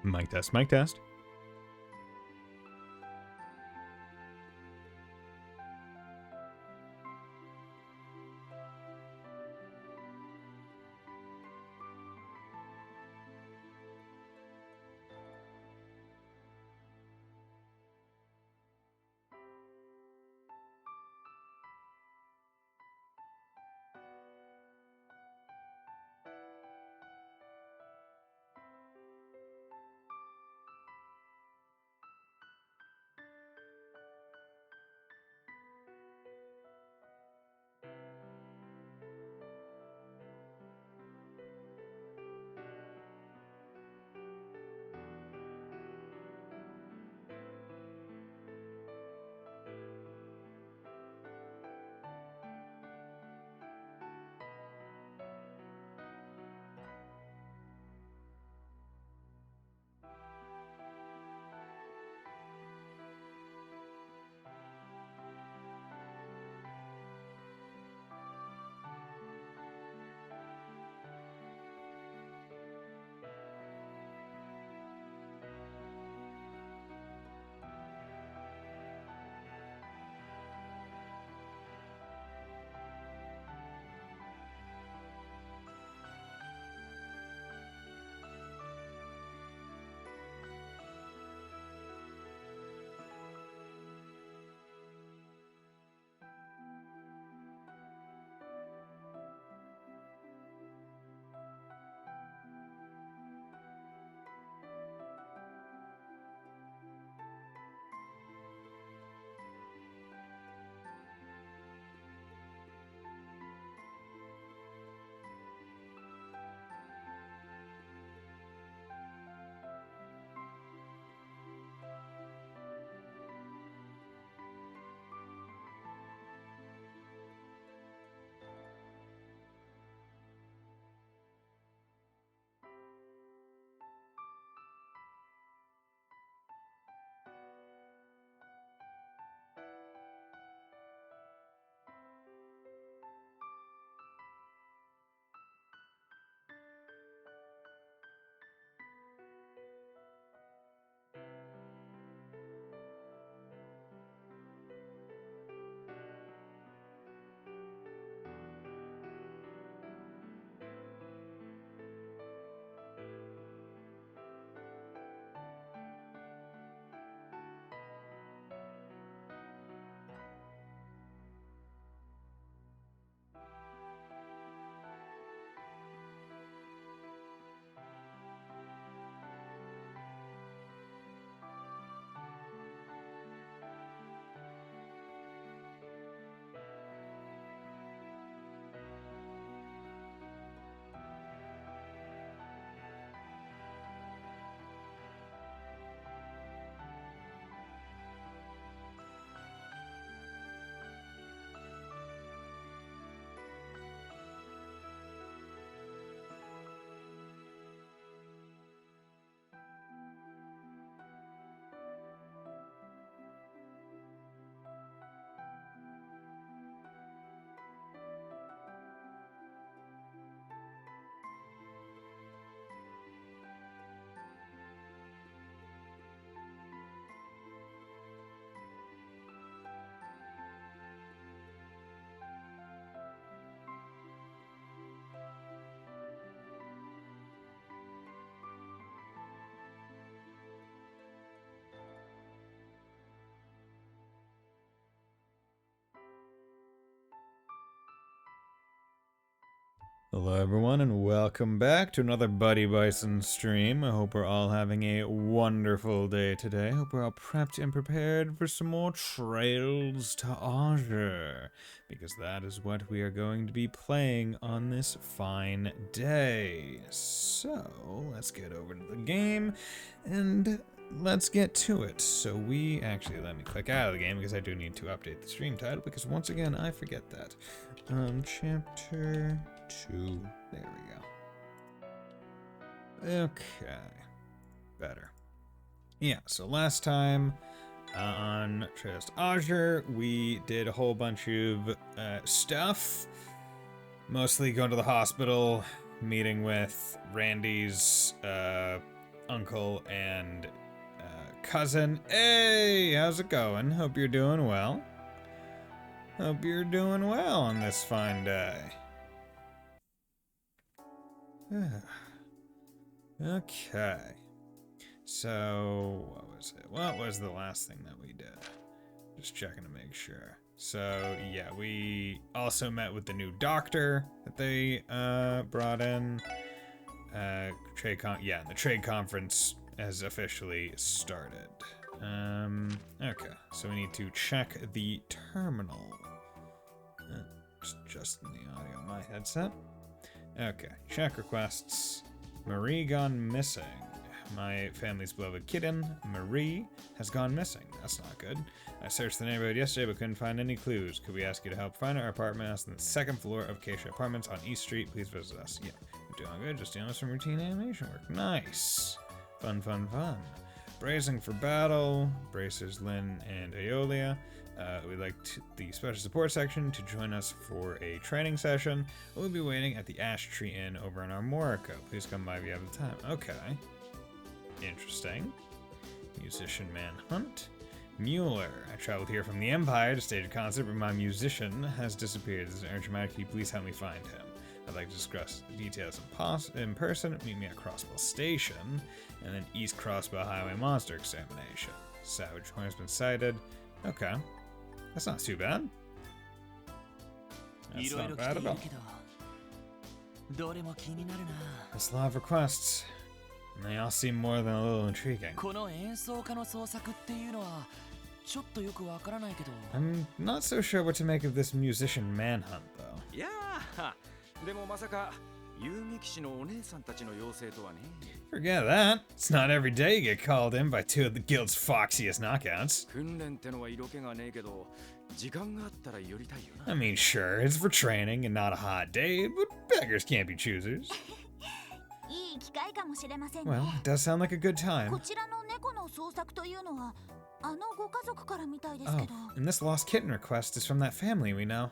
Mic test, mic test. Hello everyone and welcome back to another Buddy Bison stream. I hope we're all having a wonderful day today. Hope we're all prepped and prepared for some more Trails to Azure, because that is what we are going to be playing on this fine day. So, let's get over to the game and let's get to it. So let me click out of the game because I do need to update the stream title, because once again I forget that. Chapter 2. There we go. Okay. Better. Yeah, so last time on Trails to Azure, we did a whole bunch of stuff. Mostly going to the hospital, meeting with Randy's uncle and cousin. Hey, how's it going? Hope you're doing well. Hope you're doing well on this fine day. Okay. So, what was it? What was the last thing that we did? Just checking to make sure. So, yeah, we also met with the new doctor that they brought in. The trade conference has officially started. Okay, so we need to check the terminal. Just in the audio on my headset. Okay, check requests. Marie gone missing. My family's beloved kitten, Marie, has gone missing. That's not good. I searched the neighborhood yesterday but couldn't find any clues. Could we ask you to help find our apartment house on the second floor of Acacia Apartments on East Street? Please visit us. Yeah, we're doing good. Just dealing with some routine animation work. Nice. Fun, fun, fun. Bracing for battle. Bracers Lynn and Aeolia. We'd like the special support section to join us for a training session. We'll be waiting at the Ash Tree Inn over in Armorica. Please come by if you have the time. Okay. Interesting. Musician Manhunt. Mueller. I traveled here from the Empire to stage a concert, but my musician has disappeared. This is urgent matter. Can you please help me find him? I'd like to discuss the details in person. Meet me at Crossbow Station, and then East Crossbow Highway Monster Examination. Savage Horn has been sighted. Okay. That's not too bad. That's not bad at all. There's a lot of requests, and they all seem more than a little intriguing. I'm not so sure what to make of this musician manhunt, though. Forget that. It's not every day you get called in by two of the guild's foxiest knockouts. I mean, sure, it's for training and not a hot day, but beggars can't be choosers. Well, it does sound like a good time. Oh, and this lost kitten request is from that family we know.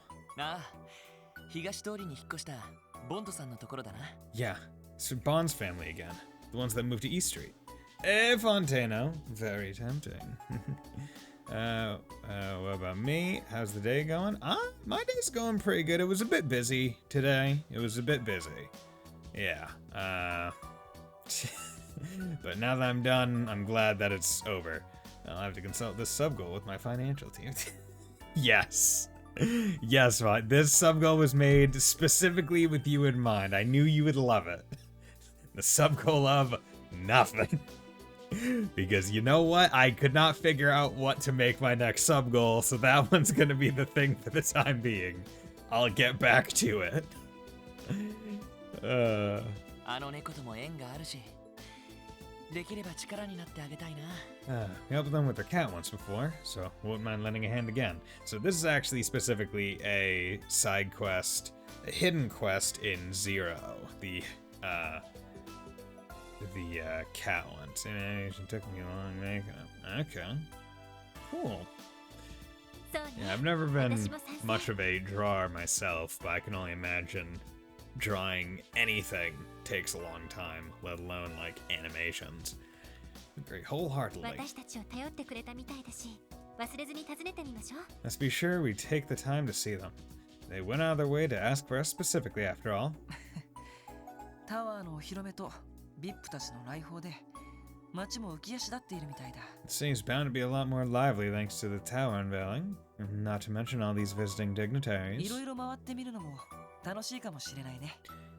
Yeah, it's from Bond's family again. The ones that moved to East Street. Fontano. Very tempting. What about me? How's the day going? My day's going pretty good. It was a bit busy today. It was a bit busy. Yeah. But now that I'm done, I'm glad that it's over. I'll have to consult this sub-goal with my financial team. Yes. Yes, Vaught. This sub-goal was made specifically with you in mind. I knew you would love it. The sub-goal of nothing. Because you know what? I could not figure out what to make my next sub-goal, so that one's gonna be the thing for the time being. I'll get back to it. We helped them with their cat once before, so wouldn't mind lending a hand again. So this is actually specifically a side quest, a hidden quest in Zero, the cat one. It took me long making it. Okay, cool. Yeah, I've never been much of a drawer myself, but I can only imagine drawing anything takes a long time, let alone like animations. Agree wholeheartedly. Let's be sure we take the time to see them. They went out of their way to ask for us specifically, after all. It seems bound to be a lot more lively thanks to the tower unveiling, not to mention all these visiting dignitaries.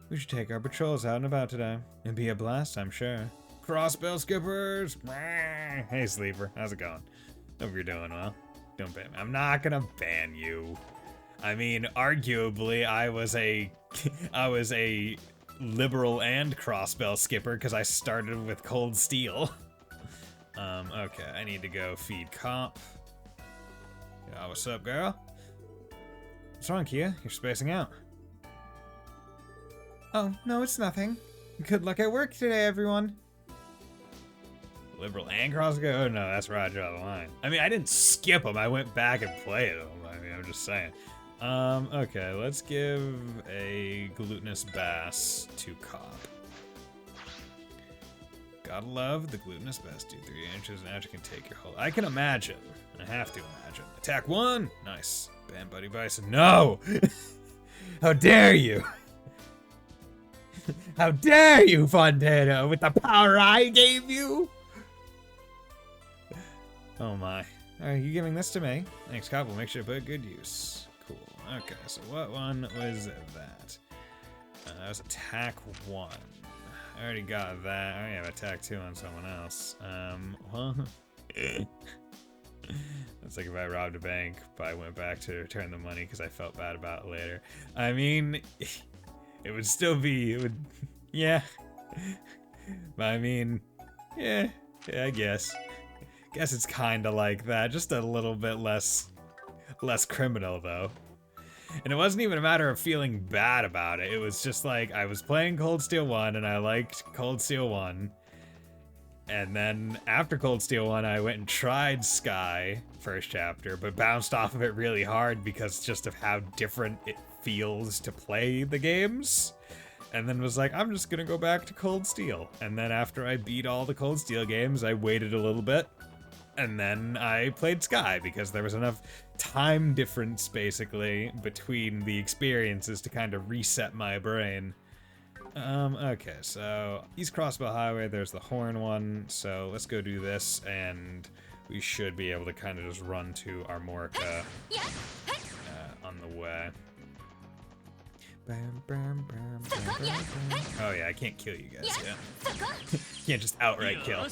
We should take our patrols out and about today. It'd be a blast, I'm sure. Crossbell skippers! Hey, Sleeper, how's it going? Hope you're doing well. Don't ban me. I'm not gonna ban you. I mean, arguably, I was a liberal and crossbell skipper because I started with cold steel. Okay, I need to go feed Cop. Yeah, what's up, girl? What's wrong, Kia? You're spacing out. Oh, no, it's nothing. Good luck at work today, everyone. Liberal and crossbell? Oh, no, that's where I draw the line. I mean, I didn't skip them. I went back and played them. I mean, I'm just saying. Okay, let's give a glutinous bass to Cobb. Gotta love the glutinous best. Do 3 inches and you can take your whole. I can imagine. I have to imagine. Attack 1. Nice. Bam, buddy Bison. No! How dare you! How dare you, Fontana, with the power I gave you? Oh my. Are you giving this to me? Thanks, Cop. We'll make sure to put good use. Cool. Okay, so what one was that? That was attack 1. I already got that. I already have attack 2 on someone else. Well. It's like if I robbed a bank, but I went back to return the money because I felt bad about it later. I mean, it would still be, yeah. But I mean, yeah, I guess. Guess it's kind of like that, just a little bit less criminal though. And it wasn't even a matter of feeling bad about it. It was just like I was playing Cold Steel 1 and I liked Cold Steel 1. And then after Cold Steel 1, I went and tried Sky first chapter, but bounced off of it really hard because just of how different it feels to play the games. And then was like, I'm just gonna go back to Cold Steel. And then after I beat all the Cold Steel games, I waited a little bit. And then I played Sky because there was enough time difference, basically, between the experiences to kind of reset my brain. Okay, so East Crossbow Highway, there's the horn one, so let's go do this, and we should be able to kind of just run to Armorica on the way. Oh yeah, I can't kill you guys yet. Can't just outright kill.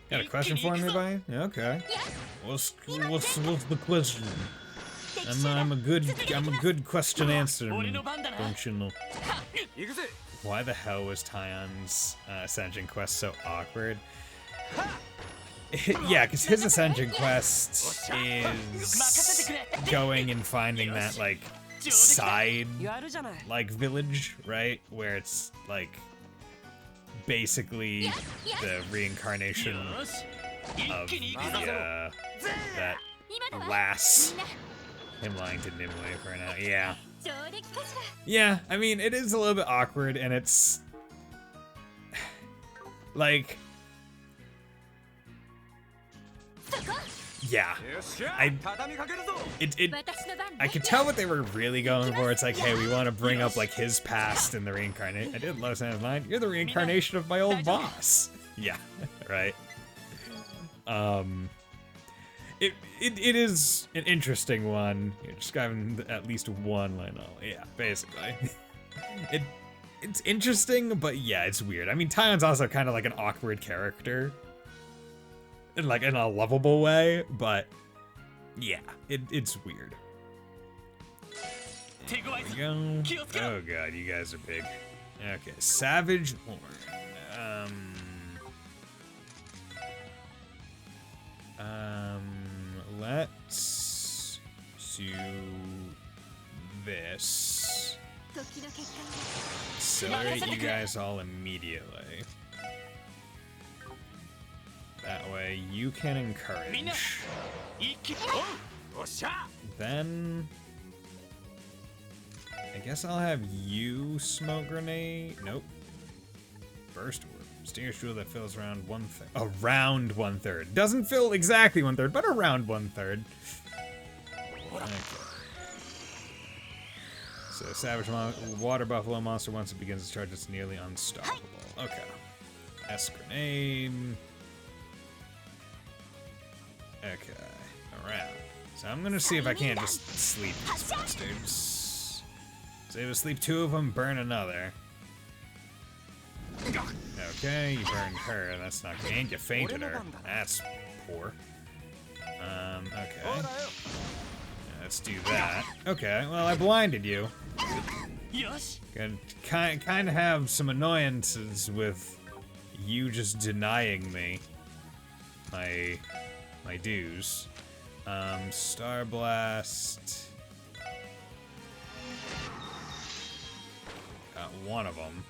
Got a question for me, Bison? Yeah, okay. What's the question? I'm a good question answer. Don't you know? Why the hell was Tyon's Ascension quest so awkward? Yeah, because his Ascension quest is going and finding that, like, side, like, village, right? Where it's, like, basically the reincarnation of the, that lass. Him lying to Nimue for now. Yeah. Yeah, I mean, it is a little bit awkward, and it's like, yeah, I could tell what they were really going for. It's like, hey, we want to bring up like his past and the reincarnate. I did love Santa's line. You're the reincarnation of my old boss. Yeah, right. It is an interesting one. You're describing at least one line. Oh, yeah, basically. It's interesting, but yeah, it's weird. I mean, Tyon's also kind of like an awkward character. In a lovable way, but yeah, it's weird. There we go. Oh god, you guys are big. Okay, Savage Horn. Let's do this. Accelerate you guys all immediately. That way you can encourage. Then I guess I'll have you smoke grenade. Nope. Burst orb. Extinguisher that fills around 1/3. Around 1/3. Doesn't fill exactly 1/3, but around 1/3. Okay. So Savage Water Buffalo monster, once it begins to charge, it's nearly unstoppable. Okay. S grenade. Okay. Around. So I'm gonna see if I can't just sleep these bastards. Save a sleep 2 of them, burn another. Okay, you burned her. That's not good. And you fainted her. That's poor. Okay. Let's do that. Okay, well, I blinded you. Kind of have some annoyances with you just denying me my dues. Star Blast. Got one of them.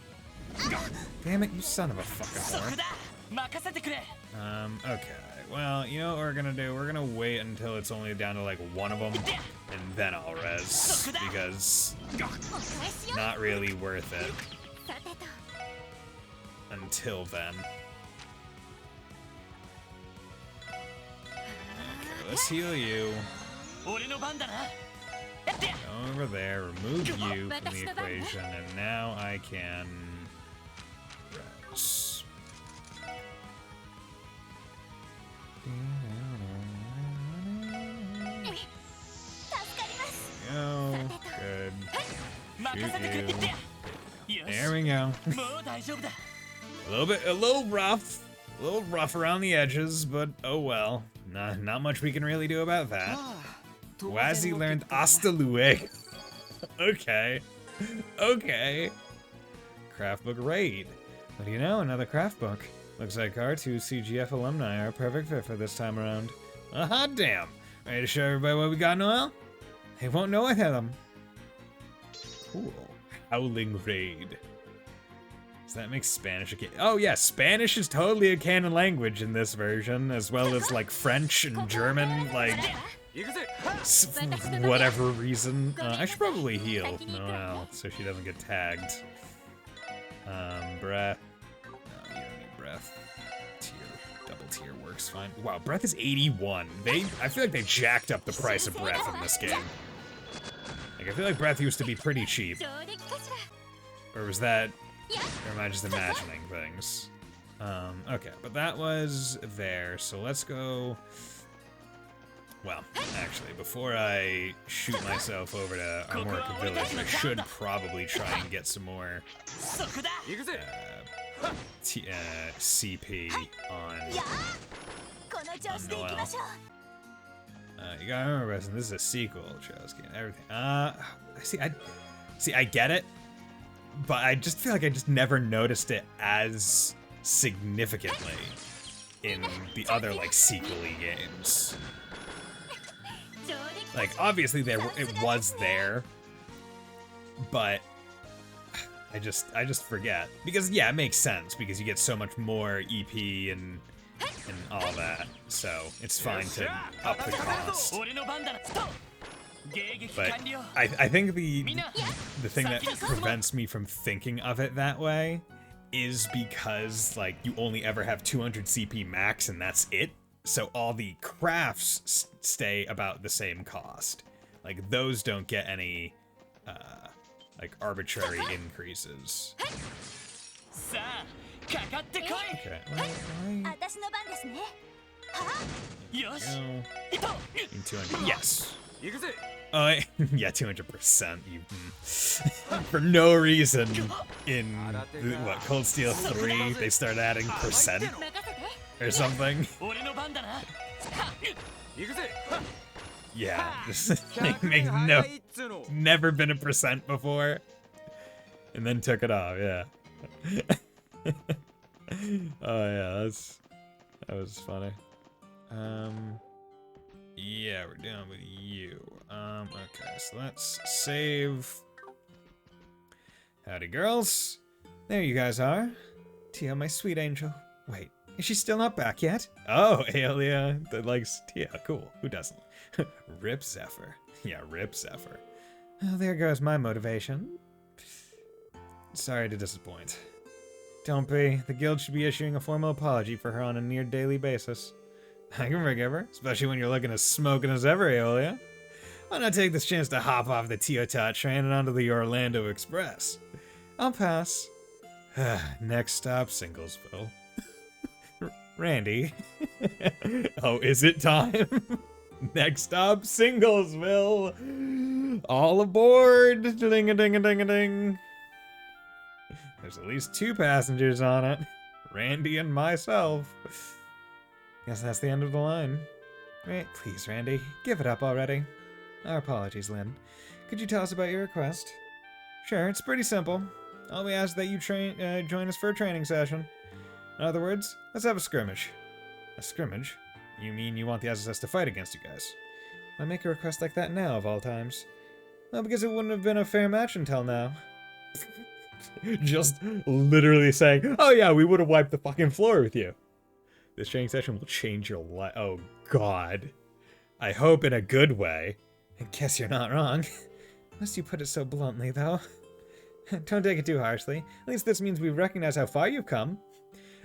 Damn it, you son of a fucking whore. Okay. Well, you know what we're gonna do? We're gonna wait until it's only down to like one of them, and then I'll res, because not really worth it until then. let's heal you. Go over there, remove you from the equation, and now I can res. Go. Good. Shoot you. There we go. a little rough. A little rough around the edges, but oh well. Not much we can really do about that. Wazzy learned hasta luego. Okay. Okay. Craft book raid. What do you know? Another craft book. Looks like our two CGF alumni are a perfect fit for this time around. Hot damn. Ready to show everybody what we got, Noel? They won't know without them. Cool. Howling raid. Does that make Spanish a canon? Oh yeah, Spanish is totally a canon language in this version, as well as like French and German, like whatever reason. I should probably heal Noelle so she doesn't get tagged. Breath. No, you don't need breath. Tier, double tier works fine. Wow, breath is 81. I feel like they jacked up the price of breath in this game. Like I feel like breath used to be pretty cheap. Or was that? Or am I just imagining things? Okay, but that was there, so let's go... Well, actually, before I shoot myself over to Armorica Village, I should probably try and get some more CP on Noelle. You gotta remember, Bison, this is a sequel, Chelsky, and everything. I get it. But I just feel like I just never noticed it as significantly in the other, like, sequel-y games. Like, obviously it was there, but I just forget. Because, yeah, it makes sense, because you get so much more EP and all that, so it's fine to up the cost. But I think the thing that prevents me from thinking of it that way is because, like, you only ever have 200 CP max and that's it. So all the crafts stay about the same cost. Like, those don't get any, like, arbitrary increses. Okay, yes. Yeah, 200%. For no reason in, what, Cold Steel 3, they start adding percent or something. Yeah, just makes never been a percent before. And then took it off, yeah. Oh yeah, that was funny. Yeah, we're done with you. Okay, so let's save. Howdy, girls. There you guys are. Tia, my sweet angel. Wait, is she still not back yet? Oh, Aelia that likes Tia. Cool. Who doesn't? Rip Zephyr. Yeah, Rip Zephyr. Oh, there goes my motivation. Sorry to disappoint. Don't be. The guild should be issuing a formal apology for her on a near daily basis. I can forgive her, especially when you're looking as smoking as ever, Aeolia. Why not take this chance to hop off the Teotot train and onto the Orlando Express? I'll pass. Next stop, Singlesville. Randy. Oh, is it time? Next stop, Singlesville. All aboard. Ding-a-ding-a-ding-a-ding. There's at least 2 passengers on it. Randy and myself. Guess that's the end of the line. Right, please, Randy, give it up already. Our apologies, Lynn. Could you tell us about your request? Sure, it's pretty simple. All we ask is that you join us for a training session. In other words, let's have a scrimmage. A scrimmage? You mean you want the SSS to fight against you guys? Why make a request like that now, of all times? Well, because it wouldn't have been a fair match until now. Just literally saying, oh yeah, we would have wiped the fucking floor with you. This training session will change your life. Oh, God. I hope in a good way. I guess you're not wrong. Must you put it so bluntly, though? Don't take it too harshly. At least this means we recognize how far you've come.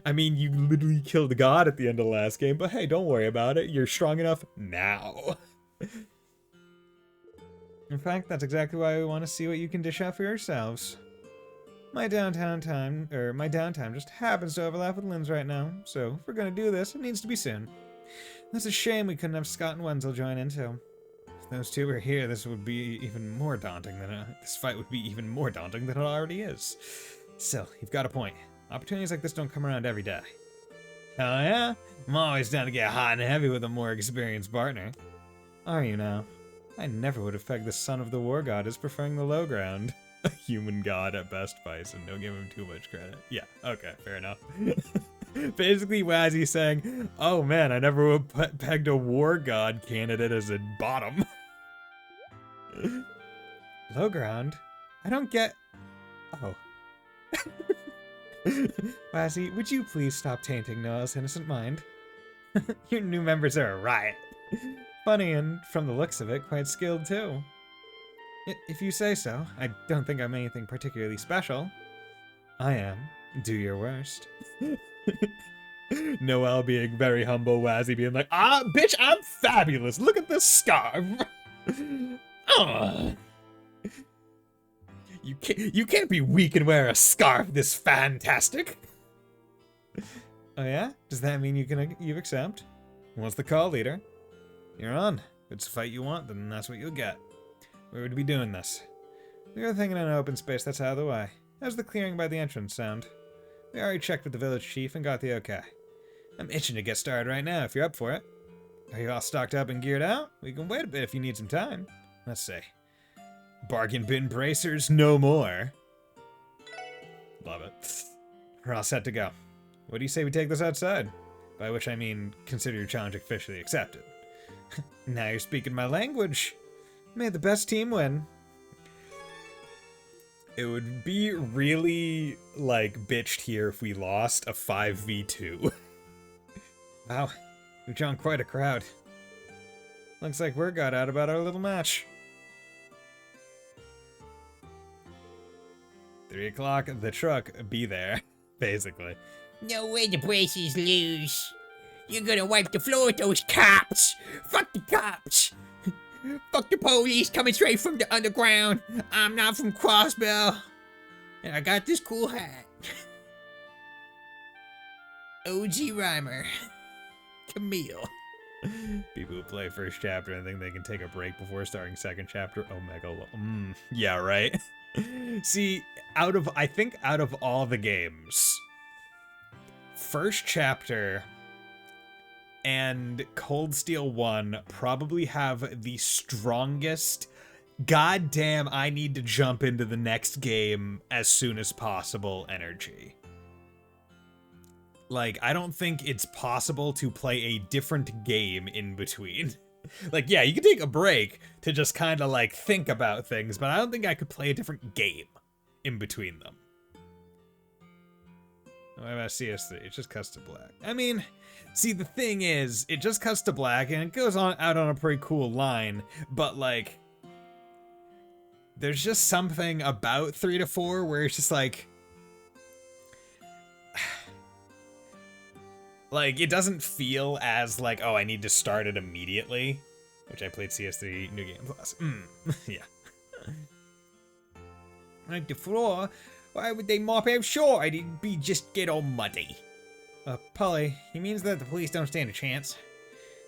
I mean, you literally killed God at the end of the last game, but hey, don't worry about it. You're strong enough now. In fact, that's exactly why we want to see what you can dish out for yourselves. My downtime just happens to overlap with Lynn's right now, so if we're gonna do this, it needs to be soon. It's a shame we couldn't have Scott and Wenzel join in too. If those two were here, this would be even more daunting than this fight would be even more daunting than it already is. Still, you've got a point. Opportunities like this don't come around every day. Oh yeah? I'm always down to get hot and heavy with a more experienced partner. Are you now? I never would have pegged the son of the war god as preferring the low ground. A human god at best, Bison. Don't give him too much credit. Yeah, okay, fair enough. Basically, Wazzy's saying, oh man, I never would have pegged a war god candidate as a bottom. Low ground? I don't get... Oh. Wazzy, would you please stop tainting Noah's innocent mind? Your new members are a riot. Funny, and from the looks of it, quite skilled too. If you say so. I don't think I'm anything particularly special. I am. Do your worst. Noelle being very humble, Wazzy being like, ah, bitch, I'm fabulous. Look at this scarf. You can't be weak and wear a scarf this fantastic. Oh yeah? Does that mean you accept? What's the call, leader? You're on. If it's a fight you want, then that's what you'll get. Where would we be doing this? We were thinking in an open space that's out of the way. How's the clearing by the entrance sound? We already checked with the village chief and got the okay. I'm itching to get started right now if you're up for it. Are you all stocked up and geared out? We can wait a bit if you need some time. Let's see. Bargain bin bracers, no more. Love it. We're all set to go. What do you say we take this outside? By which I mean, consider your challenge officially accepted. Now you're speaking my language. May the best team win. It would be really, like, bitched here if we lost a 5v2. Wow, we've drawn quite a crowd. Looks like word got out about our little match. 3 o'clock, the truck be there, basically. No way the braces lose. You're gonna wipe the floor with those cops. Fuck the cops. Fuck the police coming straight from the underground. I'm not from Crossbell. And I got this cool hat. OG Rhymer. Camille. People who play first chapter and think they can take a break before starting second chapter. Omega. Yeah, right? See, I think out of all the games, first chapter and Cold Steel 1 probably have the strongest goddamn I need to jump into the next game as soon as possible energy. Like, I don't think it's possible to play a different game in between. Like, yeah, you can take a break to just kind of, like, think about things, but I don't think I could play a different game in between them. What about CS3? It just cuts to black. I mean, see, the thing is, it just cuts to black, and it goes out on a pretty cool line, but, like, there's just something about 3 to 4 where it's just, like, it doesn't feel as, like, oh, I need to start it immediately, which I played CS3 New Game Plus. Yeah. Like the floor, why would they mop out short? It'd be just get all muddy. Polly, he means that the police don't stand a chance.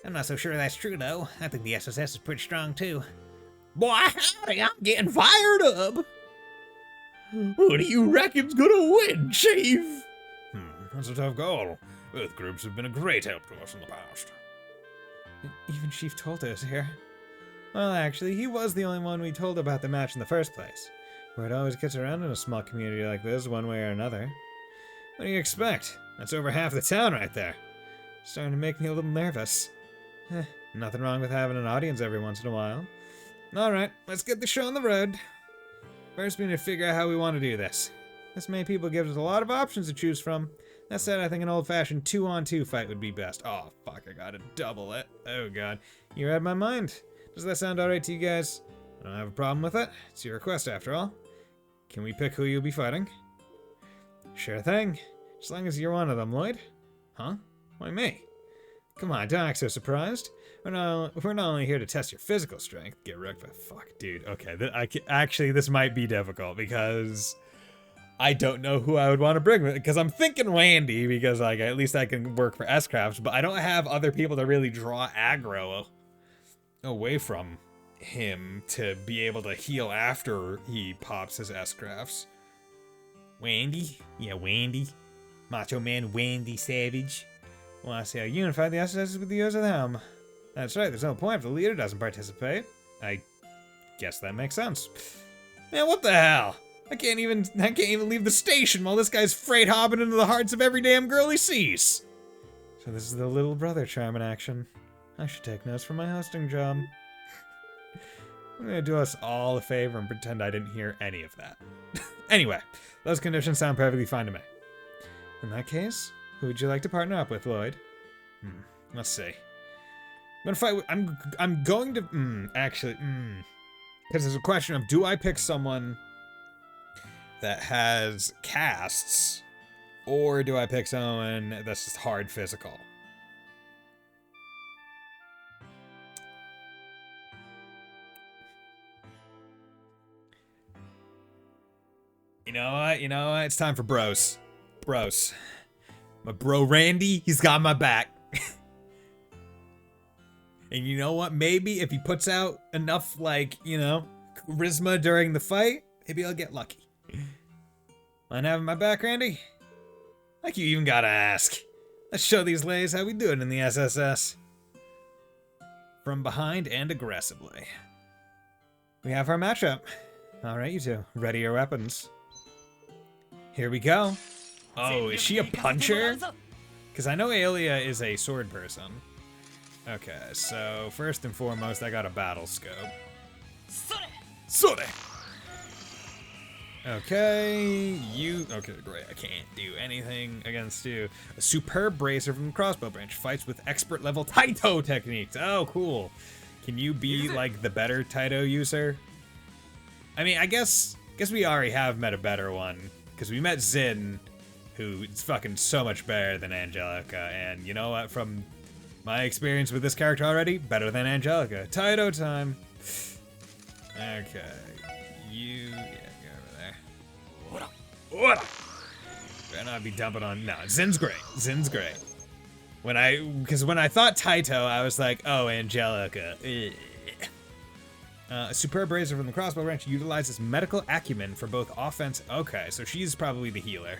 I'm not so sure that's true, though. I think the SSS is pretty strong, too. Boy, howdy, I'm getting fired up. Who do you reckon's gonna win, Chief? That's a tough call. Both groups have been a great help to us in the past. Even Chief Tolta is here. Well, actually, he was the only one we told about the match in the first place. Word always gets around in a small community like this, one way or another. What do you expect? That's over half the town right there. Starting to make me a little nervous. Nothing wrong with having an audience every once in a while. Alright, let's get the show on the road. First, we need to figure out how we want to do this. This many people gives us a lot of options to choose from. That said, I think an old-fashioned 2-on-2 fight would be best. Oh, fuck, I gotta double it. Oh, God. You read my mind. Does that sound alright to you guys? I don't have a problem with it. It's your request, after all. Can we pick who you'll be fighting? Sure thing. As long as you're one of them, Lloyd. Huh? Why me? Come on, don't act so surprised. We're not only here to test your physical strength. Get wrecked by fuck, dude. Okay, actually, this might be difficult because I don't know who I would want to bring. Because I'm thinking Randy because like at least I can work for S-Crafts, but I don't have other people to really draw aggro away from him to be able to heal after he pops his S-Crafts. Wendy? Yeah, Wendy. Macho Man Wendy Savage. Want to see how unified the SS is with the use of them. That's right, there's no point if the leader doesn't participate. I guess that makes sense. Man, what the hell? I can't even leave the station while this guy's freight hopping into the hearts of every damn girl he sees. So this is the little brother charm in action. I should take notes from my hosting job. I'm gonna do us all a favor and pretend I didn't hear any of that. Anyway, those conditions sound perfectly fine to me. In that case, who would you like to partner up with, Lloyd? Let's see. I'm going to because there's a question of, do I pick someone that has casts, or do I pick someone that's just hard physical? You know what? It's time for bros. Bros. My bro Randy, he's got my back. And you know what? Maybe if he puts out enough, like, charisma during the fight, maybe I'll get lucky. Mind having my back, Randy? Like you even gotta ask. Let's show these ladies how we do it in the SSS. From behind and aggressively. We have our matchup. Alright, you two. Ready your weapons. Here we go. Oh, is she a puncher? Because I know Aelia is a sword person. Okay, so first and foremost, I got a battle scope. Sore! Okay, okay, great. I can't do anything against you. A superb bracer from the crossbow branch fights with expert level Taito techniques. Oh, cool. Can you be like the better Taito user? I mean, I guess we already have met a better one because we met Zin, who is fucking so much better than Angelica, and you know what? From my experience with this character already, better than Angelica. Taito time. Okay, get over there. What? Better not be dumping on. No, Zin's great. Zin's great. Because when I thought Taito, I was like, oh, Angelica. A superb razor from the crossbow branch utilizes medical acumen for both offense. Okay, so she's probably the healer.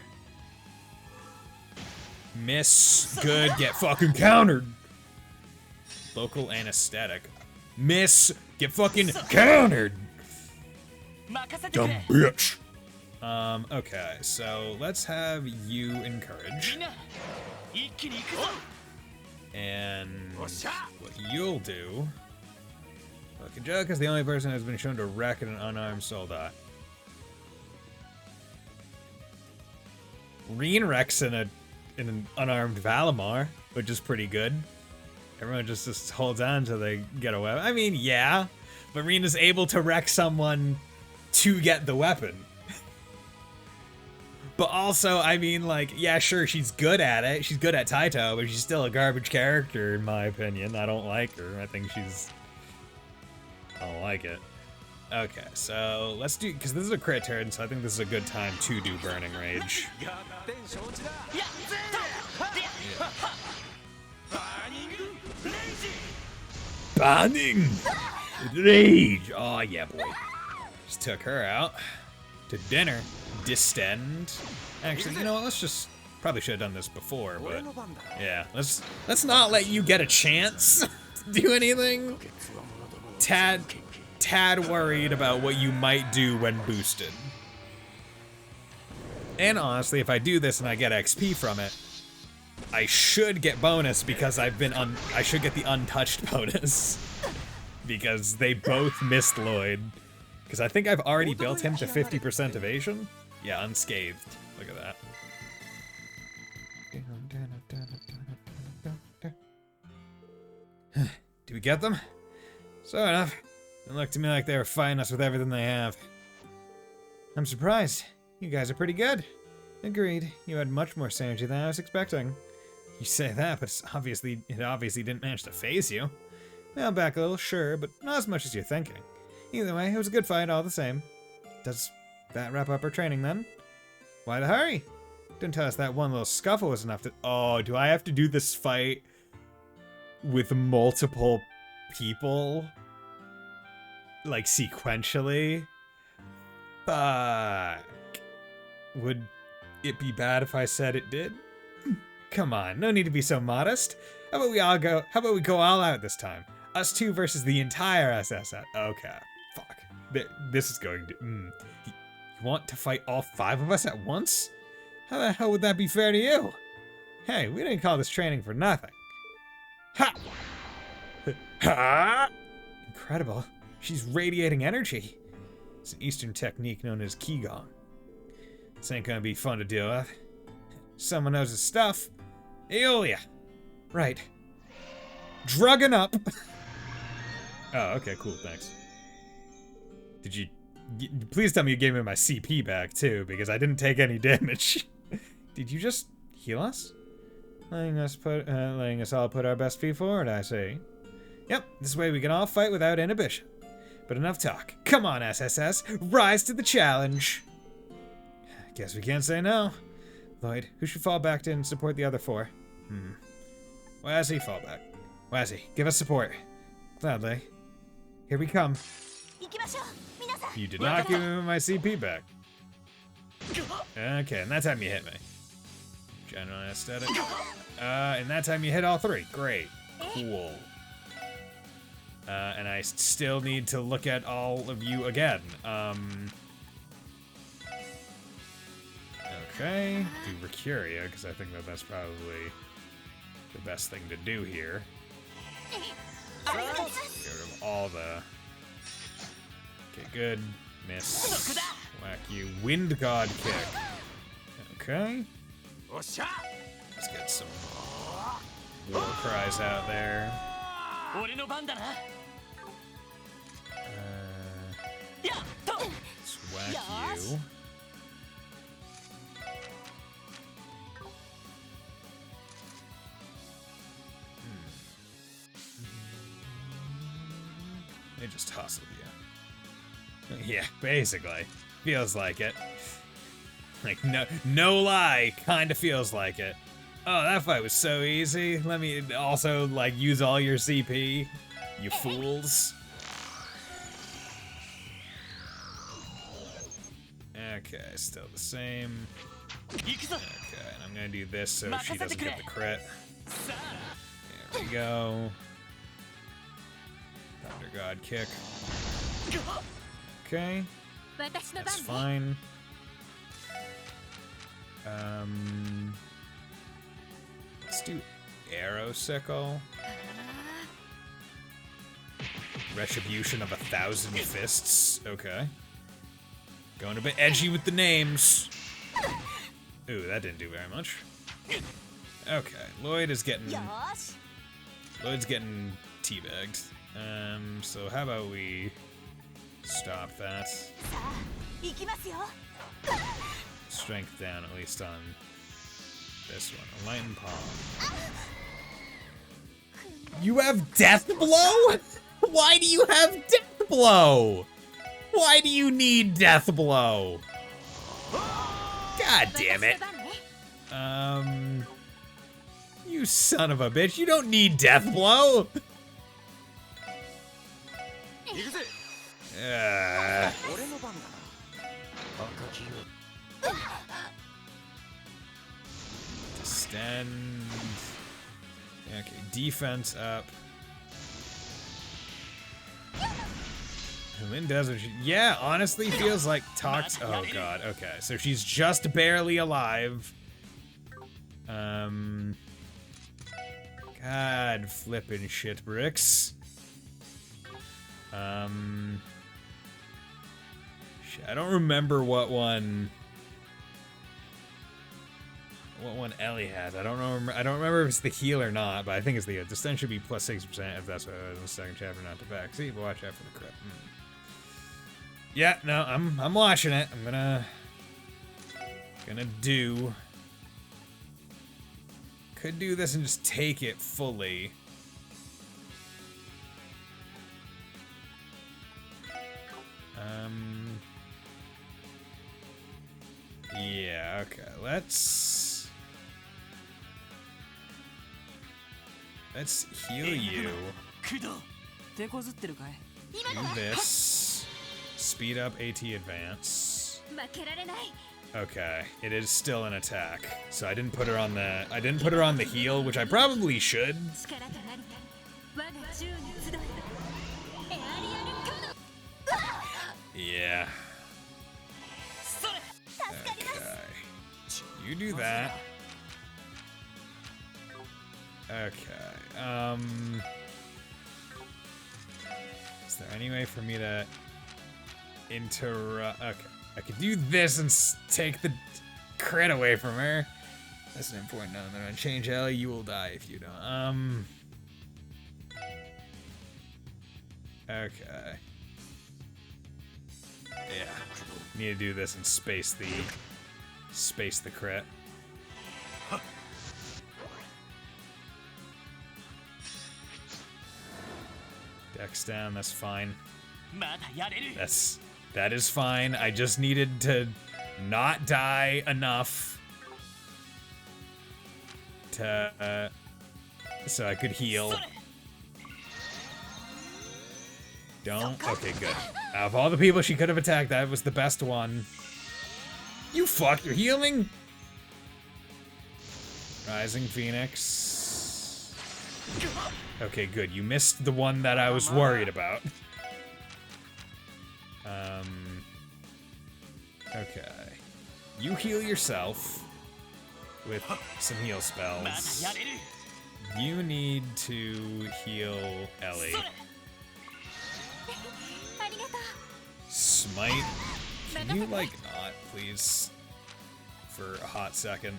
Miss. Good. Get fucking countered. Local anesthetic. Miss. Get fucking countered. Dumb bitch. Okay, so let's have you encourage. And what you'll do. Look, Angelica's the only person who's been shown to wreck an unarmed soldat. Reen wrecks in an unarmed Valimar, which is pretty good. Everyone just holds on until they get a weapon. I mean, yeah, but Reen is able to wreck someone to get the weapon. But also, I mean, like, yeah, sure, she's good at it. She's good at Taito, but she's still a garbage character, in my opinion. I don't like her. I think she's... I don't like it. Okay, so let's do... Because this is a crit turn, so I think this is a good time to do Burning Rage. Burning Rage! Oh, yeah, boy. Just took her out. To dinner. Distend. Actually, you know what? Let's just... Probably should have done this before, but... Yeah, let's not let you get a chance to do anything. Tad worried about what you might do when boosted. And honestly, if I do this and I get XP from it, I should get bonus because I should get the untouched bonus. Because they both missed Lloyd. Because I think I've already built him to 50% evasion. Yeah, unscathed. Look at that. Do we get them? So enough. It looked to me like they were fighting us with everything they have. I'm surprised. You guys are pretty good. Agreed. You had much more synergy than I was expecting. You say that, but it obviously didn't manage to phase you. Well, back a little, sure, but not as much as you're thinking. Either way, it was a good fight all the same. Does that wrap up our training then? Why the hurry? Didn't tell us that one little scuffle was enough to— Oh, do I have to do this fight with multiple people? Like, sequentially? Fuck. Would it be bad if I said it did? Come on, no need to be so modest. How about we go all out this time? Us two versus the entire SSS. Okay, fuck. This is going to— You want to fight all 5 of us at once? How the hell would that be fair to you? Hey, we didn't call this training for nothing. Ha! Ha! Incredible. She's radiating energy. It's an Eastern technique known as Qigong. This ain't gonna be fun to deal with. Someone knows his stuff. Aeolia. Right. Drugging up. Oh, okay, cool, thanks. Did you... Please tell me you gave me my CP back, too, because I didn't take any damage. Did you just heal us? Letting us all put our best feet forward, I see. Yep, this way we can all fight without inhibition. But enough talk. Come on, SSS. Rise to the challenge. Guess we can't say no. Lloyd, who should fall back to and support the other 4? Wazzy, fall back. Wazzy, give us support. Gladly. Here we come. You did not give me my CP back. Okay, and that time you hit me. General aesthetic. And that time you hit all 3. Great. Cool. And I still need to look at all of you again. Okay. Do Recuria, because I think that's probably the best thing to do here. Get rid of all the... Okay, good. Miss. Whack you. Wind God kick. Okay. Let's get some war cries out there. Let's whack you. They just hustled you. Yeah, basically. Feels like it. Like, no lie, kinda feels like it. Oh, that fight was so easy. Let me also, like, use all your CP, you fools. Okay, still the same. Okay, and I'm gonna do this so she doesn't get the crit. There we go. Thunder God kick. Okay. That's fine. Let's do Arrow Sickle. Retribution of 1,000 fists. Okay. Going a bit edgy with the names. Ooh, that didn't do very much. Okay, Lloyd's getting teabagged. So how about we stop that? Strength down, at least on this one. Enlightened Palm. You have Death Blow? Why do you have Death Blow? Why do you need Death Blow? God damn it. You son of a bitch. You don't need Death Blow. Extend. Okay, defense up. Lynn does what she... Yeah, honestly feels like talks... Oh god, okay. So she's just barely alive. God flippin' shit bricks. I don't remember what one Ellie has. I don't remember if it's the heal or not, but I think it's the Descent should be plus 60% if that's what it was in the second chapter, not to back. See, watch out for the crit. Yeah, no, I'm watching it. I'm gonna Gonna do. Could do this and just take it fully. Yeah, okay. Let's heal you. Do this. Speed up AT advance. Okay, it is still an attack. So I didn't put her on the heal, which I probably should. Yeah. Okay. You do that. Okay. Is there any way for me to interrupt? Okay. I could do this and take the crit away from her. That's an important note. I'm gonna change Ellie. You will die if you don't. Okay. Yeah. Need to do this and space the crit. Dex down, that's fine. That is fine. I just needed to not die enough to so I could heal. Don't. Okay, good. Out of all the people she could have attacked, that was the best one. You fuck, you're healing? Rising Phoenix. Okay, good. You missed the one that I was worried about. Okay. You heal yourself with some heal spells. You need to heal Ellie. Smite. Can you, like, not, please? For a hot second.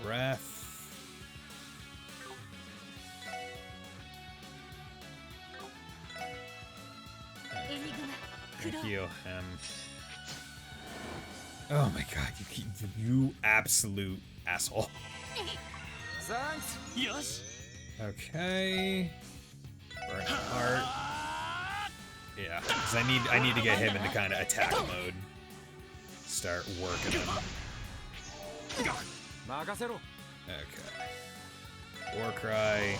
Breath. Heal him. Oh my god, you absolute asshole. Okay. Burn heart. Yeah, because I need to get him into kind of attack mode. Start working him. Okay. War cry.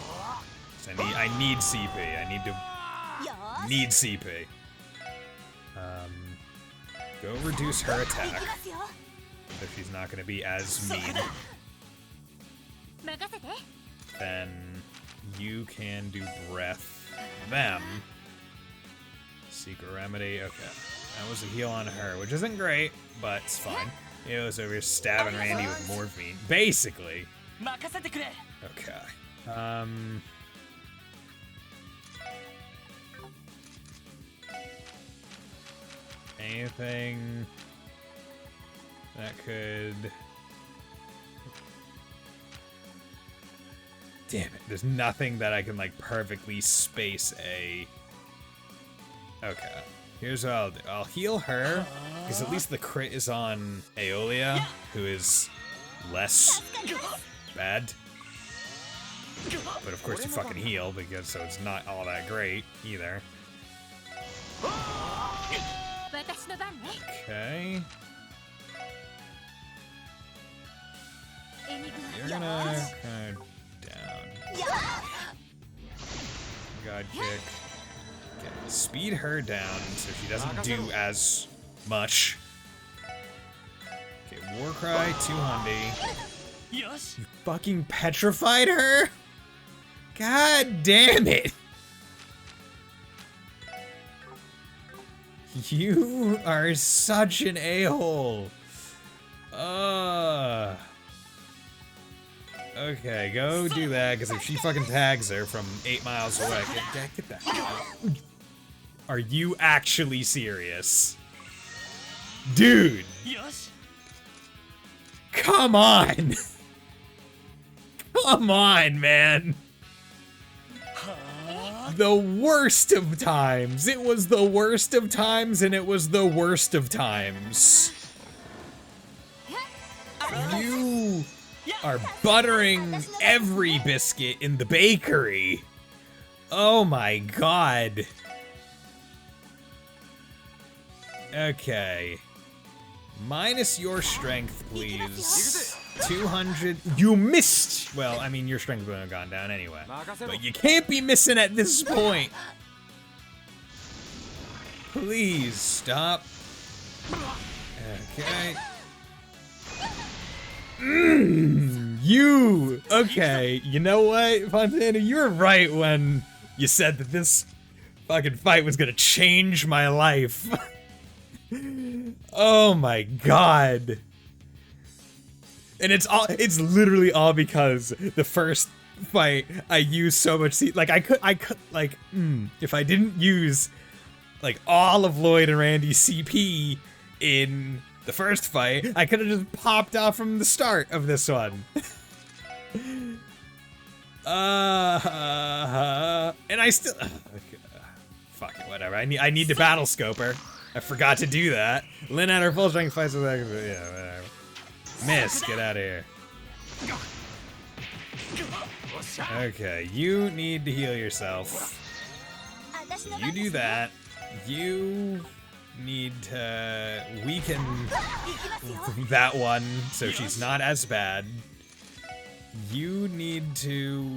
I need CP. I need CP. Go reduce her attack. If she's not gonna be as mean. Then you can do breath them. Secret remedy. Okay. That was a heal on her, which isn't great, but it's fine. It was over here stabbing Randy with morphine. Basically. Okay. Anything that could... Damn it, there's nothing that I can, like, perfectly space a... Okay. Here's what I'll do. I'll heal her, because at least the crit is on Aeolia, who is less bad. But of course you fucking heal, because so it's not all that great, either. Okay. You're gonna kind of down. God kick. Okay. Speed her down so she doesn't do as much. Okay, Warcry 200. You fucking petrified her? God damn it! You are such an a-hole. Okay, go do that, because if she fucking tags her from 8 miles away, get that out. Are you actually serious? Dude! Come on! Come on, man! the worst of times. It was the worst of times, and it was the worst of times. You are buttering every biscuit in the bakery. Oh my god. Okay. Minus your strength, please. 200. You missed! Well, I mean, your strength would have gone down anyway. But you can't be missing at this point. Please stop. Okay. You! Okay, you know what, Fontana? You were right when you said that this fucking fight was gonna change my life. Oh my god. And it's literally all because the first fight I used so much like I could like if I didn't use like all of Lloyd and Randy's CP in the first fight, I could have just popped off from the start of this one. And I still fuck it, whatever. I need to battle scoper. I forgot to do that. Lynn at her full strength fights with that. Yeah, whatever. Miss, get out of here. Okay, you need to heal yourself. So you do that. You need to weaken that one so she's not as bad. You need to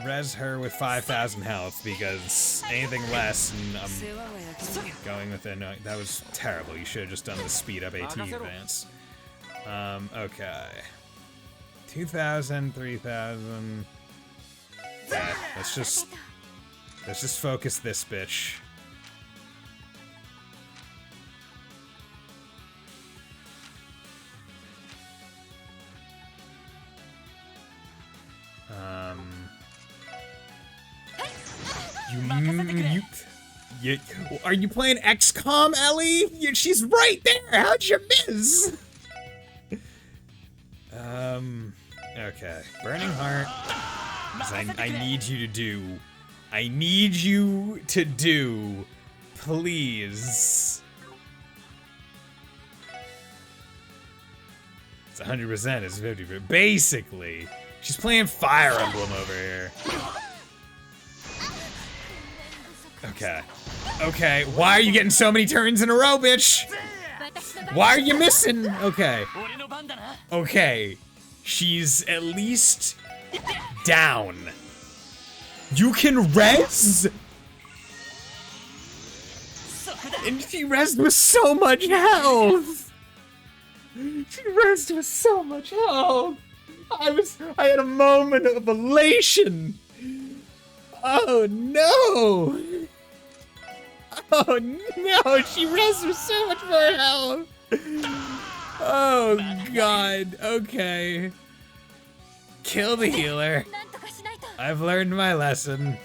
res her with 5,000 health because anything less and I'm going with it. No, that was terrible. You should have just done the speed up AT advance. Okay. 2,000, 3,000. Okay, let's just focus this bitch. Are you playing XCOM, Ellie? She's right there. How'd you miss? Okay. Burning Heart. I need you to do. I need you to do. Please. It's 100%. It's 50%. Basically, she's playing Fire Emblem over here. Okay. Okay, why are you getting so many turns in a row, bitch? Why are you missing? Okay. Okay. She's at least down. You can res? And she resed with so much health. She resed with so much health. I had a moment of elation. Oh no! Oh no! She rests with so much more health! Oh god, okay. Kill the healer. I've learned my lesson.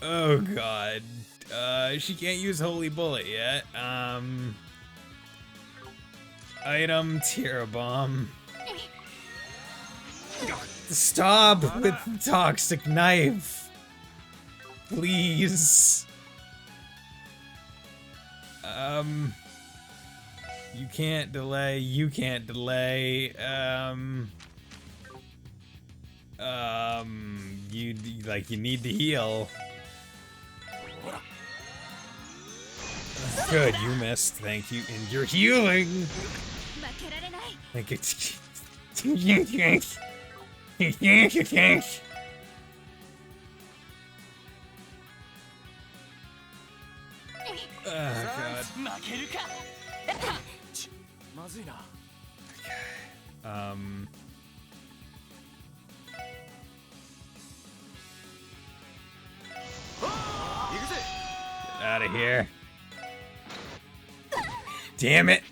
Oh god. She can't use Holy Bullet yet. Item Tear Bomb. Stop with the toxic knife. Please. You can't delay. You can't delay. You need to heal. Good, you missed. Thank you. And you're healing. Like it's. Oh god. Get out of here. Damn it.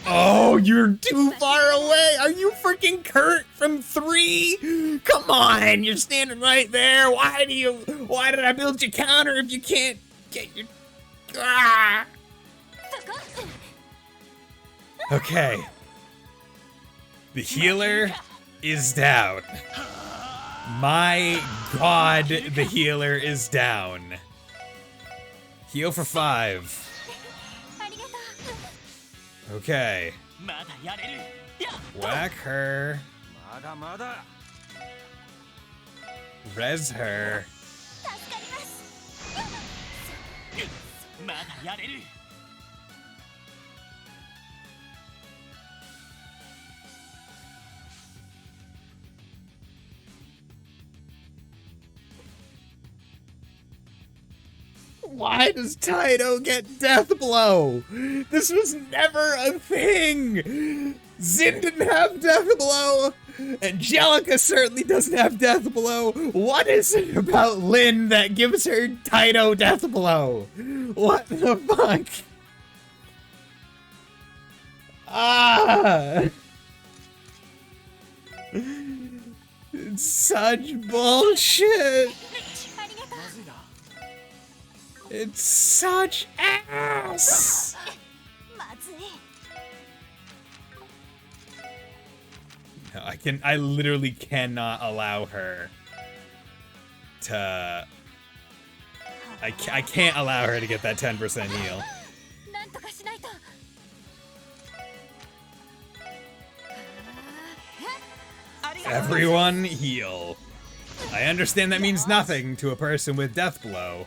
Oh, you're too far away. Are you freaking Kurt from 3? Come on, you're standing right there. Why did I build your counter if you can't get your... Ah! Okay. The healer is down. My god, the healer is down. Heal for 5. Okay. Whack her. Res her. Why does Taito get Death Blow? This was never a thing! Zin didn't have Death Blow! Angelica certainly doesn't have Death Blow! What is it about Lynn that gives her Taito Death Blow? What the fuck? Ah! It's such bullshit! It's such ass! No, I literally cannot allow her to... I can't allow her to get that 10% heal. Everyone heal. I understand that means nothing to a person with Death Blow.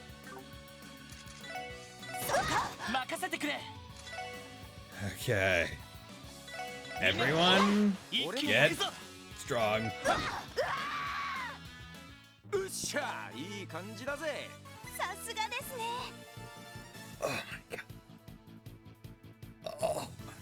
Okay. Everyone, get strong. Oh my god. Oh my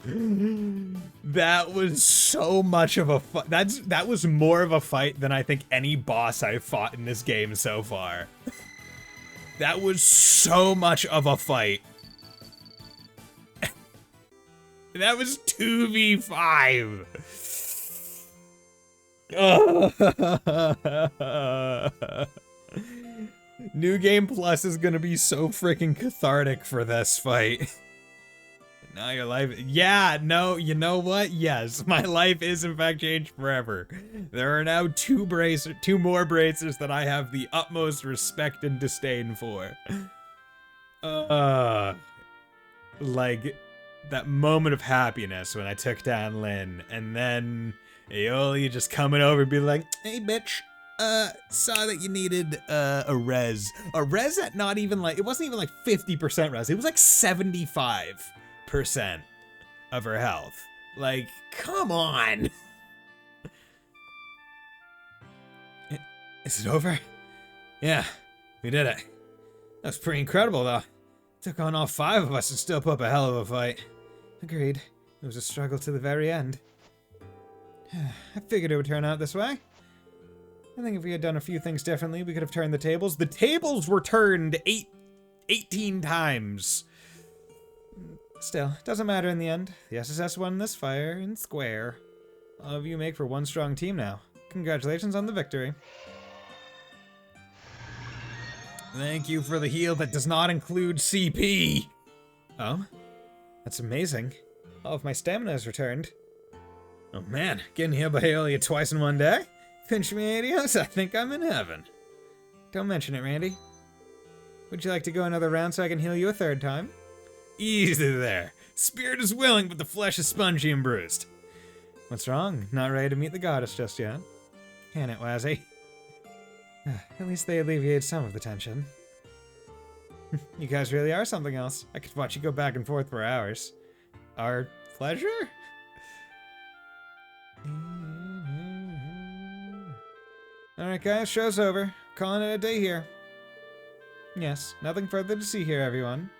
god. That was so much of a fight. That was more of a fight than I think any boss I've fought in this game so far. That was so much of a fight. That was 2v5. New Game Plus is gonna be so freaking cathartic for this fight. Now your life, yeah, no, you know what? Yes, my life is in fact changed forever. There are now two more bracers that I have the utmost respect and disdain for. Like that moment of happiness when I took down Lynn, and then Aeoli just coming over and be like, "Hey, bitch, saw that you needed a res at not even like, it wasn't even like 50% res, it was like 75% of her health. Like, come on." Is it over? Yeah, we did it. That was pretty incredible though. Took on all 5 of us and still put up a hell of a fight. Agreed. It was a struggle to the very end. I figured it would turn out this way. I think if we had done a few things differently, we could have turned the tables. The tables were turned 18 times. Still, doesn't matter in the end. The SSS won this fire in square. All of you make for one strong team now. Congratulations on the victory. Thank you for the heal that does not include CP. Oh, that's amazing. All of my stamina has returned. Oh man, getting healed by Aeolia twice in one day? Pinch me, Adios, I think I'm in heaven. Don't mention it, Randy. Would you like to go another round so I can heal you a 3rd time? Easy there. Spirit is willing, but the flesh is spongy and bruised. What's wrong? Not ready to meet the goddess just yet? Can it, Wazzy? At least they alleviate some of the tension. You guys really are something else. I could watch you go back and forth for hours. Our pleasure? Alright guys, show's over. Calling it a day here. Yes, nothing further to see here, everyone.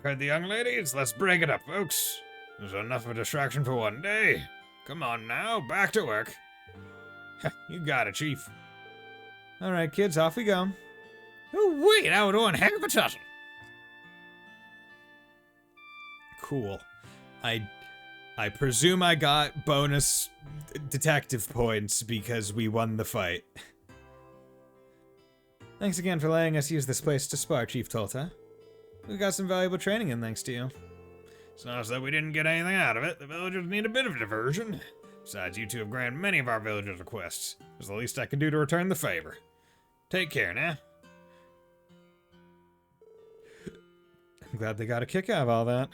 Heard the young ladies? Let's break it up, folks. There's enough of a distraction for one day. Come on now, back to work. You got it, Chief. Alright kids, off we go. Oh wait, I would one heck of a tussle. Cool. I presume I got bonus detective points because we won the fight. Thanks again for letting us use this place to spar, Chief Tolta. We got some valuable training in thanks to you. It's not as though we didn't get anything out of it. The villagers need a bit of diversion. Besides, you two have granted many of our villagers' requests. It's the least I can do to return the favor. Take care now. I'm glad they got a kick out of all that.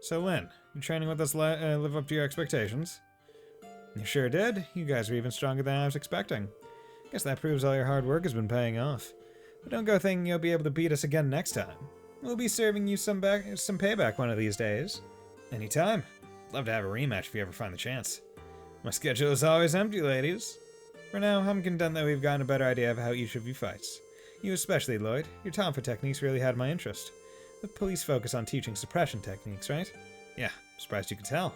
So, Lynn, you training with us live up to your expectations? You sure did. You guys are even stronger than I was expecting. Guess that proves all your hard work has been paying off. But don't go thinking you'll be able to beat us again next time. We'll be serving you some payback one of these days. Anytime. Love to have a rematch if you ever find the chance. My schedule is always empty, ladies. For now, I'm content that we've gotten a better idea of how each of you fights. You especially, Lloyd. Your Tonfa techniques really had my interest. The police focus on teaching suppression techniques, right? Yeah, surprised you could tell.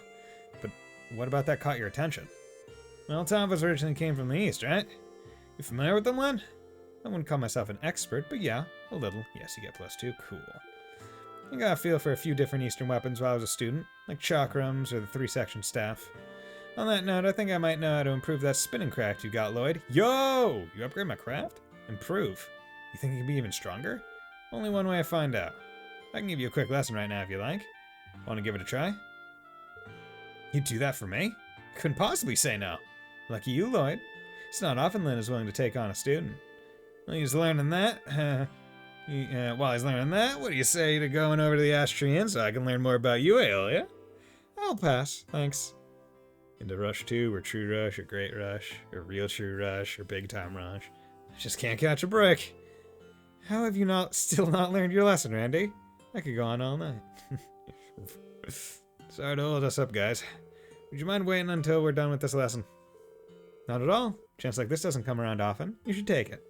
But what about that caught your attention? Well, Tonfas originally came from the East, right? You familiar with them, Len? I wouldn't call myself an expert, but yeah, a little. Yes, you get +2. Cool. I got a feel for a few different Eastern weapons while I was a student, like chakrams or the 3-section staff. On that note, I think I might know how to improve that spinning craft you got, Lloyd. Yo! You upgrade my craft? Improve. You think it can be even stronger? Only one way to find out. I can give you a quick lesson right now if you like. Want to give it a try? You'd do that for me? Couldn't possibly say no. Lucky you, Lloyd. It's not often Lynn is willing to take on a student. Well, he's learning that. While he's learning that, what do you say to going over to the Ash Tree Inn so I can learn more about you, Aeolia? I'll pass, thanks. Into Rush 2, or True Rush, or Great Rush, or Real True Rush, or Big Time Rush. I just can't catch a break. How have you still not learned your lesson, Randy? I could go on all night. Sorry to hold us up, guys. Would you mind waiting until we're done with this lesson? Not at all. Chance like this doesn't come around often. You should take it.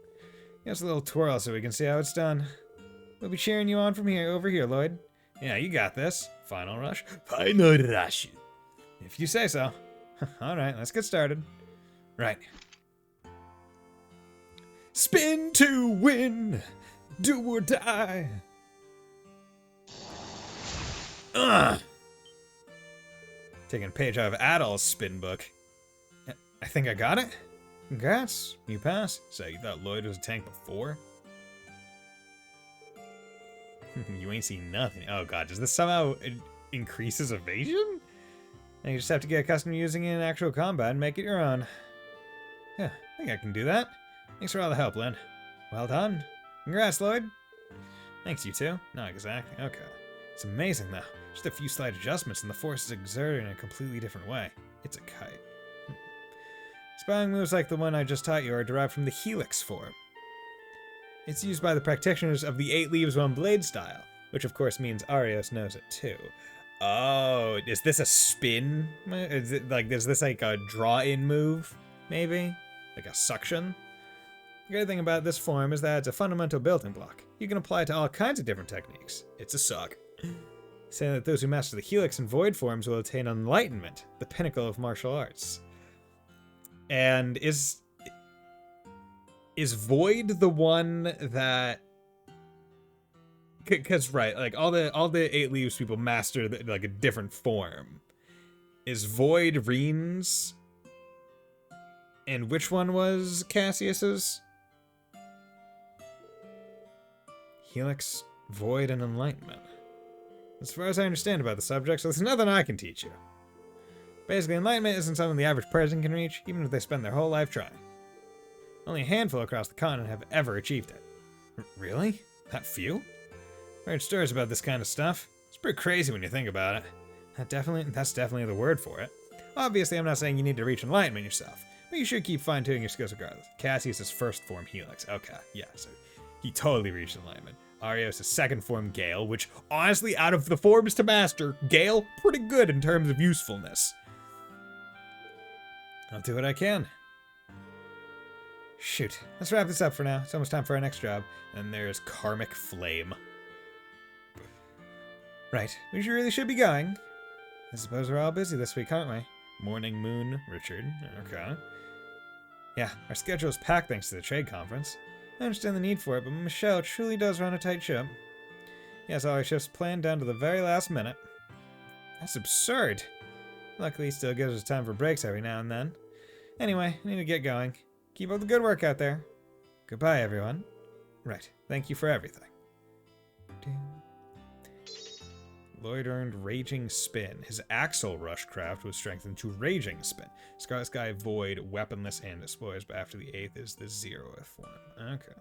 Give us a little twirl so we can see how it's done. We'll be cheering you on from over here, Lloyd. Yeah, you got this. Final rush. Final rush. If you say so. Alright, let's get started. Right. Spin to win. Do or die. Ugh. Taking a page out of Adol's spin book. I think I got it. Congrats, you pass. So you thought Lloyd was a tank before? You ain't seen nothing. Oh god, does this somehow increase his evasion? And you just have to get accustomed to using it in actual combat and make it your own. Yeah, I think I can do that. Thanks for all the help, Lynn. Well done. Congrats, Lloyd. Thanks, you two. Not exactly. Okay. It's amazing, though. Just a few slight adjustments and the force is exerted in a completely different way. It's a kite. Spelling moves like the one I just taught you are derived from the Helix form. It's used by the practitioners of the 8 Leaves 1 Blade style, which of course means Arios knows it too. Oh, is this a spin? Is this like a draw-in move, maybe? Like a suction? The great thing about this form is that it's a fundamental building block. You can apply it to all kinds of different techniques. It's a suck. Saying that those who master the Helix and Void forms will attain enlightenment, the pinnacle of martial arts. And is Void the one that? Because right, like all the 8 Leaves people master like a different form. Is Void Reen's? And which one was Cassius's? Helix, Void, and Enlightenment. As far as I understand about the subject, so there's nothing I can teach you. Basically, Enlightenment isn't something the average person can reach, even if they spend their whole life trying. Only a handful across the continent have ever achieved it. Really? That few? I've heard stories about this kind of stuff. It's pretty crazy when you think about it. That's definitely the word for it. Obviously, I'm not saying you need to reach Enlightenment yourself, but you should keep fine-tuning your skills regardless. Cassius' first form Helix. Okay, yeah, so he totally reached Enlightenment. Arios' second form Gale, which honestly, out of the forms to master, Gale, pretty good in terms of usefulness. I'll do what I can. Shoot, let's wrap this up for now. It's almost time for our next job. And there's Karmic Flame. Right, we really should be going. I suppose we're all busy this week, aren't we? Morning Moon, Richard. Okay. Yeah, our schedule is packed thanks to the trade conference. I understand the need for it, but Michelle truly does run a tight ship. He has all our shifts planned down to the very last minute. That's absurd. Luckily, he still gives us time for breaks every now and then. Anyway, I need to get going. Keep up the good work out there. Goodbye, everyone. Right, thank you for everything. Lloyd earned Raging Spin. His Axle Rushcraft was strengthened to Raging Spin. Scarlet Sky, Void, Weaponless, and Despoils, but after the 8th is the 0th one. Okay.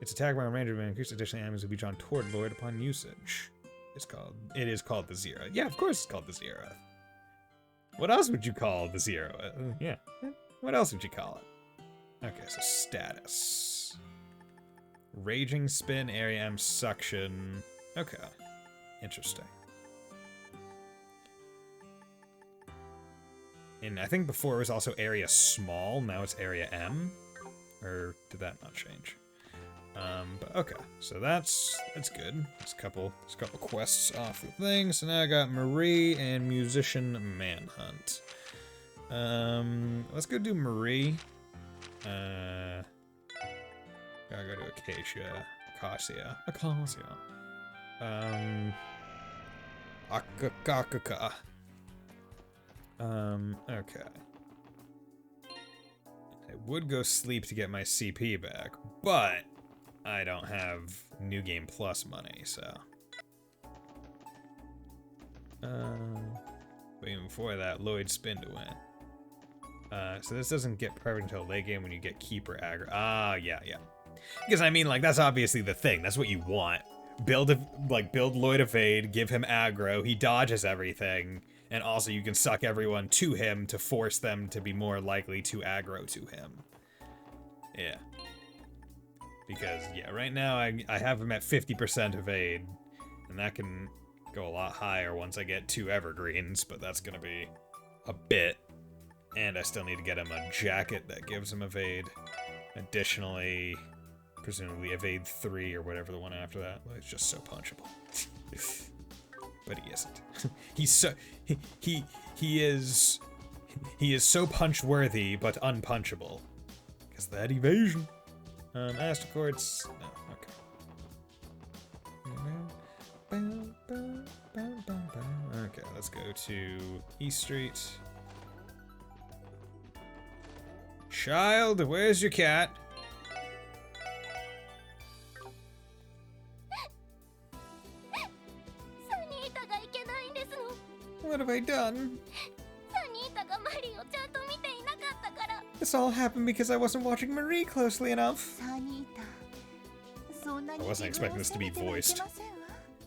Its attack by a range of increased additional enemies will be drawn toward Lloyd upon usage. It is called the 0th. Yeah, of course it's called the 0th. What else would you call the 0th? Yeah. What else would you call it? Okay, so status. Raging Spin, Area M, Suction. Okay. Interesting. And I think before it was also Area Small, now it's Area M. Or did that not change? But okay, so that's good. There's a couple quests off the thing. So now I got Marie and Musician Manhunt. Let's go do Marie. Gotta go to Acacia. Akakaka. Okay. I would go sleep to get my CP back, but I don't have New Game Plus money, so. But even before that, Lloyd Spin to win. So this doesn't get perfect until late game when you get Keeper aggro. Ah, yeah. Because I mean, like, that's obviously the thing. That's what you want. Build Lloyd evade, give him aggro, he dodges everything, and also you can suck everyone to him to force them to be more likely to aggro to him. Yeah. Because, yeah, right now I have him at 50% evade, and that can go a lot higher once I get 2 evergreens, but that's gonna be a bit. And I still need to get him a jacket that gives him evade. Additionally, presumably evade 3 or whatever the one after that. Well, it's just so punchable. But he isn't. He's so he is so punch worthy but unpunchable. Because of that evasion. Asticords. No, okay. Okay, let's go to East Street. Child, where's your cat? What have I done? This all happened because I wasn't watching Marie closely enough. I wasn't expecting this to be voiced.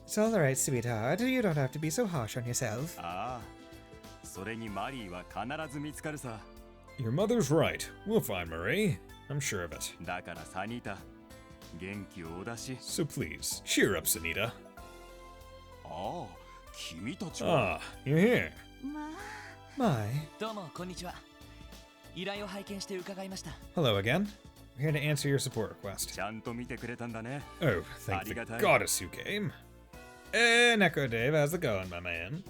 It's alright, sweetheart. You don't have to be so harsh on yourself. Your mother's right. We'll find Marie. I'm sure of it. So please, cheer up, Sanita. Ah, you're here. My. Hello again. We're here to answer your support request. Oh, thank the goddess you came. Neko Dave, how's it going, my man?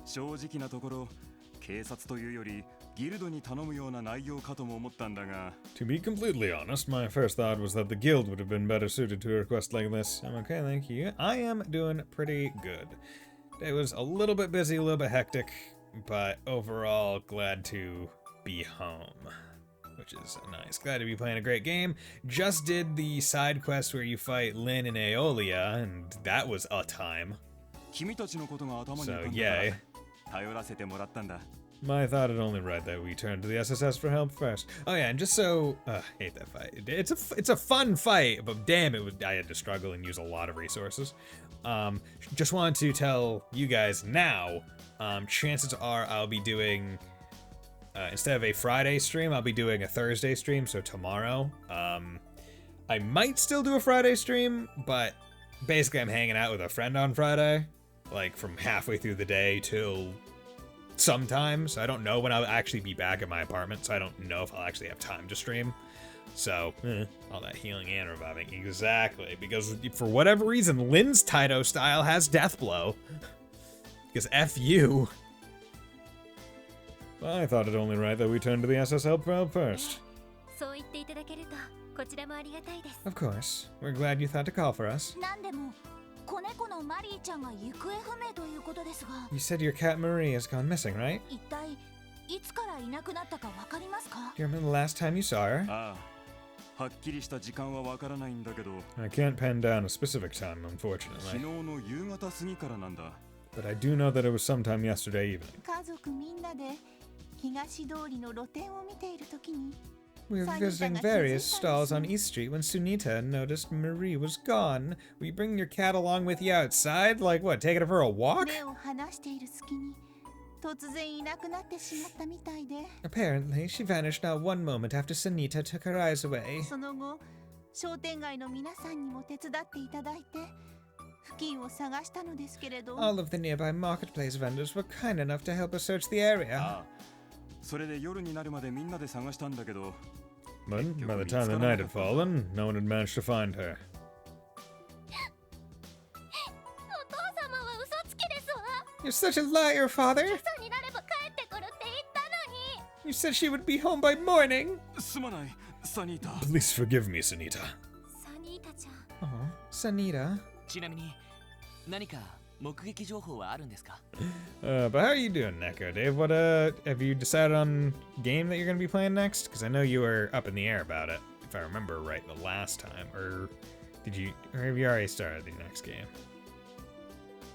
To be completely honest, my first thought was that the guild would have been better suited to a request like this. I'm okay, thank you. I am doing pretty good. It was a little bit busy, a little bit hectic, but overall glad to be home, which is nice. Glad to be playing a great game. Just did the side quest where you fight Lynn and Aeolia, and that was a time. So, yay. I thought it only right that we turned to the SSS for help first. Oh yeah, and just so... hate that fight. It's a fun fight, but damn, I had to struggle and use a lot of resources. Just wanted to tell you guys now, chances are I'll be doing... instead of a Friday stream, I'll be doing a Thursday stream, so tomorrow. I might still do a Friday stream, but basically I'm hanging out with a friend on Friday, like from halfway through the day till sometime, so I don't know when I'll actually be back at my apartment, so I don't know if I'll actually have time to stream. So, all that healing and reviving. Exactly, because for whatever reason, Lynn's Taito style has Death Blow. Because F you. I thought it only right that we turned to the SS help for help first. Of course. We're glad you thought to call for us. You said your cat Marie has gone missing, right? Do you remember the last time you saw her? はっきりした時間はわからないんだけど、 I can't pen down a specific time, 昨 unfortunately. 日の夕方過ぎからなんだ。 But I do know that it was sometime yesterday evening. 家族みんなで東通りの露店を見ているときに We were visiting various stalls on East Street when Sunita noticed Marie was gone. Will you bring your cat along with you outside? Like what, taking her for a walk? 目を離している隙に突然いなくなってしまったみたいで、 Apparently, she vanished not one moment after Sunita took her eyes away. その後商店街の皆さんにも手伝っていただいて付近を探したのですけれど、 All of the nearby marketplace vendors were kind enough to help us search the area. ああ、それで夜になるまでみんなで探したんだけど、 But by the time the night had fallen, no one had managed to find her. お父様は嘘つきですわ。 You're such a liar, father! 朝になれば帰ってくるって言ったのに。 You said she would be home by morning! すまない、サニータ。 Please forgive me, Sunita. サニータちゃん。 Oh, Sunita. ちなみに何か目撃情報はあるんですか？ But how are you doing, Neko? Dave, what, have you decided on game that you're gonna be playing next? Because I know you were up in the air about it, if I remember right, the last time. Or have you already started the next game?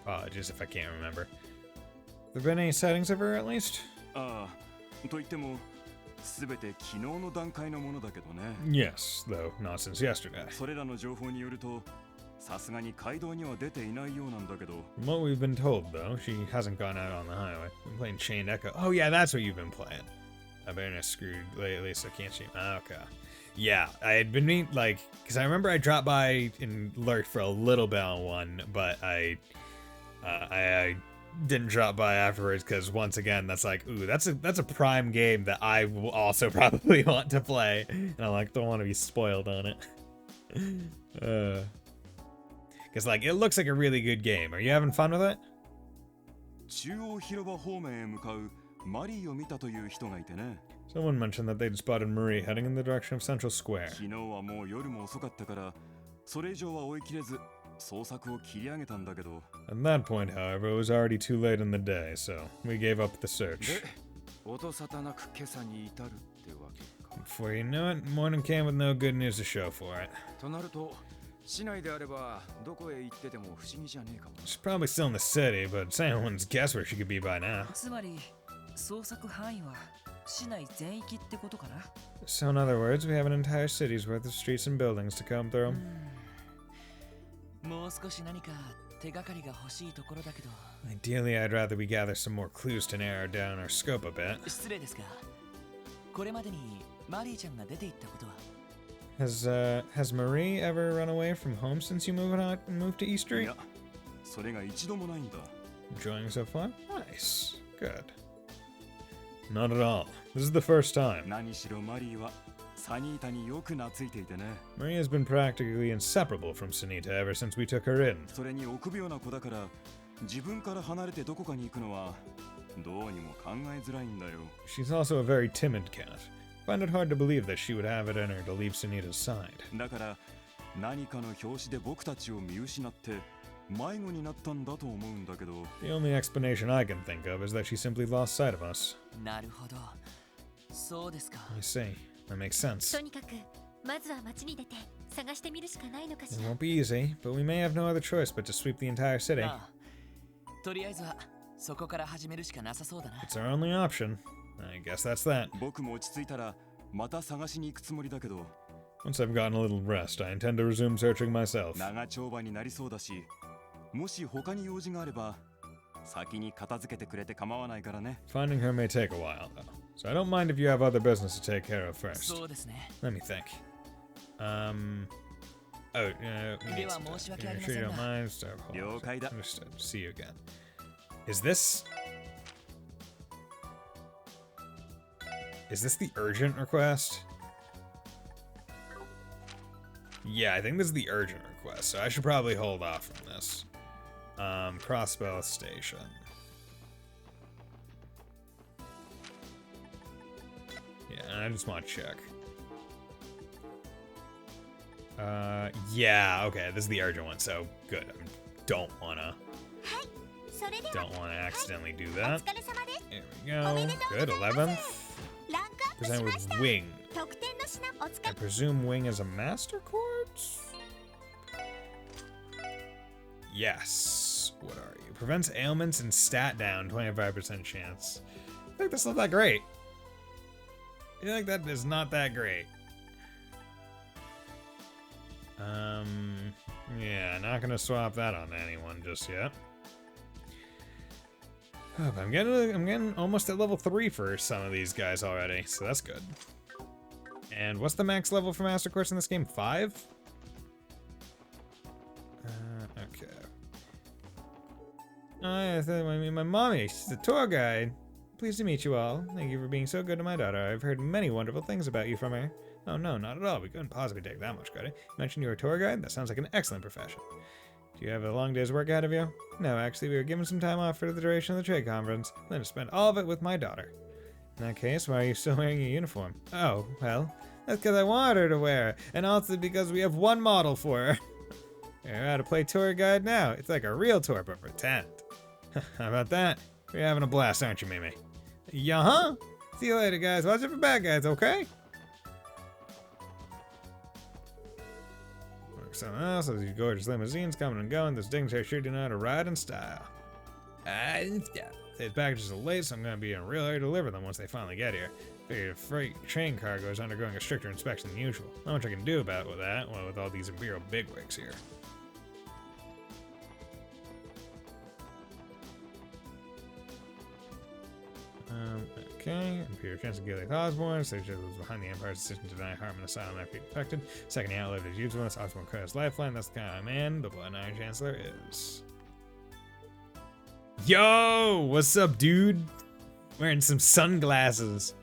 Apologies if I can't remember. Have there been any sightings of her, at least? ああ、と言っても、すべて昨日の段階のものだけどね。 Yes, though not since yesterday. それらの情報によると、さすがに街道には出ていないようなんだけど、 From what we've been told, though, she hasn't gone out on the highway. Been playing Chained Echo. Oh, yeah, that's what you've been playing. I've been screwed lately, so can't she? Okay. Yeah, I had been because I remember I dropped by and lurked for a little bit on one, but I didn't drop by afterwards because once again, that's like, ooh, that's a prime game that I will also probably want to play, and I don't want to be spoiled on it. Because, it looks like a really good game. Are you having fun with it? 中央広場方面へ向かうマリーを見たという人がいてね。 Someone mentioned that they'd spotted Marie heading in the direction of Central Square. 昨日はもう夜も遅かったから、それ以上は追い切れず、捜索を切り上げたんだけど。 At that point, however, it was already too late in the day, so we gave up the search. で、音沙汰なく今朝に至るってわけか。 Before you knew it, morning came with no good news to show for it. となると、市内であればどこへ行ってても不思議じゃねえかも。 She's probably still in the city, but anyone's guess where she could be by now. つまり捜索範囲は市内全域ってことかな。 So in other words, we have an entire city's worth of streets and buildings to comb through. もう少し何か手がかりが欲しいところだけど。 Ideally, I'd rather we gather some more clues to narrow down our scope a bit. 失礼ですが、これまでにマリーちゃんが出て行ったことは？ Has Marie ever run away from home since you moved to East い Street? や、それが一度もないんだ。 Enjoying so far? Nice. Good. Not at all. This is the first time. 何しろマリーはサニータによく懐いていてね。 Marie has been practically inseparable from Sunita ever since we took her in. それに臆病な子だから、自分から離れてどこかに行くのはどうにも考えづらいんだよ。 She's also a very timid cat. Find it hard to believe that she would have it in her to leave Sunita's side. だから何かの拍子で僕たちを見失って迷子になったんだと思うんだけど。 The only explanation I can think of is that she simply lost sight of us. なるほど。そうですか。 I see. That makes sense. とにかくまずは街に出て探してみるしかないのかし It ら。 won't be easy, but we may have no other choice but to sweep the entire city. ああ、とりあえずはそこから始めるしかなさそうだな。 It's our only option. I guess that's that. 僕も落ち着いたらまた探しに行くつもりだけど、 Once I've gotten a little rest, I intend to resume searching myself. 長丁場になりそうだし、もし他に用事があれば先に片付けてくれて構わないからね。 Finding her may take a while, though. So I don't mind if you have other business to take care of first. そうですね。 Let me think. We need some time. Sure you don't mind. Start hold on. 了解だ。 Understood. See you again. Is this the urgent request? Yeah, I think this is the urgent request, so I should probably hold off from this. Crossbow Station. Yeah, I just want to check. Yeah, okay, this is the urgent one, so good. Don't wanna それでは don't wanna accidentally do お that. 疲れ様です。 There we go. Good, 11th. ランクアップし Present ました。 with wing. 特典の I presume Wing is a Master Quartz? Yes. What are you? Prevents ailments and stat down, 25% chance. I think that's not that great. I feel like that is not that great. Yeah, not gonna swap that on anyone just yet. Oh, but I'm getting almost at level 3 for some of these guys already, so that's good. And what's the max level for Master Course in this game? 5? Okay. My mommy, she's a tour guide. Pleased to meet you all. Thank you for being so good to my daughter. I've heard many wonderful things about you from her. Oh no, not at all. We couldn't possibly take that much credit. You mentioned you were a tour guide? That sounds like an excellent profession. Do you have a long day's work ahead of you? No, actually, we were given some time off for the duration of the trade conference. I'm going to spend all of it with my daughter. In that case, why are you still wearing your uniform? Oh, well, that's because I want her to wear it, and also because we have one model for her. You're how to play tour guide now. It's like a real tour, but pretend. How about that? You're having a blast, aren't you, Mimi? Yeah-huh. See you later, guys. Watch out for bad guys, okay? Something else, these gorgeous limousines coming and going. This dignitary sure do know how to ride in style. These packages are late, so I'm going to be in a real hurry to deliver them once they finally get here. Figure freight train cargo is undergoing a stricter inspection than usual. Not much I can do about with that, well, with all these Imperial bigwigs here. Okay, Imperial Chancellor Gilliath Osborne, Sage was behind the Empire's decision to deny Harmon asylum after being infected. Second, he outlived his usefulness. Osborne cut his lifeline. That's the kind of man the Blood Iron Chancellor is. Yo! What's up, dude? Wearing some sunglasses.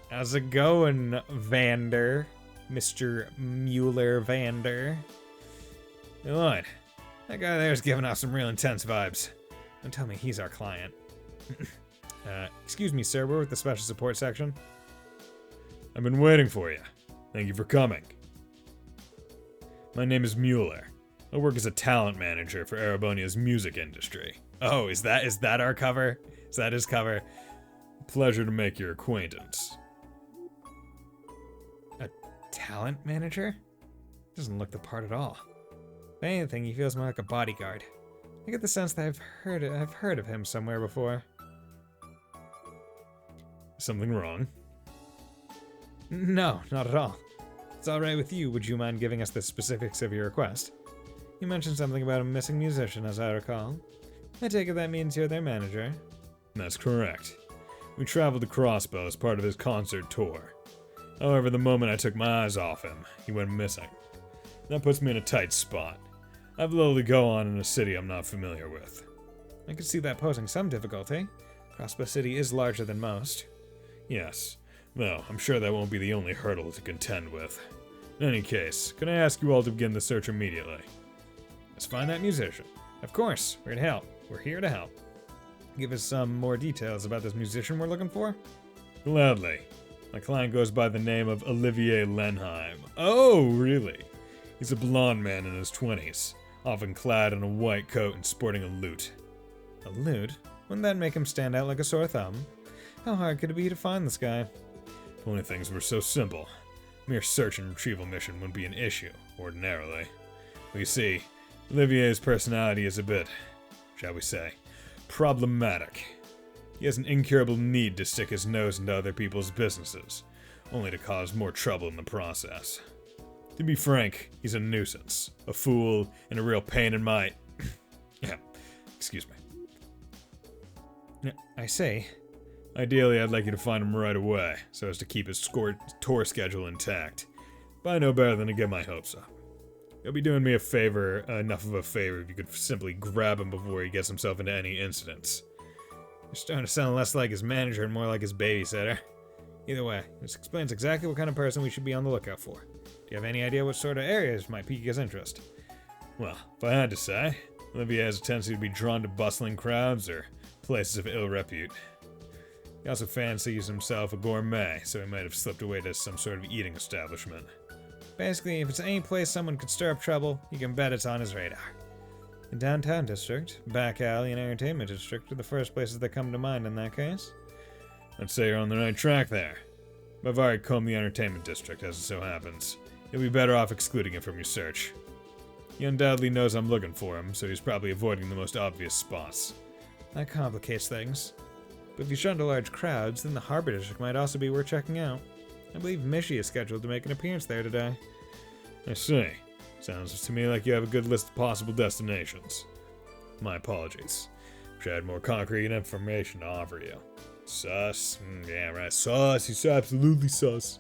How's it going, Vander? Mr. Mueller Vander. Hey, Lloyd, that guy there's giving off some real intense vibes. Don't tell me he's our client. Excuse me, sir, we're with the special support section. I've been waiting for you. Thank you for coming. My name is Mueller. I work as a talent manager for Erebonia's music industry. Oh, is that our cover? Is that his cover? Pleasure to make your acquaintance. A talent manager? Doesn't look the part at all. If anything, he feels more like a bodyguard. I get the sense that I've heard of him somewhere before. Something wrong? No, not at all. If it's alright with you, would you mind giving us the specifics of your request? You mentioned something about a missing musician, as I recall. I take it that means you're their manager? That's correct. We traveled to Crossbow as part of his concert tour. However, the moment I took my eyes off him, he went missing. That puts me in a tight spot. I have little to go on in a city I'm not familiar with. I could see that posing some difficulty. Crossbow City is larger than most. Yes, though I'm sure that won't be the only hurdle to contend with. In any case, can I ask you all to begin the search immediately? Let's find that musician. Of course, we're here to help. We're here to help. Give us some more details about this musician we're looking for? Gladly. My client goes by the name of Olivier Lenheim. Oh, really? He's a blonde man in his 20s, often clad in a white coat and sporting a lute. A lute? Wouldn't that make him stand out like a sore thumb? How hard could it be to find this guy? If only things were so simple. Mere search and retrieval mission wouldn't be an issue, ordinarily. But you see, Olivier's personality is a bit, shall we say, problematic. He has an incurable need to stick his nose into other people's businesses, only to cause more trouble in the process. To be frank, he's a nuisance, a fool, and a real pain in my... yeah, excuse me. I say... Ideally, I'd like you to find him right away, so as to keep his tour schedule intact. But I know better than to get my hopes up. You'll be doing me a favor, enough of a favor, if you could simply grab him before he gets himself into any incidents. You're starting to sound less like his manager and more like his babysitter. Either way, this explains exactly what kind of person we should be on the lookout for. Do you have any idea what sort of areas might pique his interest? Well, if I had to say, Olivier has a tendency to be drawn to bustling crowds or places of ill repute. He also fancies himself a gourmet, so he might have slipped away to some sort of eating establishment. Basically, if it's any place someone could stir up trouble, you can bet it's on his radar. The downtown district, back alley, and entertainment district are the first places that come to mind in that case. I'd say you're on the right track there. I've combed the entertainment district, as it so happens. You'll be better off excluding it from your search. He undoubtedly knows I'm looking for him, so he's probably avoiding the most obvious spots. That complicates things. But if you shunned large crowds, then the Harbor District might also be worth checking out. I believe Mishi is scheduled to make an appearance there today. I see. Sounds to me like you have a good list of possible destinations. My apologies. Wish I had more concrete information to offer you. Sus? Yeah, right. Sus. He's absolutely sus.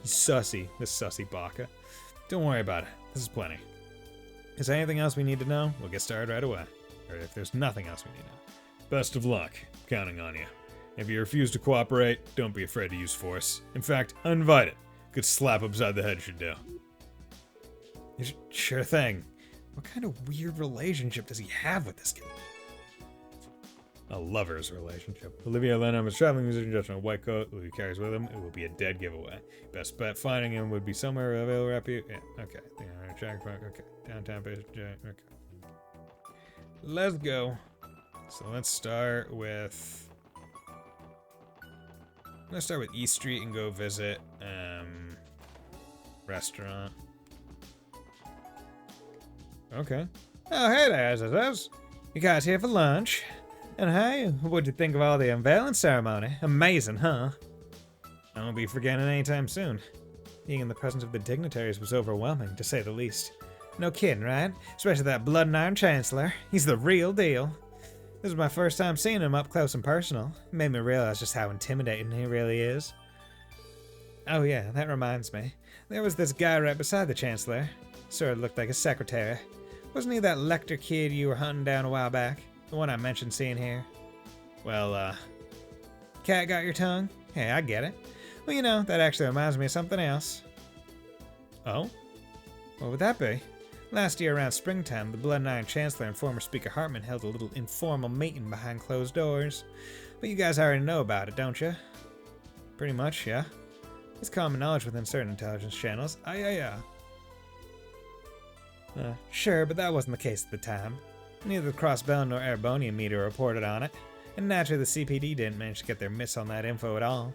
He's sussy, this sussy baka. Don't worry about it. This is plenty. Is there anything else we need to know? We'll get started right away. Or if there's nothing else we need to know. Best of luck. Counting on you. If you refuse to cooperate, don't be afraid to use force. In fact, uninvited. Good slap upside the head should do. Sure thing. What kind of weird relationship does he have with this kid? A lover's relationship. Olivia Lenham is a traveling musician dressed in a white coat who he carries with him. It will be a dead giveaway. Best bet finding him would be somewhere of ill repute. Yeah, okay. Okay. Downtown base. Okay. Let's go. So let's start with... Let's start with East Street and go visit restaurant. Okay. Oh, hey there, Zazaz. You guys here for lunch? And hey, what'd you think of all the unveiling ceremony? Amazing, huh? I won't be forgetting anytime soon. Being in the presence of the dignitaries was overwhelming, to say the least. No kidding, right? Especially that blood and iron chancellor. He's the real deal. This was my first time seeing him up close and personal. It made me realize just how intimidating he really is. Oh yeah, that reminds me. There was this guy right beside the chancellor. Sort of looked like a secretary. Wasn't he that Lecter kid you were hunting down a while back? The one I mentioned seeing here? Well, cat got your tongue? Hey, I get it. Well, you know, that actually reminds me of something else. Oh? What would that be? Last year around springtime, the Blood and Iron Chancellor and former Speaker Hartman held a little informal meeting behind closed doors. But you guys already know about it, don't you? Pretty much, yeah. It's common knowledge within certain intelligence channels. Sure, but that wasn't the case at the time. Neither the Crossbell nor Arbonian meter reported on it, and naturally the CPD didn't manage to get their mitts on that info at all.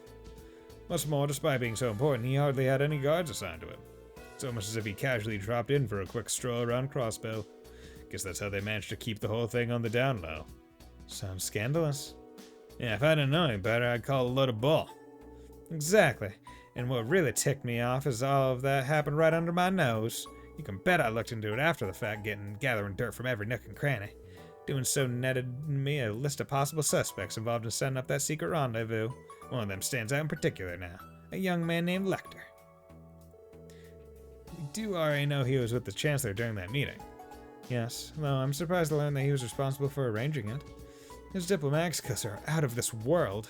What's more, despite being so important, he hardly had any guards assigned to him. It's almost as if he casually dropped in for a quick stroll around Crossbell. Guess that's how they managed to keep the whole thing on the down low. Sounds scandalous. Yeah, if I didn't know any better, I'd call it a load of bull. Exactly. And what really ticked me off is all of that happened right under my nose. You can bet I looked into it after the fact, gathering dirt from every nook and cranny. Doing so netted me a list of possible suspects involved in setting up that secret rendezvous. One of them stands out in particular now. A young man named Lecter. We do already know he was with the Chancellor during that meeting. Yes, though I'm surprised to learn that he was responsible for arranging it. His diplomatic skills are out of this world.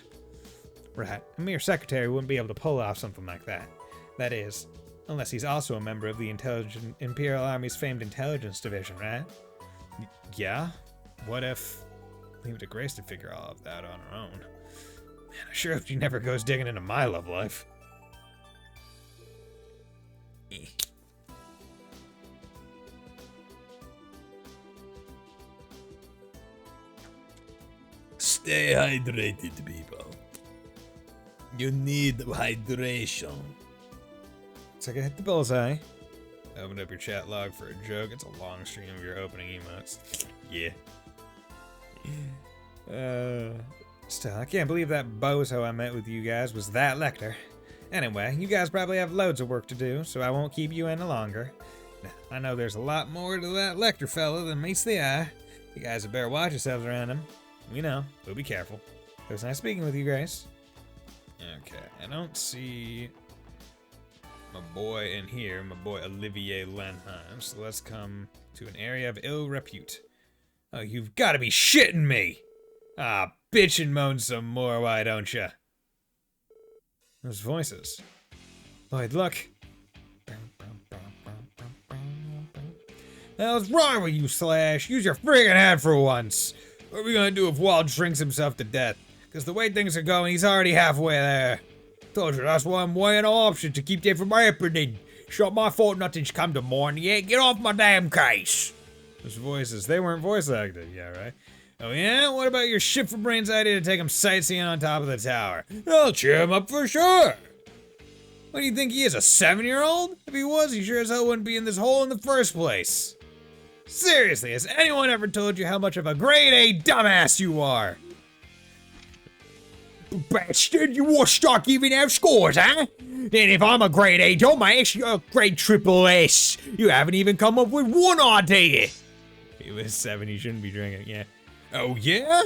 Right, a mere secretary wouldn't be able to pull off something like that. That is, unless he's also a member of the Imperial Army's famed intelligence division, right? Yeah? What if... Leave it to Grace to figure all of that on her own. Man, I sure hope she never goes digging into my love life. Stay hydrated, people. You need hydration. It's like I hit the bullseye. Open up your chat log for a joke. It's a long stream of your opening emotes. Yeah. Still, I can't believe that bozo I met with you guys was that Lecter. Anyway, you guys probably have loads of work to do, so I won't keep you any longer. Now, I know there's a lot more to that Lecter fella than meets the eye. You guys had better watch yourselves around him. We know, but be careful. It was nice speaking with you, Grace. Okay, I don't see my boy in here, my boy Olivier Lenheim, so let's come to an area of ill repute. Oh, you've got to be shitting me! Ah, bitch and moan some more, why don't ya? Those voices. Lloyd, look. Hell's wrong with you, Slash? Use your friggin' head for once! What are we gonna do if Walt drinks himself to death? Because the way things are going, he's already halfway there. Told you that's why I'm weighing all options to keep that from happening. It's not my fault nothing's come to morning yet. Get off my damn case. Those voices, they weren't voice acted, yeah, right? Oh yeah? What about your shit for brains idea to take him sightseeing on top of the tower? I'll cheer him up for sure. What do you think he is, a 7-year-old? If he was, he sure as hell wouldn't be in this hole in the first place. Seriously, has anyone ever told you how much of a grade A dumbass you are? Bastard, you want to start giving out scores, huh? Then if I'm a grade A dumbass, you're a grade triple S. You haven't even come up with one idea. He was 7, he shouldn't be drinking, yeah. Oh yeah?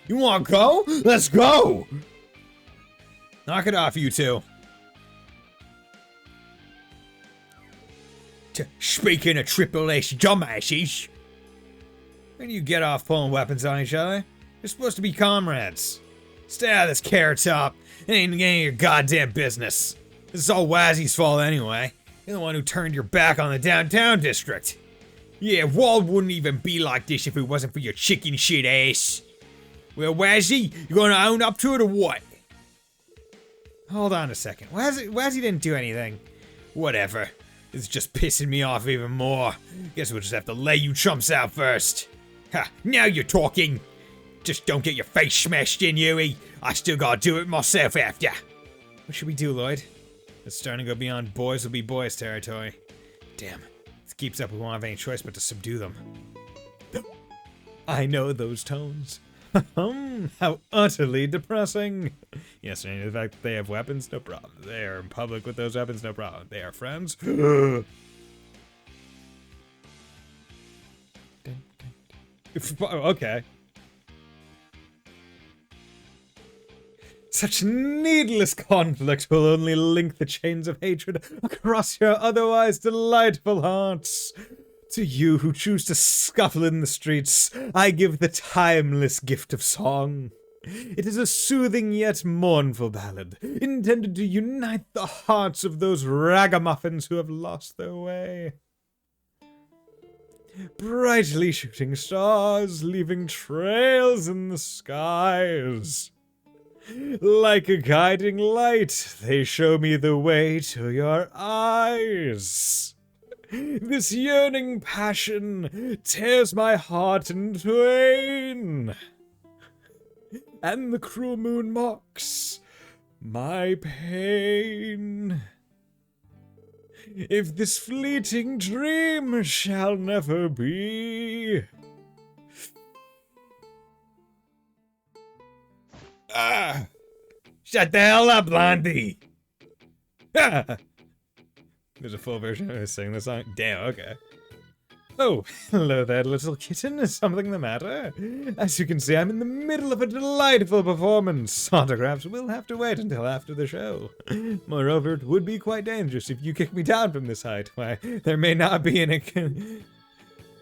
You want to go? Let's go! Knock it off, you two. Speaking of triple S dumbasses. When do you get off pulling weapons on each other? You're supposed to be comrades. Stay out of this carrot top. It ain't any of your goddamn business. This is all Wazzy's fault anyway. You're the one who turned your back on the downtown district. Yeah, Wald wouldn't even be like this if it wasn't for your chicken shit ass. Well, Wazzy, you gonna own up to it or what? Hold on a second. Wazzy didn't do anything. Whatever. This is just pissing me off even more. Guess we'll just have to lay you chumps out first. Ha, now you're talking. Just don't get your face smashed in, Yui. I still gotta do it myself after. What should we do, Lloyd? It's starting to go beyond boys will be boys territory. Damn. If this keeps up, we won't have any choice but to subdue them. I know those tones. How utterly depressing. Yes, and the fact that they have weapons, no problem. They are in public with those weapons, no problem. They are friends. Okay. Such needless conflict will only link the chains of hatred across your otherwise delightful hearts. To you who choose to scuffle in the streets, I give the timeless gift of song. It is a soothing yet mournful ballad, intended to unite the hearts of those ragamuffins who have lost their way. Brightly shooting stars, leaving trails in the skies. Like a guiding light, they show me the way to your eyes. This yearning passion tears my heart in twain, and the cruel moon mocks my pain. If this fleeting dream shall never be, shut the hell up, Blondie! There's a full version of her singing the song. Damn, okay. Oh, hello there, little kitten. Is something the matter? As you can see, I'm in the middle of a delightful performance. Autographs will have to wait until after the show. Moreover, it would be quite dangerous if you kick me down from this height. Why, there may not be any...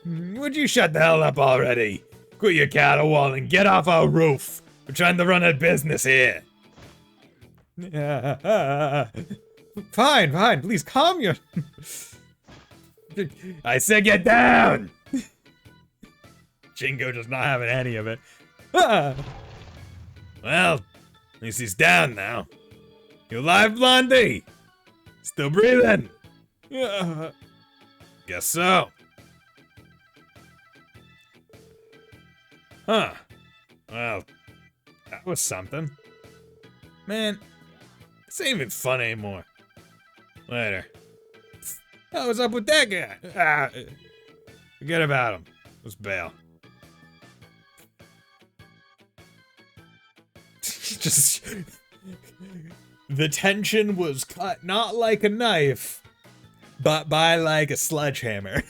Would you shut the hell up already? Quit your caterwauling and get off our roof. We're trying to run a business here. Fine, please calm your... I said get down! Jingo does not have any of it. Well, at least he's down now. You alive, Blondie? Still breathing? Guess so. Huh. Well, that was something. Man, this ain't even fun anymore. Later. What's up with that guy? Forget about him. Let's bail. Just... The tension was cut not like a knife, but by like a sledgehammer.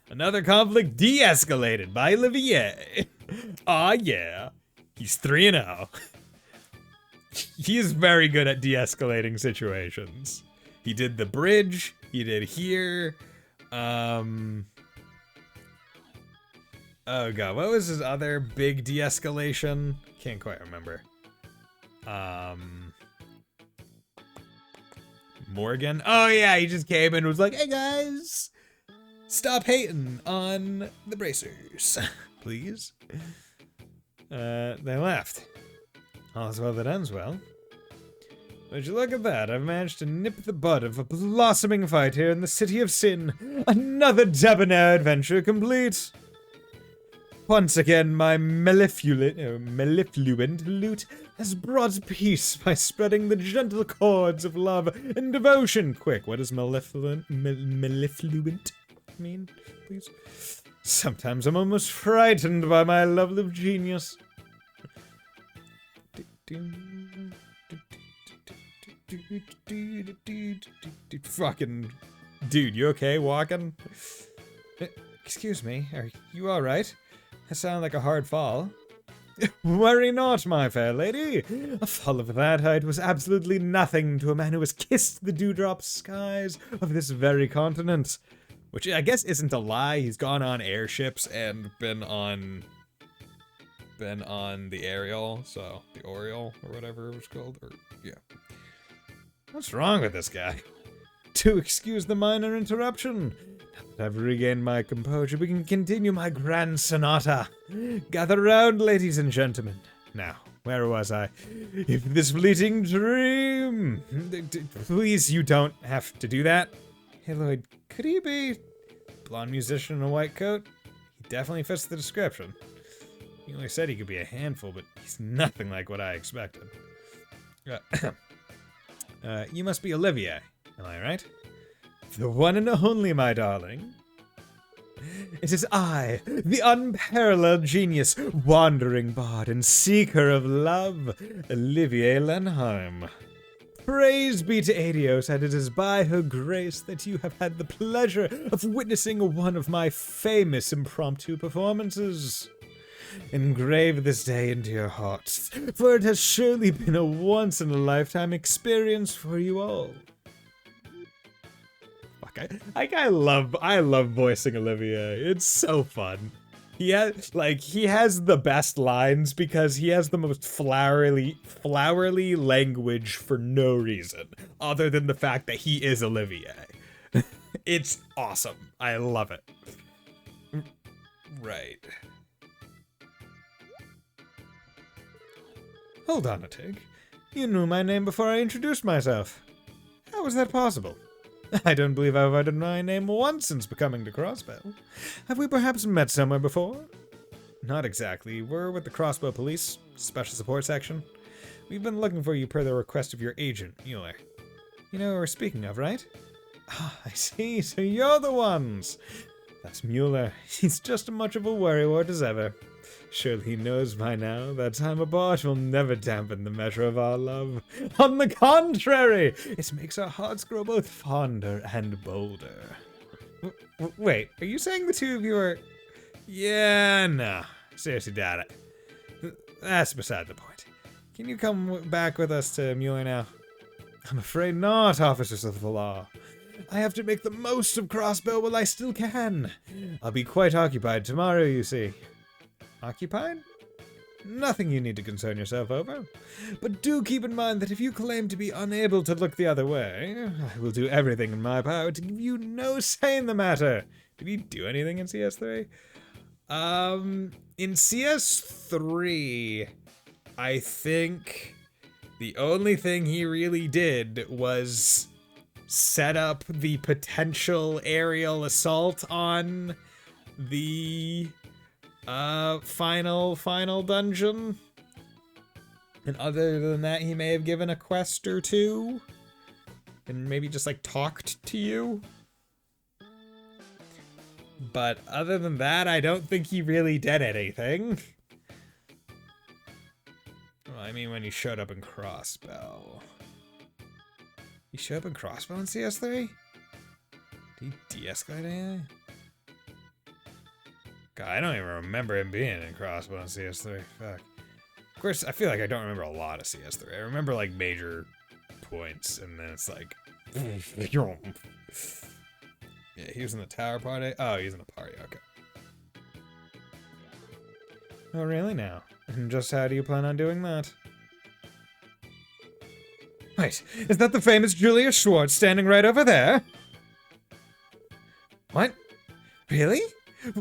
Another conflict de-escalated by Olivier. Aw, yeah. He's 3-0. He is very good at de-escalating situations. He did the bridge. He did here. Oh god, what was his other big de-escalation? Can't quite remember. Morgan? Oh yeah, he just came in and was like, hey guys, stop hating on the bracers, please. They left. All's well that ends well. Would you look at that? I've managed to nip the bud of a blossoming fight here in the City of Sin. Another debonair adventure complete. Once again, my mellifluent lute has brought peace by spreading the gentle chords of love and devotion. Quick, what does mellifluent mean, please? Sometimes I'm almost frightened by my level of genius. Fucking dude, you okay walking? Excuse me, are you alright? That sounded like a hard fall. Worry not, my fair lady. A fall of that height was absolutely nothing to a man who has kissed the dewdrop skies of this very continent. Which I guess isn't a lie. He's gone on airships and been on the Ariel, so the Oriole or whatever it was called. Or yeah. What's wrong with this guy? To excuse the minor interruption. Now that I've regained my composure, we can continue my grand sonata. Gather round, ladies and gentlemen. Now, where was I? If this fleeting dream... Please, you don't have to do that. Hey, Lloyd, could he be blonde musician in a white coat? He definitely fits the description. He only said he could be a handful, but he's nothing like what I expected. You must be Olivier, am I right? The one and only, my darling. It is I, the unparalleled genius, wandering bard and seeker of love, Olivier Lenheim. Praise be to Adios, and it is by her grace that you have had the pleasure of witnessing one of my famous impromptu performances. Engrave this day into your hearts, for it has surely been a once-in-a-lifetime experience for you all. Fuck, I love voicing Olivier. It's so fun. He has the best lines because he has the most flowery language for no reason, other than the fact that he is Olivier. It's awesome. I love it. Right. Hold on a tick. You knew my name before I introduced myself. How was that possible? I don't believe I've uttered my name once since becoming the Crossbow. Have we perhaps met somewhere before? Not exactly. We're with the Crossbow Police, Special Support Section. We've been looking for you per the request of your agent, Mueller. You know who we're speaking of, right? Ah, I see. So you're the ones. That's Mueller. He's just as much of a worrywart as ever. Surely he knows by now that time apart will never dampen the measure of our love. On the contrary, it makes our hearts grow both fonder and bolder. Wait, are you saying the two of you are... Yeah, no. Seriously, doubt it. That's beside the point. Can you come back with us to Mueller now? I'm afraid not, officers of the law. I have to make the most of Crossbow while I still can. I'll be quite occupied tomorrow, you see. Occupied? Nothing you need to concern yourself over. But do keep in mind that if you claim to be unable to look the other way, I will do everything in my power to give you no say in the matter. Did he do anything in CS3? In CS3, I think the only thing he really did was set up the potential aerial assault on the final dungeon. And other than that, he may have given a quest or two. And maybe just like talked to you. But other than that, I don't think he really did anything. Well, I mean, when he showed up in Crossbow. He showed up in Crossbow in CS3? Did he de-escalate anything? God, I don't even remember him being in Crossbow in CS3. Fuck. Of course, I feel like I don't remember a lot of CS3. I remember, like, major points, and then it's like... Yeah, he was in the tower party. Oh, he's in the party, okay. Oh, really now? And just how do you plan on doing that? Wait, is that the famous Julia Schwartz standing right over there? What? Really?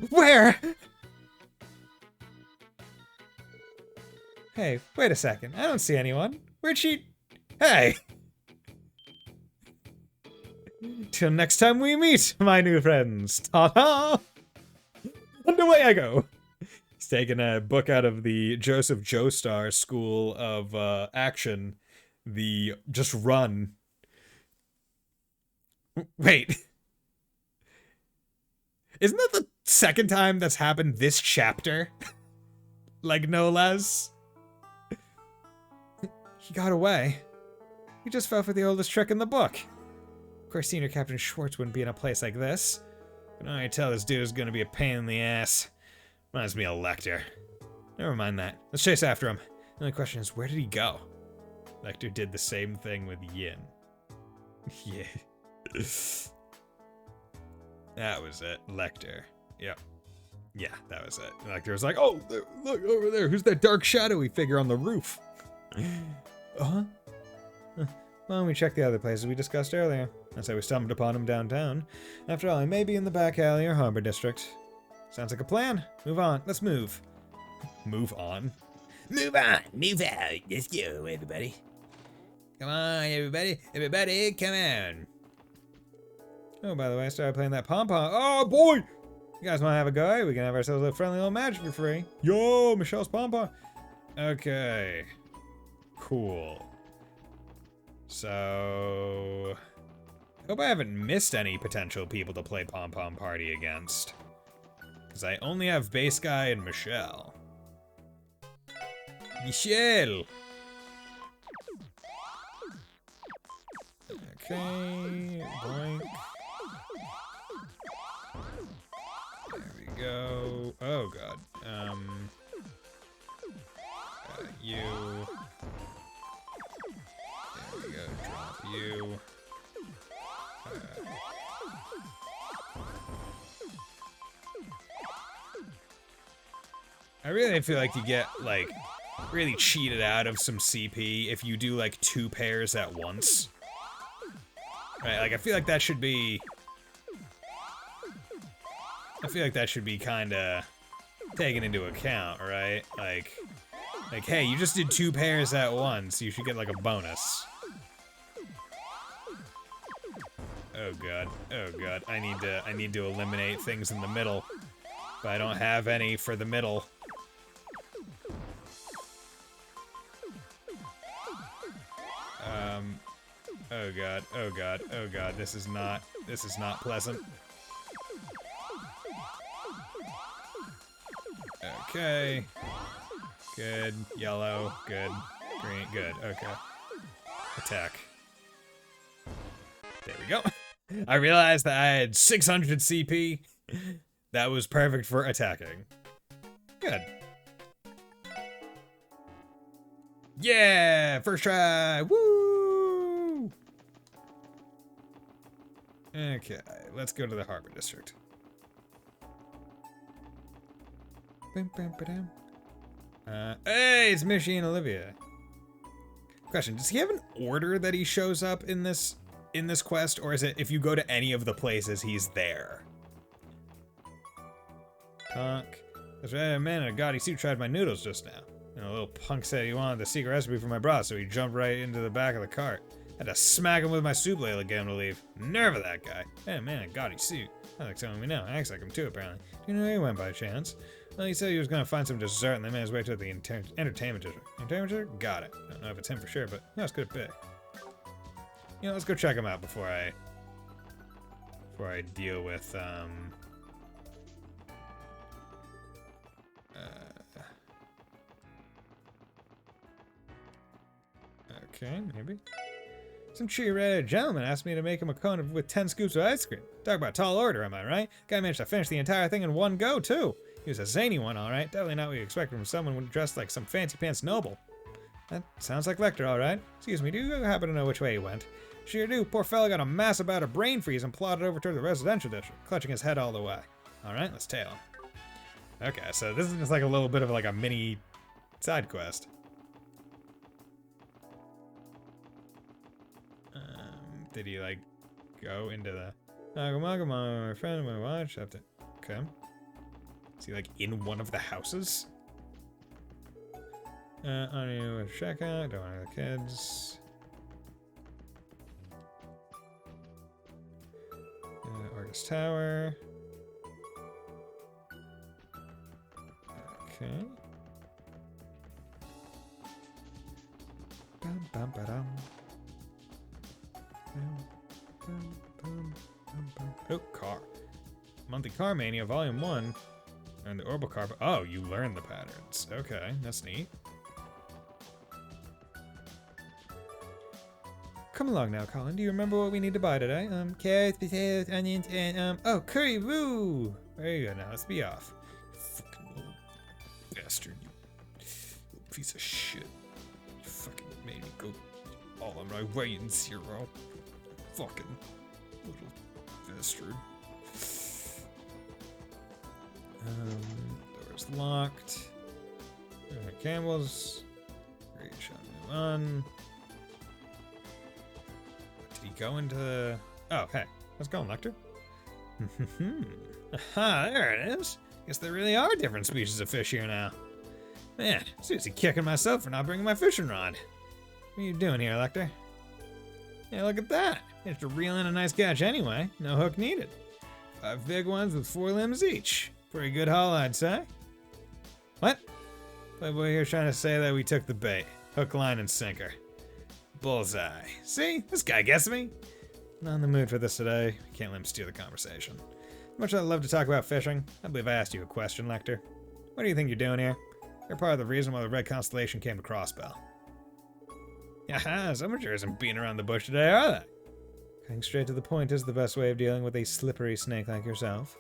Where? Hey, wait a second. I don't see anyone. Where'd she... Hey! Till next time we meet, my new friends. Ta-ta! And away I go. He's taking a book out of the Joseph Joestar school of action. The just run. Wait. Isn't that the second time that's happened this chapter? Like, no less. He got away. He just fell for the oldest trick in the book. Of course, Senior Captain Schwartz wouldn't be in a place like this. But I tell this dude is gonna be a pain in the ass. Reminds me of Lecter. Never mind that. Let's chase after him. The only question is, where did he go? Lecter did the same thing with Yin. Yeah. That was it. Lecter. Yep. Yeah, that was it. Lecter was like, oh, there, look over there. Who's that dark shadowy figure on the roof? Uh-huh. Why don't we check the other places we discussed earlier? That's how we stumbled upon him downtown. After all, he may be in the back alley or harbor district. Sounds like a plan. Move on. Let's move. Move on? Move on. Move out. Let's go, everybody. Come on, everybody. Everybody, come on. Oh, by the way, I started playing that pom-pom. Oh, boy! You guys want to have a go? We can have ourselves a friendly little match for free. Yo, Michelle's pom-pom. Okay. Cool. So... I hope I haven't missed any potential people to play pom-pom party against. Because I only have Base Guy and Michelle. Michelle! Okay, boink. There we go. Oh god. You. There we go. Drop you. I really feel like you get like really cheated out of some CP if you do like 2 pairs at once. Right, like I feel like that should be kind of taken into account, right? Like hey, you just did 2 pairs at once, you should get like a bonus. Oh god. Oh god. I need to eliminate things in the middle. But I don't have any for the middle. Oh god, oh god, oh god, this is not pleasant. Okay. Good, yellow, good, green, good, okay. Attack. There we go. I realized that I had 600 CP. That was perfect for attacking. Good. Yeah! First try! Woo! Okay, let's go to the Harbor District. Hey, it's Mishy and Olivia. Question, does he have an order that he shows up in this quest, or is it if you go to any of the places, he's there? Punk. That's right, a man in a gaudy suit tried my noodles just now. And a little punk said he wanted the secret recipe for my broth, so he jumped right into the back of the cart. Had to smack him with my soup ladle to get him to leave. Nerve of that guy. Hey, man in a gaudy suit. I like telling me now. Acts like him too, apparently. Do you know where he went by chance? Well, he said he was going to find some dessert and then made his way to the entertainment district. Entertainment district? Got it. Don't know if it's him for sure, but no, it's good to be. You know, let's go check him out before I deal with, okay, maybe. Some cheery-red gentleman asked me to make him a cone with 10 scoops of ice cream. Talk about tall order, am I right? Guy managed to finish the entire thing in one go, too. He was a zany one, all right. Definitely not what you expect from someone dressed like some fancy-pants noble. That sounds like Lecter, all right. Excuse me, do you happen to know which way he went? Sure do. Poor fella got a massive bout of brain freeze and plodded over toward the residential district, clutching his head all the way. All right, let's tail him. Okay, so this is just like a little bit of like a mini side quest. Did he like go into the come on, my friend, my watch? Have to. Okay. Is he like in one of the houses? On you check out, don't want the kids. Argus Tower. Okay. Bum, bum, ba-dum. Bum, bum, bum, bum. Oh, car. Monthly Car Mania Volume 1. And the Orbital Car. Oh, you learn the patterns. Okay, that's neat. Come along now, Colin. Do you remember what we need to buy today? Carrots, potatoes, onions, and, oh, curry, woo! Very good, now let's be off. You fucking little bastard, you little piece of shit. You fucking made me go all on my way in 0. Fucking little bastard. Door's locked. Campbell's. Great shot, move on. Did he go into... Oh, hey. How's it going, Lecter? Aha, there it is. Guess there really are different species of fish here now. Man, seriously kicking myself for not bringing my fishing rod. What are you doing here, Lecter? Yeah, look at that. Managed to reel in a nice catch anyway. No hook needed. 5 big ones with 4 limbs each. Pretty good haul, I'd say. What? Playboy here trying to say that we took the bait. Hook, line, and sinker. Bullseye. See? This guy gets me. Not in the mood for this today. Can't let him steer the conversation. Much I'd love to talk about fishing. I believe I asked you a question, Lecter. What do you think you're doing here? You're part of the reason why the Red Constellation came to Crossbell. Aha, someone sure isn't beating around the bush today, are they? Cutting straight to the point is the best way of dealing with a slippery snake like yourself.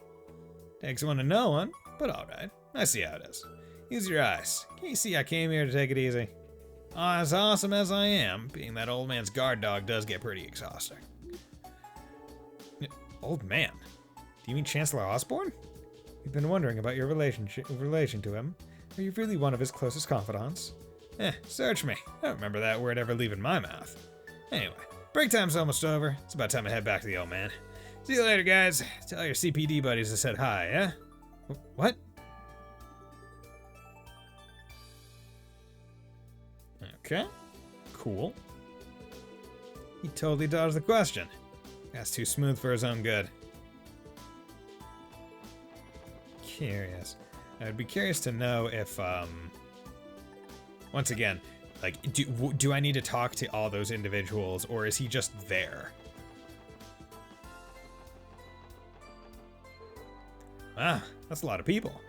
Takes one to know one, but alright. I see how it is. Use your eyes. Can't you see I came here to take it easy? As awesome as I am, being that old man's guard dog does get pretty exhausting. Old man? Do you mean Chancellor Osborne? We've been wondering about your relation to him. Are you really one of his closest confidants? Search me. I don't remember that word ever leaving my mouth. Anyway, break time's almost over. It's about time to head back to the old man. See you later, guys. Tell your CPD buddies I said hi, yeah? What? Okay. Cool. He totally dodged the question. That's too smooth for his own good. Curious. I'd be curious to know if, once again, like, do I need to talk to all those individuals, or is he just there? Ah, that's a lot of people.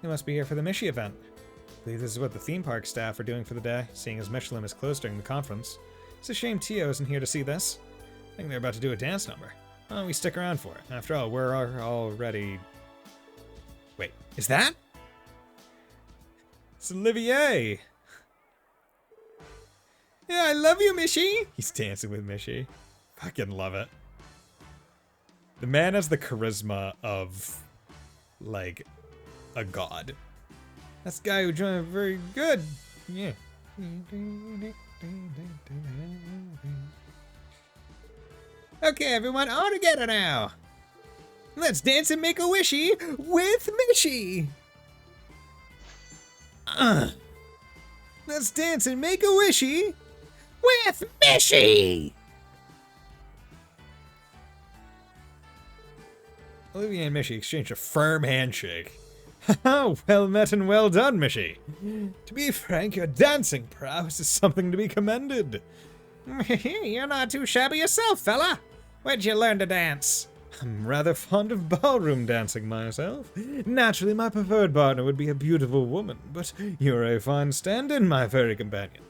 They must be here for the Mishi event. I believe this is what the theme park staff are doing for the day, seeing as Michelin is closed during the conference. It's a shame Tio isn't here to see this. I think they're about to do a dance number. Why don't we stick around for it? After all, we're already... Wait, is that? It's Olivier! Yeah, I love you, Mishi! He's dancing with Mishi. Fucking love it. The man has the charisma of, like, a god. That's the guy who joined very good. Yeah. Okay, everyone, all together now. Let's dance and make a wishy with Mishi. Let's dance and make a wishy with Mishi. Olivia and Mishi exchanged a firm handshake. Well met and well done, Mishi. To be frank, your dancing prowess is something to be commended. You're not too shabby yourself, fella. Where'd you learn to dance? I'm rather fond of ballroom dancing myself. Naturally, my preferred partner would be a beautiful woman, but you're a fine stand-in, my furry companion.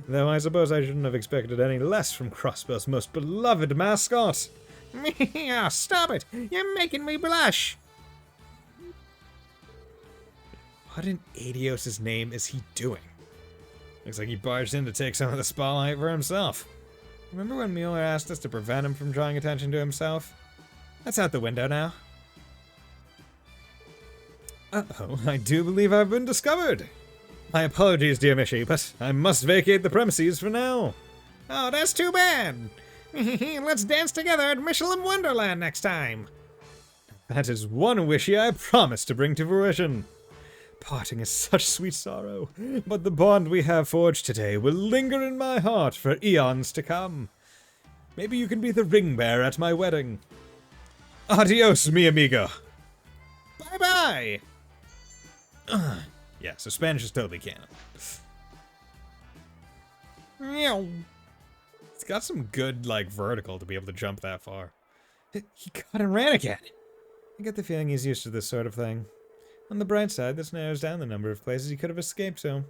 Though I suppose I shouldn't have expected any less from Crossbell's most beloved mascot. Oh, stop it! You're making me blush! What in Adios' name is he doing? Looks like he barged in to take some of the spotlight for himself. Remember when Mueller asked us to prevent him from drawing attention to himself? That's out the window now. Uh-oh, I do believe I've been discovered. My apologies, dear Mishi, but I must vacate the premises for now. Oh, that's too bad. Let's dance together at Michelin Wonderland next time. That is one wishy I promise to bring to fruition. Parting is such sweet sorrow, but the bond we have forged today will linger in my heart for eons to come. Maybe you can be the ring bearer at my wedding. Adios, mi amigo. Bye-bye. Yeah, so Spanish is totally canon. Meow. It's got some good, like, vertical to be able to jump that far. He caught and ran again. I get the feeling he's used to this sort of thing. On the bright side, this narrows down the number of places he could have escaped to.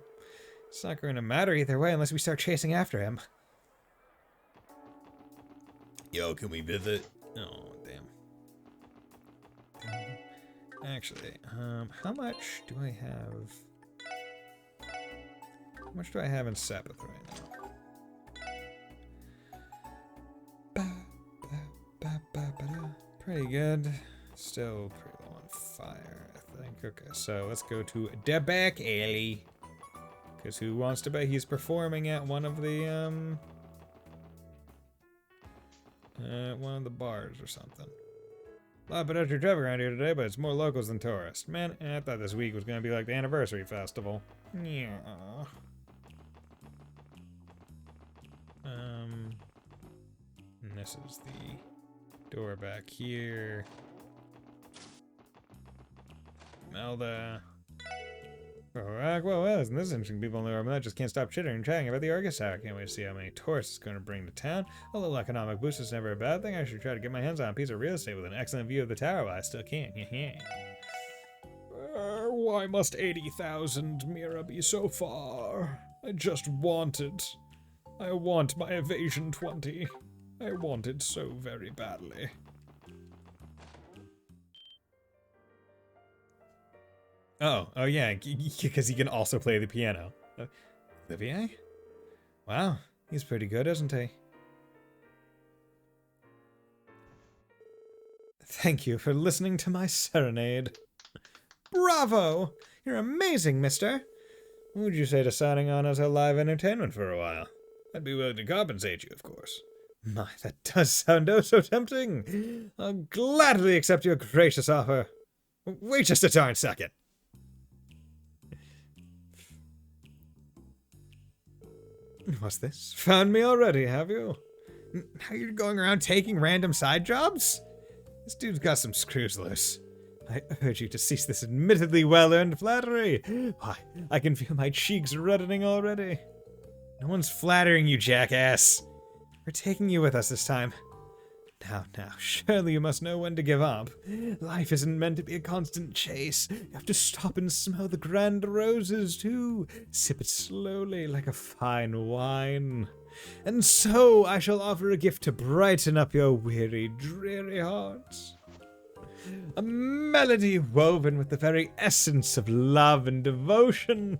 It's not going to matter either way unless we start chasing after him. Yo, can we visit? Oh, damn. Actually, how much do I have? How much do I have in Sabbath right now? Pretty good. Still pretty low on fire, I think. Okay, so let's go to the back alley. Because who wants to bet he's performing at one of the, one of the bars or something. A lot of pedestrian traffic around here today, but it's more locals than tourists. Man, I thought this week was going to be like the anniversary festival. Yeah. And this is the door back here. Melda. Well, isn't this interesting? People in the room that just can't stop chittering and chatting about the Argus Tower. Can't wait to see how many tourists it's going to bring to town. A little economic boost is never a bad thing. I should try to get my hands on a piece of real estate with an excellent view of the tower while I still can. Why must 80,000 Mira be so far? I just want it. I want my evasion 20. I want it so very badly. Oh yeah, because he can also play the piano. Olivier? Wow, he's pretty good, isn't he? Thank you for listening to my serenade. Bravo! You're amazing, mister. What would you say to signing on as our live entertainment for a while? I'd be willing to compensate you, of course. My, that does sound oh so tempting. I'll gladly accept your gracious offer. Wait just a darn second. What's this? Found me already, have you? Now you're going around taking random side jobs? This dude's got some screws loose. I urge you to cease this admittedly well-earned flattery. Why, I can feel my cheeks reddening already. No one's flattering you, jackass. We're taking you with us this time. Now, surely you must know when to give up. Life isn't meant to be a constant chase. You have to stop and smell the grand roses, too. Sip it slowly, like a fine wine. And so I shall offer a gift to brighten up your weary, dreary hearts. A melody woven with the very essence of love and devotion.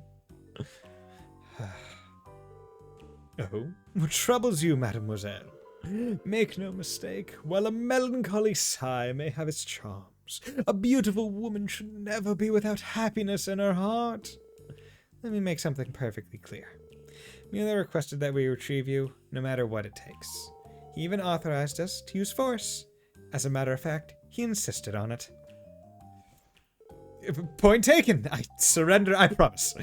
Oh, what troubles you, mademoiselle? Make no mistake, while a melancholy sigh may have its charms, a beautiful woman should never be without happiness in her heart. Let me make something perfectly clear. Mueller requested that we retrieve you, no matter what it takes. He even authorized us to use force. As a matter of fact, he insisted on it. Point taken! I surrender, I promise.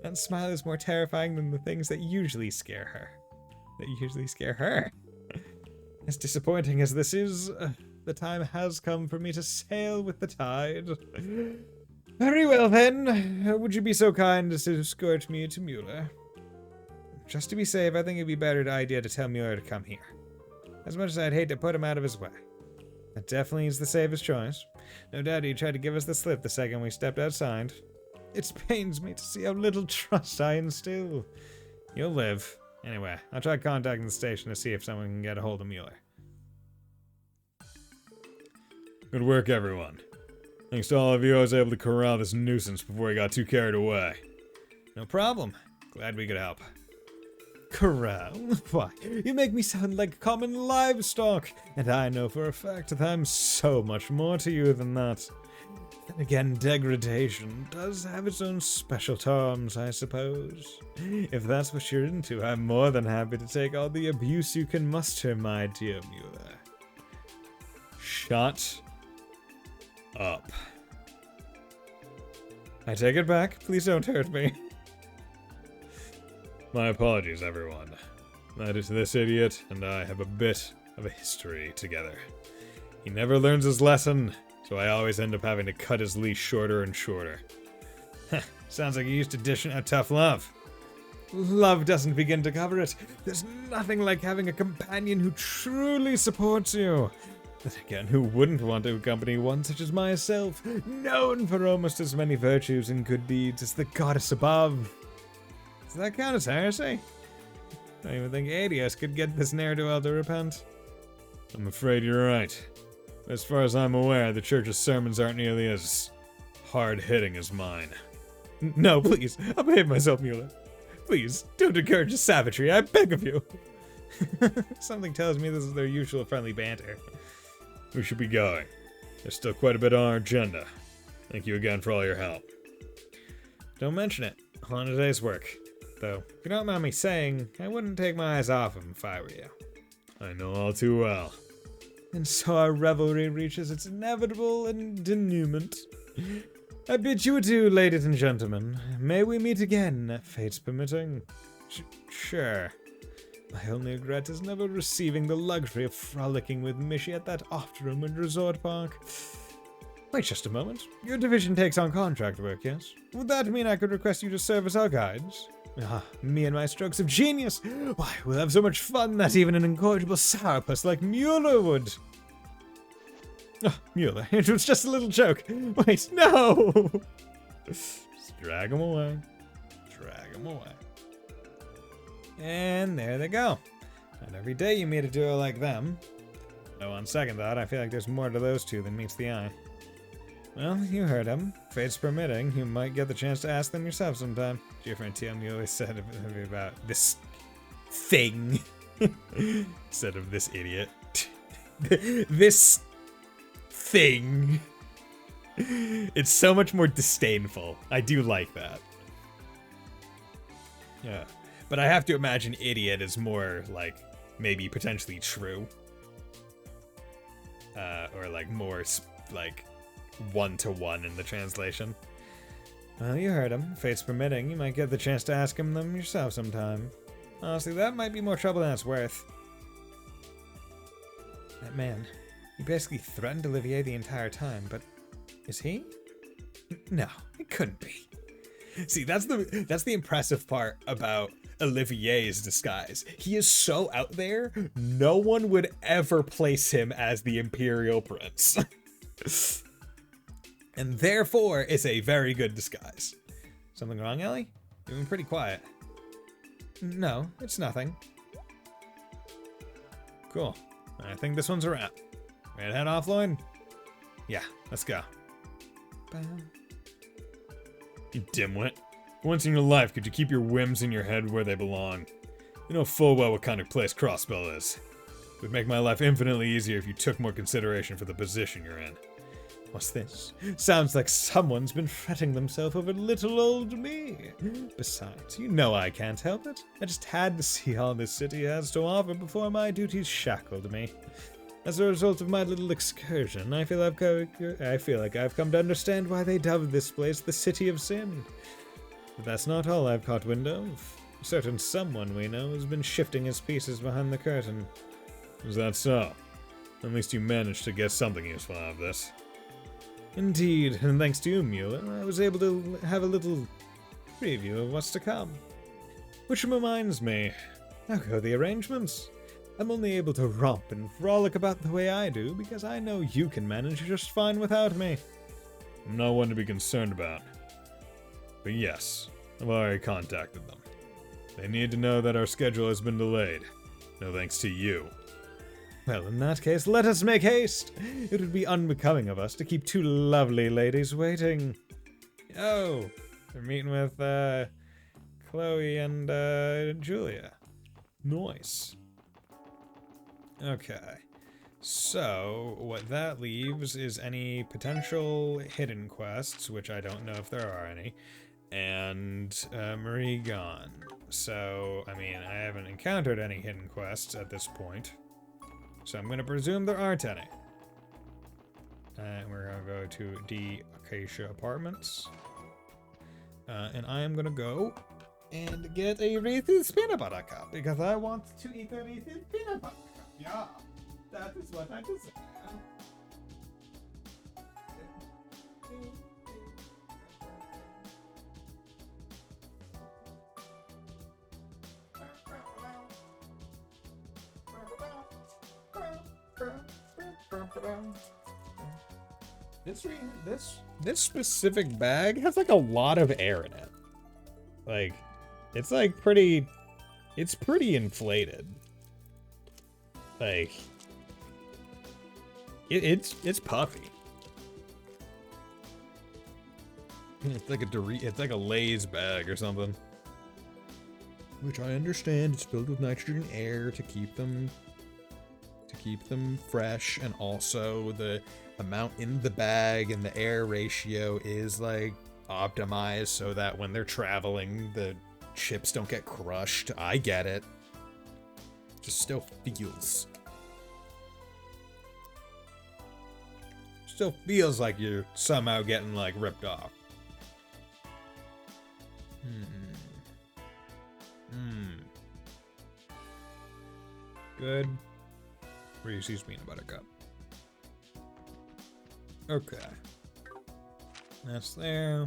That smile is more terrifying than the things that usually scare her. As disappointing as this is, the time has come for me to sail with the tide. Very well then, would you be so kind as to escort me to Mueller? Just to be safe, I think it'd be better idea to tell Mueller to come here. As much as I'd hate to put him out of his way. That definitely is the safest choice. No doubt he tried to give us the slip the second we stepped outside. It pains me to see how little trust I instill. You'll live. Anyway, I'll try contacting the station to see if someone can get a hold of Mueller. Good work, everyone. Thanks to all of you, I was able to corral this nuisance before he got too carried away. No problem. Glad we could help. Corral? Why, you make me sound like common livestock, and I know for a fact that I'm so much more to you than that. Then again, degradation does have its own special charms, I suppose. If that's what you're into, I'm more than happy to take all the abuse you can muster, my dear Mueller. Shut up. I take it back. Please don't hurt me. My apologies, everyone. That is this idiot, and I have a bit of a history together. He never learns his lesson, so I always end up having to cut his leash shorter and shorter. Sounds like you used to dish out tough love. Love doesn't begin to cover it. There's nothing like having a companion who truly supports you. Then again, who wouldn't want to accompany one such as myself, known for almost as many virtues and good deeds as the goddess above? Does that count as heresy? I don't even think Adios could get this ne'er-do-well to repent. I'm afraid you're right. As far as I'm aware, the church's sermons aren't nearly as hard-hitting as mine. No, please, I'll behave myself, Mueller. Please, don't encourage savagery, I beg of you. Something tells me this is their usual friendly banter. We should be going. There's still quite a bit on our agenda. Thank you again for all your help. Don't mention it on today's work. Though, if you don't mind me saying, I wouldn't take my eyes off him if I were you. I know all too well. And so our revelry reaches its inevitable denouement. I bid you adieu, ladies and gentlemen. May we meet again, fates permitting. Sure. My only regret is never receiving the luxury of frolicking with Mishy at that oft-rumored resort park. Wait just a moment. Your division takes on contract work, yes? Would that mean I could request you to serve as our guides? Ah, me and my strokes of genius. Why, we'll have so much fun that even an incorrigible sourpuss like Mueller would. Oh, Mueller, it was just a little joke. Wait, no! Just drag him away. Drag him away. And there they go. Not every day you meet a duo like them. Though on second thought, I feel like there's more to those two than meets the eye. Well, you heard him. Fates permitting, you might get the chance to ask them yourself sometime. Your friend Tim, you always said about this thing. Instead of this idiot. This thing. It's so much more disdainful. I do like that. Yeah. But I have to imagine idiot is more, like, maybe potentially true. Or, like, more, like, one-to-one in the translation. Well, you heard him. Fates permitting, you might get the chance to ask him them yourself sometime. Honestly, that might be more trouble than it's worth. That man, he basically threatened Olivier the entire time, but is he? No, it couldn't be. See, that's the impressive part about Olivier's disguise. He is so out there, no one would ever place him as the Imperial Prince. And therefore, it's a very good disguise. Something wrong, Ellie? You've been pretty quiet. No, it's nothing. Cool. I think this one's a wrap. Ready to head off, Lloyd? Yeah, let's go. You dimwit. Once in your life, could you keep your whims in your head where they belong? You know full well what kind of place Crossbell is. It would make my life infinitely easier if you took more consideration for the position you're in. What's this? Sounds like someone's been fretting themselves over little old me. Besides, you know I can't help it. I just had to see all this city has to offer before my duties shackled me. As a result of my little excursion, I feel like I've come to understand why they dubbed this place the City of Sin. But that's not all I've caught wind of. A certain someone we know has been shifting his pieces behind the curtain. Is that so? At least you managed to get something useful out of this. Indeed, and thanks to you, Mueller, I was able to have a little preview of what's to come. Which reminds me, how go the arrangements? I'm only able to romp and frolic about the way I do because I know you can manage just fine without me. I'm not one to be concerned about. But yes, I've already contacted them. They need to know that our schedule has been delayed. No thanks to you. Well, in that case, let us make haste. It would be unbecoming of us to keep two lovely ladies waiting. Oh, they're meeting with, Chloe and, Julia. Nice. Okay. So, what that leaves is any potential hidden quests, which I don't know if there are any, and, Marie gone. So, I mean, I haven't encountered any hidden quests at this point. So I'm going to presume there aren't any. And we're going to go to the Acacia Apartments. And I am going to go and get a Reese's Peanut Butter Cup because I want to eat a Reese's Peanut Butter Cup. Yeah, that is what I desire. This specific bag has like a lot of air in it. Like, it's like pretty inflated. Like, it's puffy. It's like a Lay's bag or something. Which I understand it's filled with nitrogen air to keep them fresh, and also the amount in the bag and the air ratio is like optimized so that when they're traveling the chips don't get crushed. I get it. Just still feels like you're somehow getting like ripped off. Good. Reese's peanut butter cup. Okay. That's there.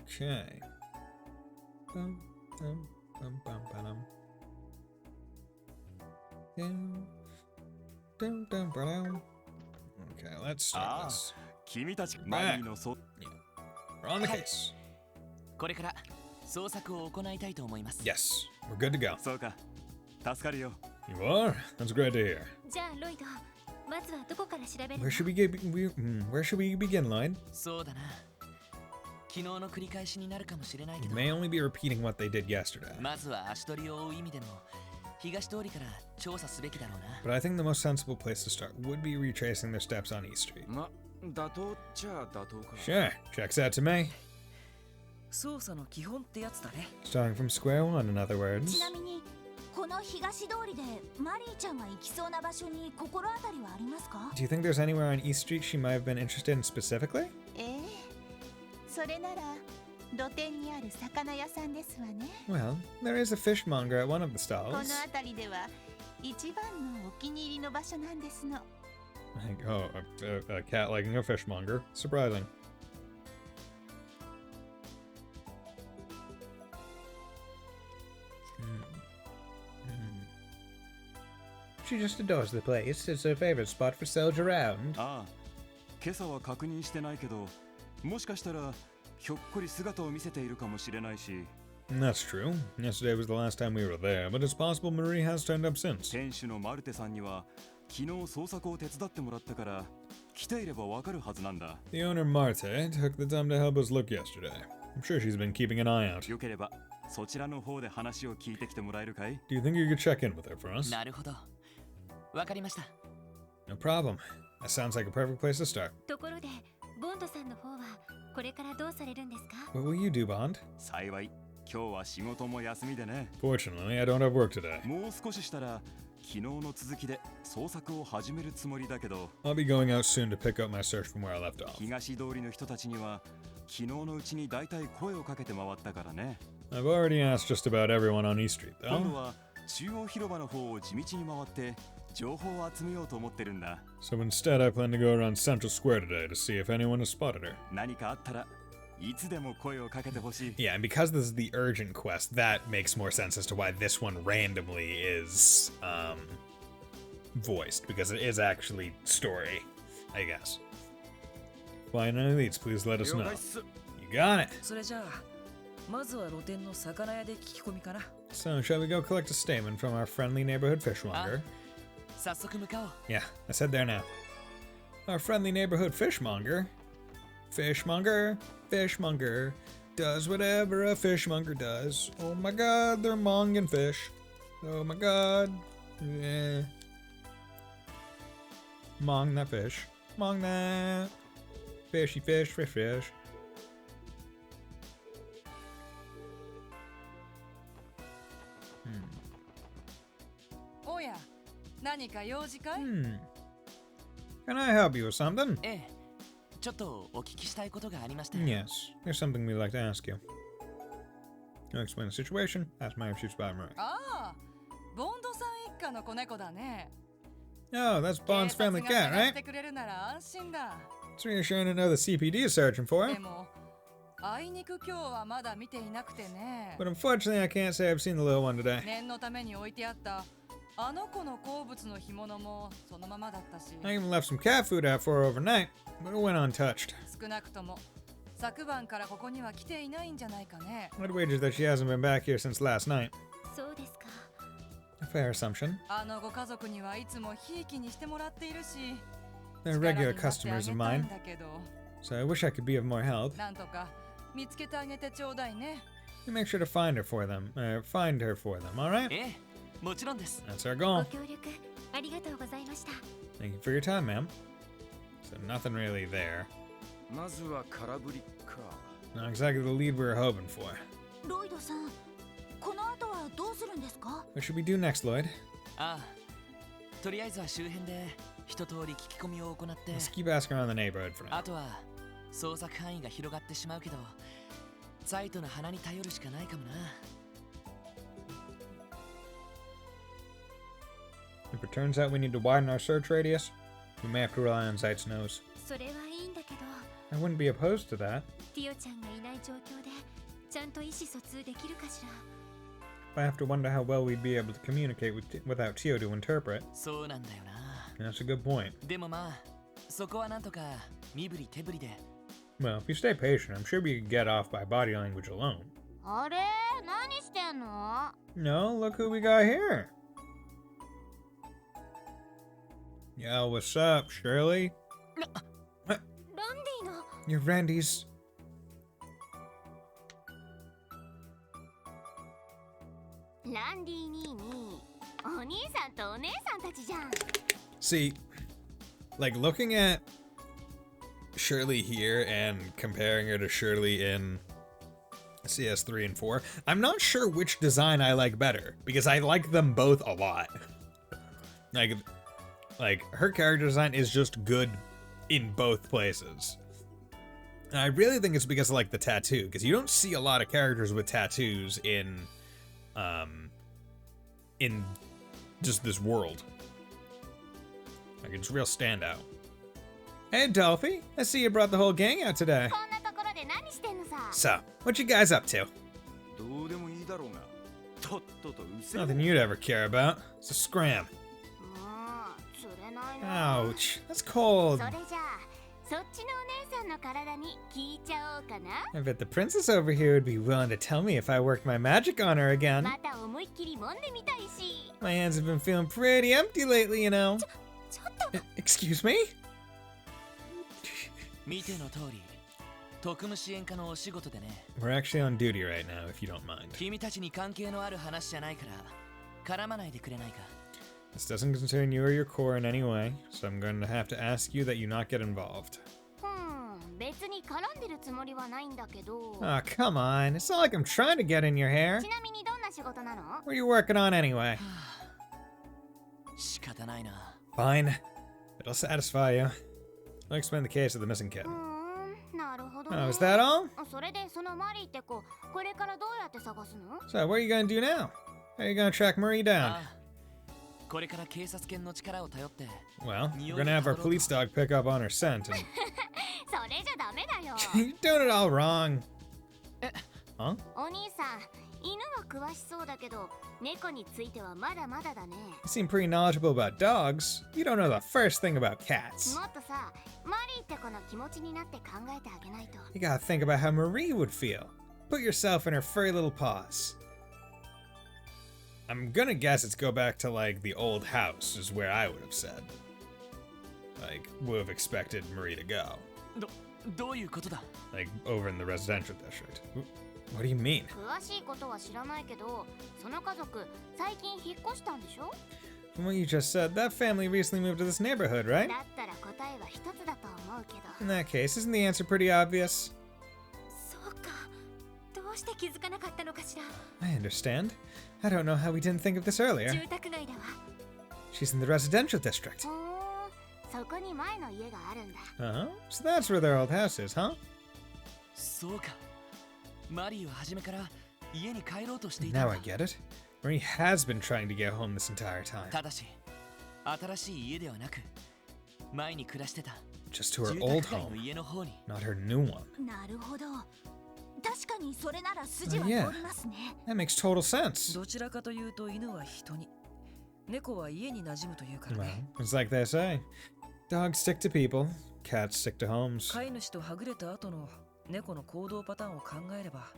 Okay. Okay, let's start this. 君たちマリーのそ We're on the case. これから捜索を行いたいと思います。 Yes, we're good to go. そうか助かるよ You are? That's great to hear. じゃあロイド、まずはどこから調べるの？ Where should we begin, Lloyd? そうだな。昨日の繰り返しになるかもしれないけ You ど、 may only be repeating what they did yesterday. まずは足取りを追う意味でも東通りから調査すべきだろうな。 But I think the most sensible place to start would be retracing their steps on East Street. ま、妥当っちゃ妥当か Sure, checks out to me. 操作の基本ってやつだね。 Starting from square one, in other words. ちなみにこの東通りでマリーちゃんが行きそうな場所に心当たりはありますか？ Do you think there's anywhere on East Street she might have been interested in specifically? それなら露店にある魚屋さんですわね。 Well, there is a fishmonger at one of the この stalls. 辺りでは一番のお気に入りの場所なんですの。 Like, oh, a cat liking a fishmonger. Surprising. She just adores the place. It's her favorite spot for sales around. ああ今朝は確認してないけどもしかしたらひょっこり姿を見せているかもしれないし That's true. Yesterday was the last time we were there, but it's possible Marie has turned up since. 店主のマルテさんには昨日捜索を手伝ってもらったから来ていればわかるはずなんだ The owner, Marte, took the time to help us look yesterday. I'm sure she's been keeping an eye out. よければそちらの方で話を聞いてきてもらえるかい Do you think you could check in with her for us? なるほど。わかりました。 No problem. That sounds like a perfect place to start. ところで、ボンドさんの方はこれからどうされるんですか？ What will you do, Bond? 幸い今日は仕事も休みでね Fortunately, I don't have work today. もう少ししたら昨日の続きで捜索を始めるつもりだけど I'll be going out soon to pick up my search from where I left off. 東通りの人たちには昨日のうちに大体声をかけて回ったからね I've already asked just about everyone on East Street, 今度 though. は中央広場の方を地道に回って情報を集めようと思ってるんだ So instead, I plan to go around Central Square today to see if anyone has spotted her. 何かあったらいつでも声をかけてほしい Yeah, and because this is the urgent quest, that makes more sense as to why this one randomly is, voiced, because it is actually story, I guess. Find any leads, please let us 了 know. 解っす You got it! それじゃあまずは露店の魚屋で聞き込みかな。 So, shall we go collect a statement from our friendly neighborhood fishmonger? 早速向かおう。 Yeah, let's head there now. Our friendly neighborhood fishmonger. Fishmonger, fishmonger, does whatever a fishmonger does. Oh my god, they're monging fish. Oh my god. Yeah. Mong that fish. Mong that. Fishy fish, fish, fish. Can I help you with something? ええ、ちょっとお聞きしたいことがありまして。 Yes, there's something we'd like to ask you. I'll explain the situation. Ask my shoots by Marie. ああ、ボンドさん一家の子猫だね。 Oh, that's Bond's family cat, 警察が探し right? てくれるなら安心だ。 It's reassuring to know the CPD is searching for で him. も、あいにく今日はまだ見ていなくてね。 But unfortunately, I can't say I've seen the little one today. 念のために置いてあったあの子の好物の干物もそのままだったし、 I even left some cat food out for her overnight, but it went untouched. 少なくとも昨晩からここには来ていないんじゃないかね。 I'd wager that she hasn't been back here since last night. そうですか。 A fair assumption. あのご家族にはいつもひいきにしてもらっているし、 They're 力に regular なってあげたい customers of ん mine, だけど、 so I wish I could be of more help. なんとか見つけてあげてちょうだいね。 You make sure to find her for them. Find her for them, alright? ええ、もちろんです。 That's our ご goal. 協力ありがとうございました。 Thank you for your time, ma'am. So nothing really there. まずは空振りか。 Not exactly the lead we were hoping for. ロイドさん、この後はどうするんですか？ What should we do next, Lloyd? ああ、とりあえずは周辺で一通り聞き込みを行って、 Let's keep asking around the neighborhood for now. あとは捜索範囲が広がってしまうけど、サイトの鼻に頼るしかないかもな。 If it turns out we need to widen our search radius, we may have to rely on Zeit's nose. それはいいんだけど、 I wouldn't be opposed to that. ティオちゃんがいない状況でちゃんと意思疎通できるかしら。 I have to wonder how well we'd be able to communicate without Tio to interpret. そうなんだよな。 That's a good point. でもまあ、そこはなんとか身振り手振りで。 Well, if you stay patient, I'm sure we could get off by body language alone. あれ、何してんの？ No, look who we got here. Yo, what's up, Shirley? ランディの You're Randy's. ランディ兄に、お兄さんとお姉さんたちじゃん。 See, like looking at Shirley here and comparing her to Shirley in CS3 and 4, I'm not sure which design I like better because I like them both a lot. Like her character design is just good in both places. And I really think it's because of like the tattoo, because you don't see a lot of characters with tattoos in just this world. Like it's a real standout. Hey Dolphy, I see you brought the whole gang out today. こんなところで何してんのさ。 So, what you guys up to? どうでもいいだろうが。とっととうせろ。 Nothing you'd ever care about. It's a scram. もう釣れないな。 Ouch, that's cold. それじゃあ、そっちのお姉さんの体に聞いちゃおうかな。 I bet the princess over here would be willing to tell me if I worked my magic on her again. また思いっきり揉んでみたいし。 My hands have been feeling pretty empty lately, you know. ちょっと。 Excuse me? 見ての通り、特務支援課のお仕事でね。 We're actually on duty right now, if you don't mind. 君たちに関係のある話じゃないから絡まないでくれないか。 This doesn't concern you or your core in any way, so I'm going to have to ask you that you not get involved. 別に絡んでるつもりはないんだけど。 Aw, come on. It's not like I'm trying to get in your hair. ちなみにどんな仕事なの？ What are you working on anyway? 仕方ないな。 Fine. It'll satisfy you. I'll explain the case of the missing kid. なるほどね。 Oh, is that all? それでそのマリーって子、これからどうやって探すの？ So, what are you gonna do now? How are you gonna track Marie down? ああ、これから警察犬の力を頼って。 Well, we're gonna have our police dog pick up on her scent and... それじゃダメだよ。 You're doing it all wrong. Huh? お兄さん、犬は詳しそうだけど、猫についてはまだまだだね。 You seem pretty knowledgeable about dogs. You don't know the first thing about cats. もっとさ、マリーって子の気持ちになって考えてあげないと。 You gotta think about how Marie would feel. Put yourself in her furry little paws. I'm gonna guess it's go back to like the old house is where I would have said. Like, would have expected Marie to go. どういうことだ？ Like, over in the residential district. What do you mean? 詳しいことは知らないけど、その家族、最近引っ越したんでしょ？ From what you just said, that family recently moved to this neighborhood, right? だったら答えは一つだと思うけど。 In that case, isn't the answer pretty obvious? そうか。どうして気づかなかったのかしら。 I understand. I don't know how we didn't think of this earlier. 住宅街だわ。 She's in the residential district. そこに前の家があるんだ。 Uh-huh. So that's where their old house is, huh? そうか。マリーは初めから家に帰ろうとしていたん Now だ。 I get it. Marie has been trying to get home this entire time. ただし、新しい家ではなく、前に暮らしてた Just to her 住 old 宅街 home, の家の方に。 not her new one. なるほど。確かにそれなら筋は Yeah. 通りますね。 That makes total sense. どちらかというと犬は人に、猫は家に馴染むというから Well, ね。 it's like they say. Dogs stick to people, cats stick to homes. 飼い主とはぐれた後の猫の行動パターンを考えれば、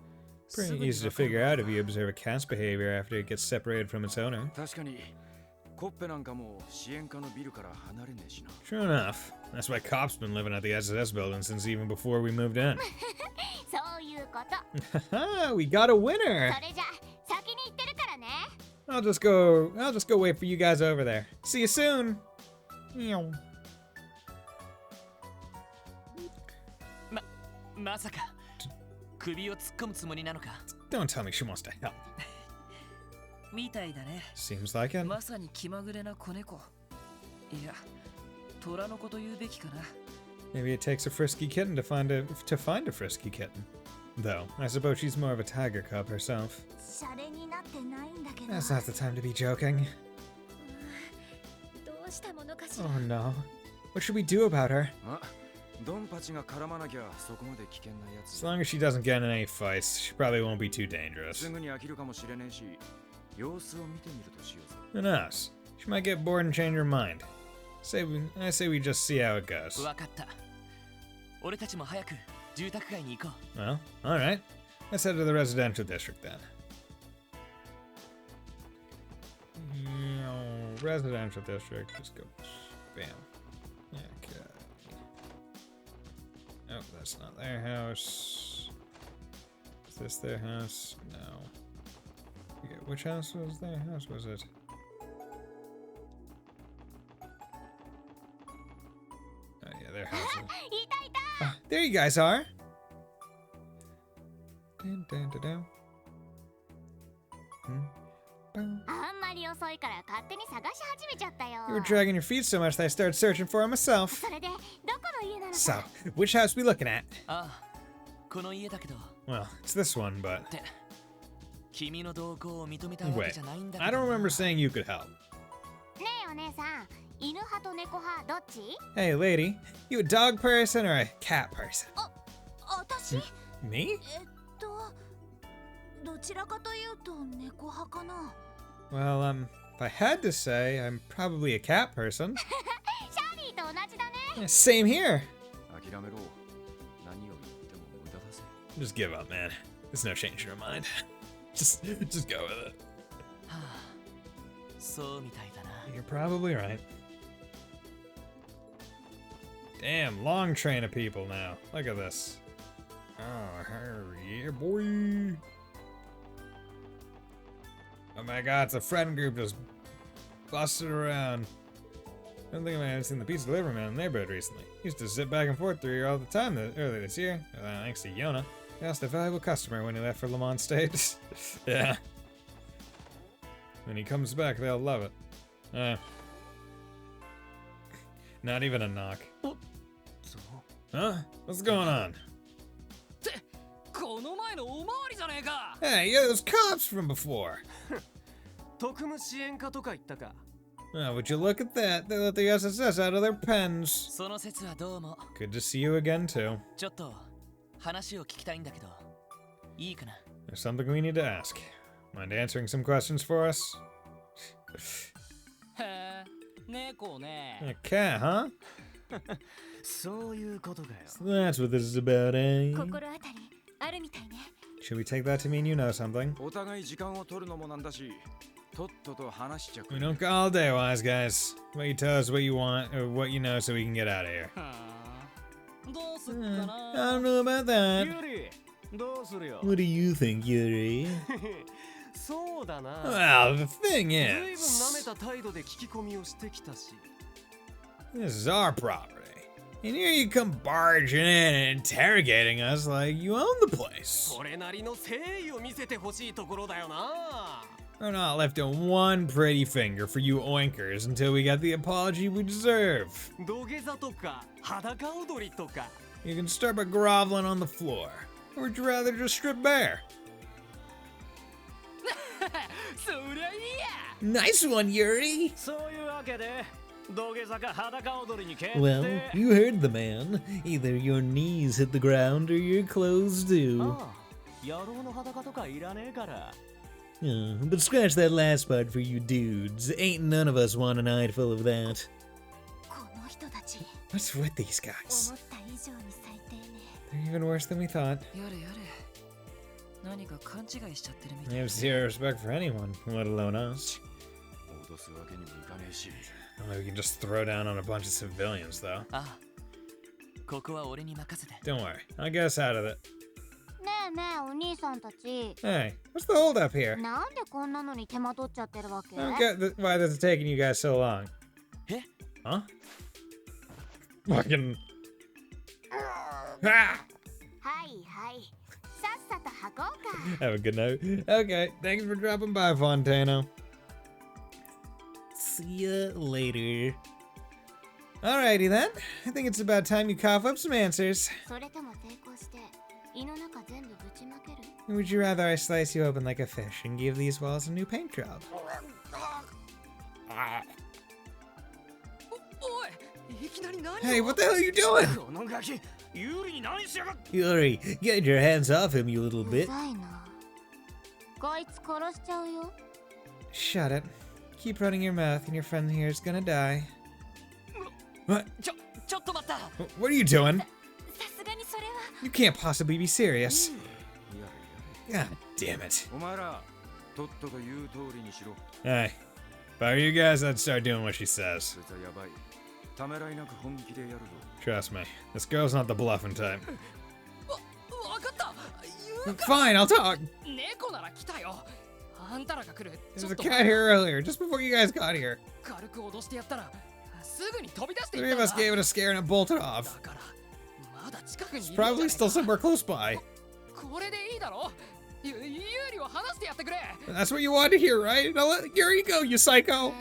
Pretty easy to figure out if you observe a cat's behavior after it gets separated from its owner. 確かにコッペなんかも支援課のビルから離れねえしな。 True enough. That's why cops been living at the SS building since even before we moved in. そういうこと。 Haha, we got a winner. それじゃ先に行ってるからね。 I'll just go wait for you guys over there. See you soon. Meow. まさか首を突っ込むつもりなのか。 Don't tell me she wants to help. みたいだね。 Seems like it. まさに気まぐれな子猫。いや、虎の子と言うべきかな。 Maybe it takes a frisky kitten to find a frisky kitten. Though, I suppose she's more of a tiger cub herself. シャレになってないんだけど。 That's not the time to be joking. どうしたものかしら。 Oh no. What should we do about her? まあドンパチが絡まなきゃそこまで危険なや As つ。 long as she doesn't get in any fights, she probably won't be too dangerous. すぐに飽きるかもしれねえし、様子を見てみるとしようぜ。 Who knows? She might get bored and change her mind. I say we just see how it goes. わかった。俺たちも早く住宅街に行こう。 Well, alright. Let's head to the residential district then. Residential district. Just go. Bam. Okay. Oh, that's not their house. Is this their house? No. Yeah, which house was their house? Was it? Oh yeah, their house. いたいた。 Ah, there you guys are. Dun, dun, dun, dun. Boom. あんまり遅いから勝手に探し始めちゃったよ。 You were dragging your feet so much that I started searching for it myself. それでどこの家なの So, か。 which house we looking at? ああ、この家だけど。 Well, it's this one, but って君の同行を認めたわけ wait. じゃないんだけ I ど don't な。 remember saying you could help. ねえお姉さん、犬派と猫派どっち？ Hey, lady, you a dog person or a cat person? 私 Me? どちらかというと猫派かな。 Well, if I had to say, I'm probably a cat person. シャーリーと同じだね。 Yeah, same here. 諦めろ。何を言っても無駄だぜ。 Just give up, man. There's no change in your mind. just go with it. はあ、そうみたいだな。 You're probably right. Damn, long train of people now. Look at this. Oh, yeah, boy. Oh my god, it's a friend group just busted around. I don't think I haven't seen the pizza delivery man in the neighborhood recently. He used to sit back and forth through here all the time earlier this year. Thanks to Yona. He lost a valuable customer when he left for Le Mans State. Yeah. When he comes back, they'll love it. Not even a knock. Huh? What's going on? この前のおまわりじゃねえか。 Hey, you're those cops from before. 特務支援課とか言ったか。 Oh, would you look at that? They let the SSS out of their pens. その説はどうも。 Good to see you again, too. ちょっと話を聞きたいんだけど、いいかな。 There's something we need to ask. Mind answering some questions for us? へえ、猫ね。 A cat, huh? そういうことかよ。 So that's what this is about, eh? 心当たりあるみたいね。 Should we take that to mean you know something? お互い時間を取るのもなんだし、とっとと話しちゃく We れ。 don't go all day, wise guys. Why you tell us what you want or what you know so we can get out of here? はあ、どうすっか I な。 don't know about that. ユリ、どうするよ。 What do you think, Yuri? そうだな。 Well, the thing ずいぶん舐め is, た態度で聞き込みをしてきたし。 this is our property. And here you come barging in and interrogating us like you own the place. それなりの誠意を見せてほしいところだよな。 We're not lifting one pretty finger for you oinkers until we get the apology we deserve. 土下座とか裸踊りとか。 You can start by groveling on the floor. Or would you rather just strip bare? そりゃいいや。 Nice one, Yuri! そういうわけで土下座か裸踊りに決定。 Well, you heard the man. Either your knees hit the ground or your clothes do. ああ、But scratch that last part for you dudes. Ain't none of us want an eyeful of that. この人たち What's with these guys? 思った以上に最低ね They're even worse than we thought. やれやれ。何か勘違いしちゃってるみた They い。 have zero respect for anyone, let alone us. 脅すわけにもいかねえし I don't know, we can just throw down on a bunch of civilians, though. ああ、ここは俺に任せて。 Don't worry, I'll get us out of it. ねえねえお兄さんたち Hey, what's the hold up here? なんでこんなのに手間取っちゃってるわけ I don't get why this is taking you guys so long. え Huh? Fucking. Ah! はいはいさっさと履こうか Have a good night. Okay, thanks for dropping by, Fontano. See ya later. Alrighty then. I think it's about time you cough up some answers. それとも抵抗して胃の中全部ぶちまける Would you rather I slice you open like a fish and give these walls a new paint job? おい、いきなり何を Hey, what the hell are you doing? このガキ有利に何しやがっ Yuri, get your hands off him, you little う bit. ざいなこいつ殺しちゃうよ Shut it. Keep running your mouth and your friend here is gonna die. What? ちょっと待った。 What are you doing? さすがにそれは You can't possibly be serious. やれ God damn it. お前らとっとと言う通りにしろ Hey, if I were you guys, I'd start doing what she says. そいつはやばいためらいなく本気でやるぞ Trust me, this girl's not the bluffing type. わかった。言う Fine, I'll talk. 猫なら来たよ。あんたらが来る。 There was a cat here earlier, just before you guys got here. 軽く脅してやったらすぐに飛び出して Three いっ of た us んだ。 gave it a scare and it bolted だ off. からまだ近くにい It's るんじゃない probably か still somewhere close by. これでいいだろ。有利を話してやってくれ。 That's what you wanted to hear, right? Now here you go, you へ psycho. えかわ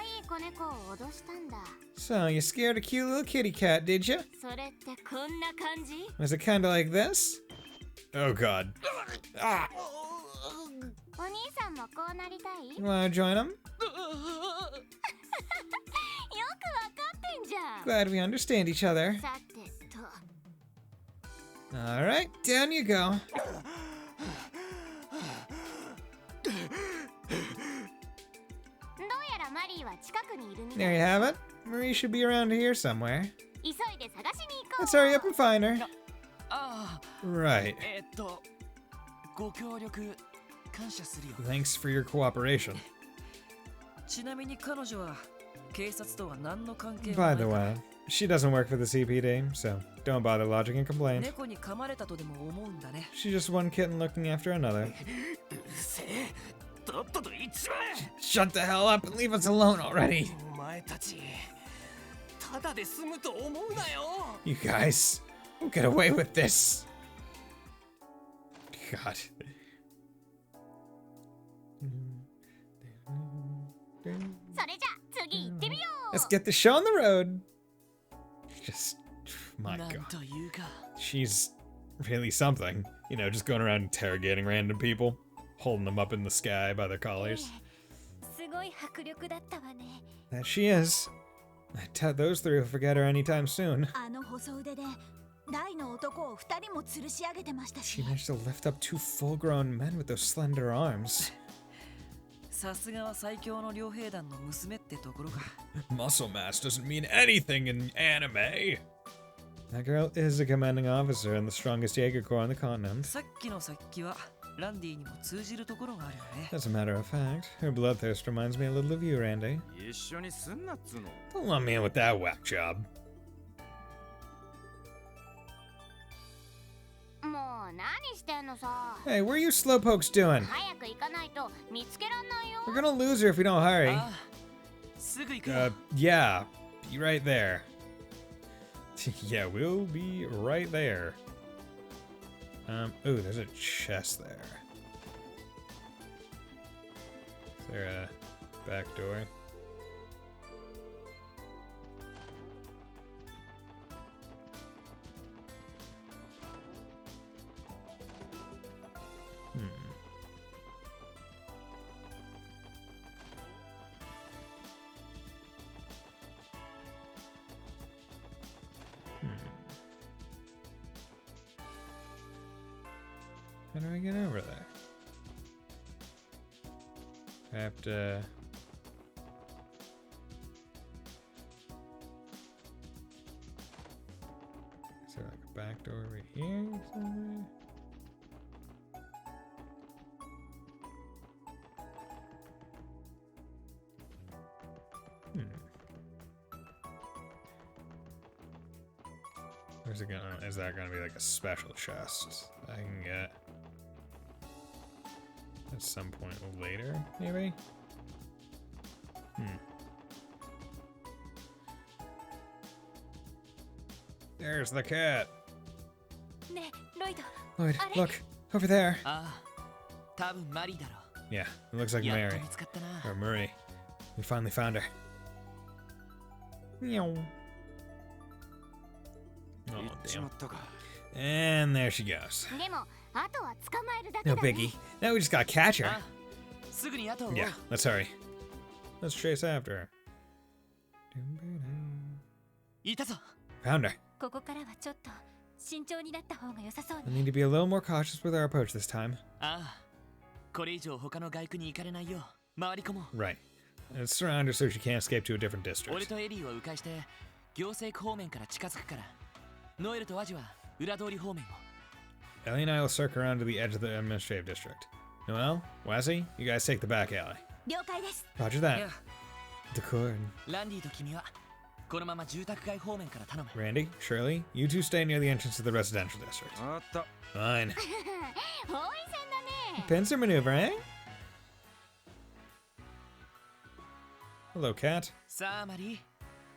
いい子猫を脅したんだ So, you scared a cute little kitty cat, did you? それってこんな感じ Was it kinda like this? Oh god. Ah! お兄さんもこうなりたい You wanna join him? よくわかってんじゃん Glad we understand each other. さてと Alright, down you go. どうやらマリーは近くにいるみた There い you have it. Marie should be around here somewhere. 急いで探しに行こう Let's hurry up and find her. ああ、 Right. ご協力感謝するよ。 Thanks for your cooperation. ちなみに彼女は警察とは何の関係もな By い the から way, she doesn't work for the CPD, so don't bother lodging a complaint. 猫に噛まれたとでも思うんだね。 She's just one kitten looking after another. うるせえ。とっとと行っちまえ。 Shut the hell up and leave us alone already. お前たちただで済むと思うなよ。 You guys, we'll get away with this. God. それじゃ次行ってみよう Let's get the show on the road. Just, my なん god. というか。 She's really something. You know, just going around interrogating random people, holding them up in the sky by their collars. すごい迫力だったわね That she is. I doubt those three will forget her anytime soon. あの細腕で大の男を2人も吊るし上げてました She し managed to lift up two full-grown men with those slender arms. さすがは最強の両兵団の娘ってところか。 Muscle mass doesn't mean anything in anime. That girl is a commanding officer in the strongest Jaeger Corps on the continent. さっきのさっきはランディにも通じるところがあるよね。 As a matter of fact, her bloodthirst reminds me a little of you, Randy. 一緒にすんなっつうの Don't lump me in with that whack job. もう何してんのさ Hey, where are you slowpokes doing? 早く行かないと見つけらんないよ We're gonna lose her if we don't hurry. ああ、すぐ行くよ。 Yeah, be right there. Yeah, we'll be right there. Ooh, there's a chest there. Is there a back door? How do I get over there? I have to... Is there like a back door over here somewhere? Where's it gonna? Is that gonna be like a special chest I can get at some point later, maybe? There's the cat. ねえロイド Lloyd, あれ look over there. ああ、多分マリーだろ。 Yeah, it looks like やっと Mary 見つかったな。 or Murray. We finally found her. Meow. 行 Oh っち damn. まったか。 And there she goes. でもあとは捕まえるだけ No だね biggie. Now we just gotta catch her. あ、すぐに後を追う。 Yeah, let's hurry. Let's chase after her. いたぞ。 Found her. ここからはちょっと慎重になった方が良さそう We ね need to be a little more cautious with our approach this time. ああ、これ以上他の外区に行かれないよう回り込もう。 Right. And surround her so she can't escape to a different 俺 district. とエリーを迂回して行政区方面から近づくから、ノエルとワジは裏通り方面を。 Ellie and I will circle around to the edge of the administrative district. Noel, Wazzy, you guys take the back alley. 了解です Roger い that. や The cord. ランディと君はこのまま住宅街方面から頼む。 Randy, Shirley, you two stay near the entrance to the residential district. あった。 Fine. 包囲戦だね Pincer maneuver, eh? Hello, cat. さあマリー、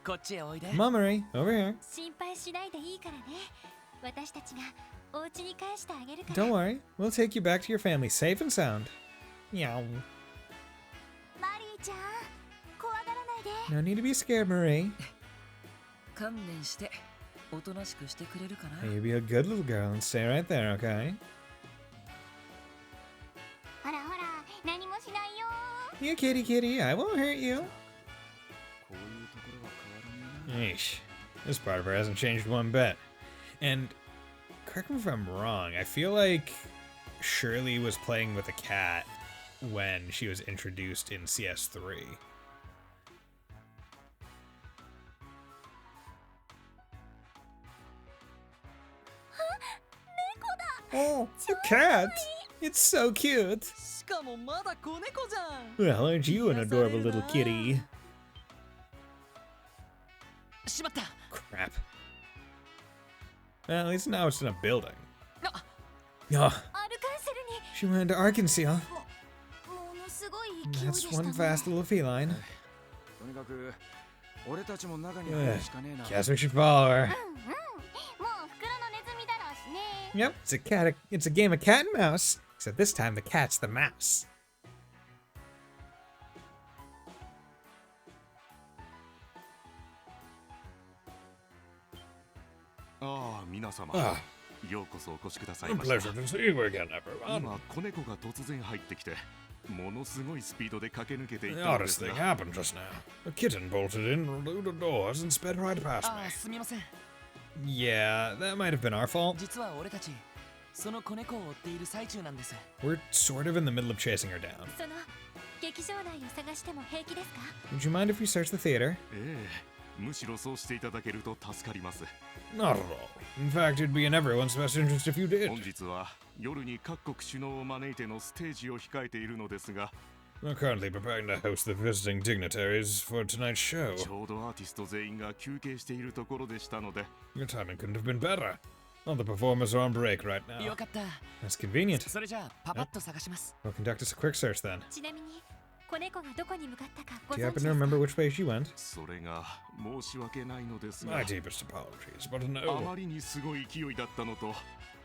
こっちへおいで。 Mummery, over here. 心配しないでいいからね私たちがお家に返してあげるから Don't worry, we'll take you back to your family safe and sound. Meow. マリーちゃん怖がらないで No need to be scared, Marie. 観念しておとなしくしてくれるかな。 Hey, you be a good little girl and stay right there, okay? ほらほら何もしないよ You kitty kitty, I won't hurt you. こういうところは変わらねえな。 Yeesh. This part of her hasn't changed one bit. And correct me if I'm wrong, I feel like Shirley was playing with a cat when she was introduced in CS3. Oh, a cat! It's so cute! しかもまだ子猫じゃん。 Well, aren't you an adorable little kitty? しまった。 Crap. Well, at least now it's in a building. あ、 Oh, アルカンセルに she went into Arkansas. ものすごい勢いで That's した one ね fast little feline. とにかく俺たちも中に入るしかねえな。 Guess we should follow her. もう袋のネズミだろうしね Yep, it's a game of cat and mouse. Except this time the cat's the mouse. ああ、皆様。 Ah, ようこそお越しください a ました。 pleasure to see you again, everyone. 今、子猫が突然入ってきて、ものすごいスピードで駆け抜けてい The ったので oddest す thing が、 happened just now. A kitten bolted in through the doors and sped right past あ me. あ、すみません。 Yeah, that might have been our fault. 実は俺たちその子猫を追っている最中なんです。 We're sort of in the middle of chasing her down. その劇場内を探しても平気ですか Would you mind if we search the theater? ええ、むしろそうしていただけると助かります。 Not at all. In fact, it'd be in everyone's best interest if you 本 did. 日は夜に各国首脳を招いてのステージを控えているのですが、 We're currently preparing to host the visiting dignitaries for tonight's show. ちょうどアーティスト全員が休憩しているところでしたので、 Your timing couldn't have been better. All the performers are on break right よ now. かった。 That's convenient. それじゃあパパッと探します。 We'll conduct us a quick search then. ちなみに子猫がどこに向かったかご Do you 存知 happen です to か remember which way she went? それが申し訳ないのですが My、deepest apologies, but あ no. まりにすごい勢いだったのと、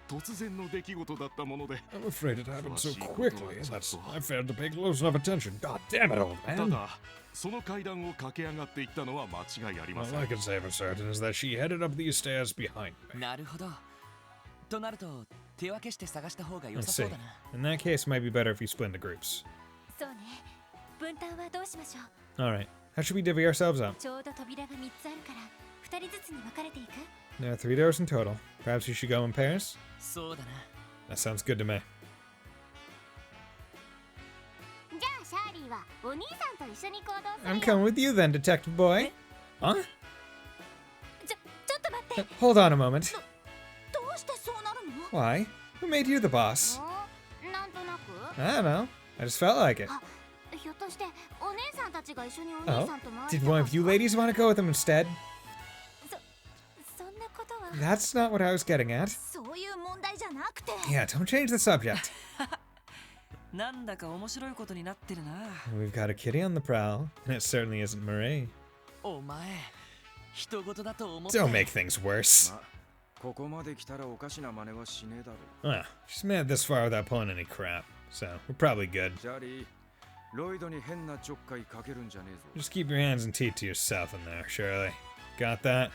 突然の出来事だったもので、 I'm afraid it happened so quickly. That's I failed to pay close enough attention. God damn it, old た man. だ、その階段を駆け上がっていったのは間違いありませ All ん I。can say for certain is that she headed up these stairs behind me. なるほど。となると手分けして探した方が良 Let's さそう see. だな。 In that case, it might be better if you split into groups. そうね分担はどうしましょう All right. How should we divvy ourselves up? ちょうど扉が3つあるから2人ずつに分かれていく There are 3 doors in total. Perhaps we should go in pairs? そうだな。 That sounds good to me. お兄さんと一緒に行動する I'm よ coming with you then, Detective Boy. Huh? ちょっと待って Hold on a moment. どうしてそうなるの？ Why? Who made you the boss? なんとなく I don't know. I just felt like it. ひょっとしてお姉さんたちが一緒にお Oh? 兄さんと回り Did た one か of you ladies want to go with him instead? そんなことは That's not what I was getting at. そういう問題じゃなくて。 Yeah, don't change the subject. なんだか面白いことになってるな。 We've got a kitty on the prowl, and it certainly isn't Marie. お前人事だと思って Don't make things worse. ま、ここまで来たらおかしな真似はしねえだろ Well, she's made it this far without pulling any crap, so we're probably good. ジャリー、ロイドに変なちょっかいかけるんじゃねえぞ Just keep your hands and teeth to yourself in there, Shirley. Got that?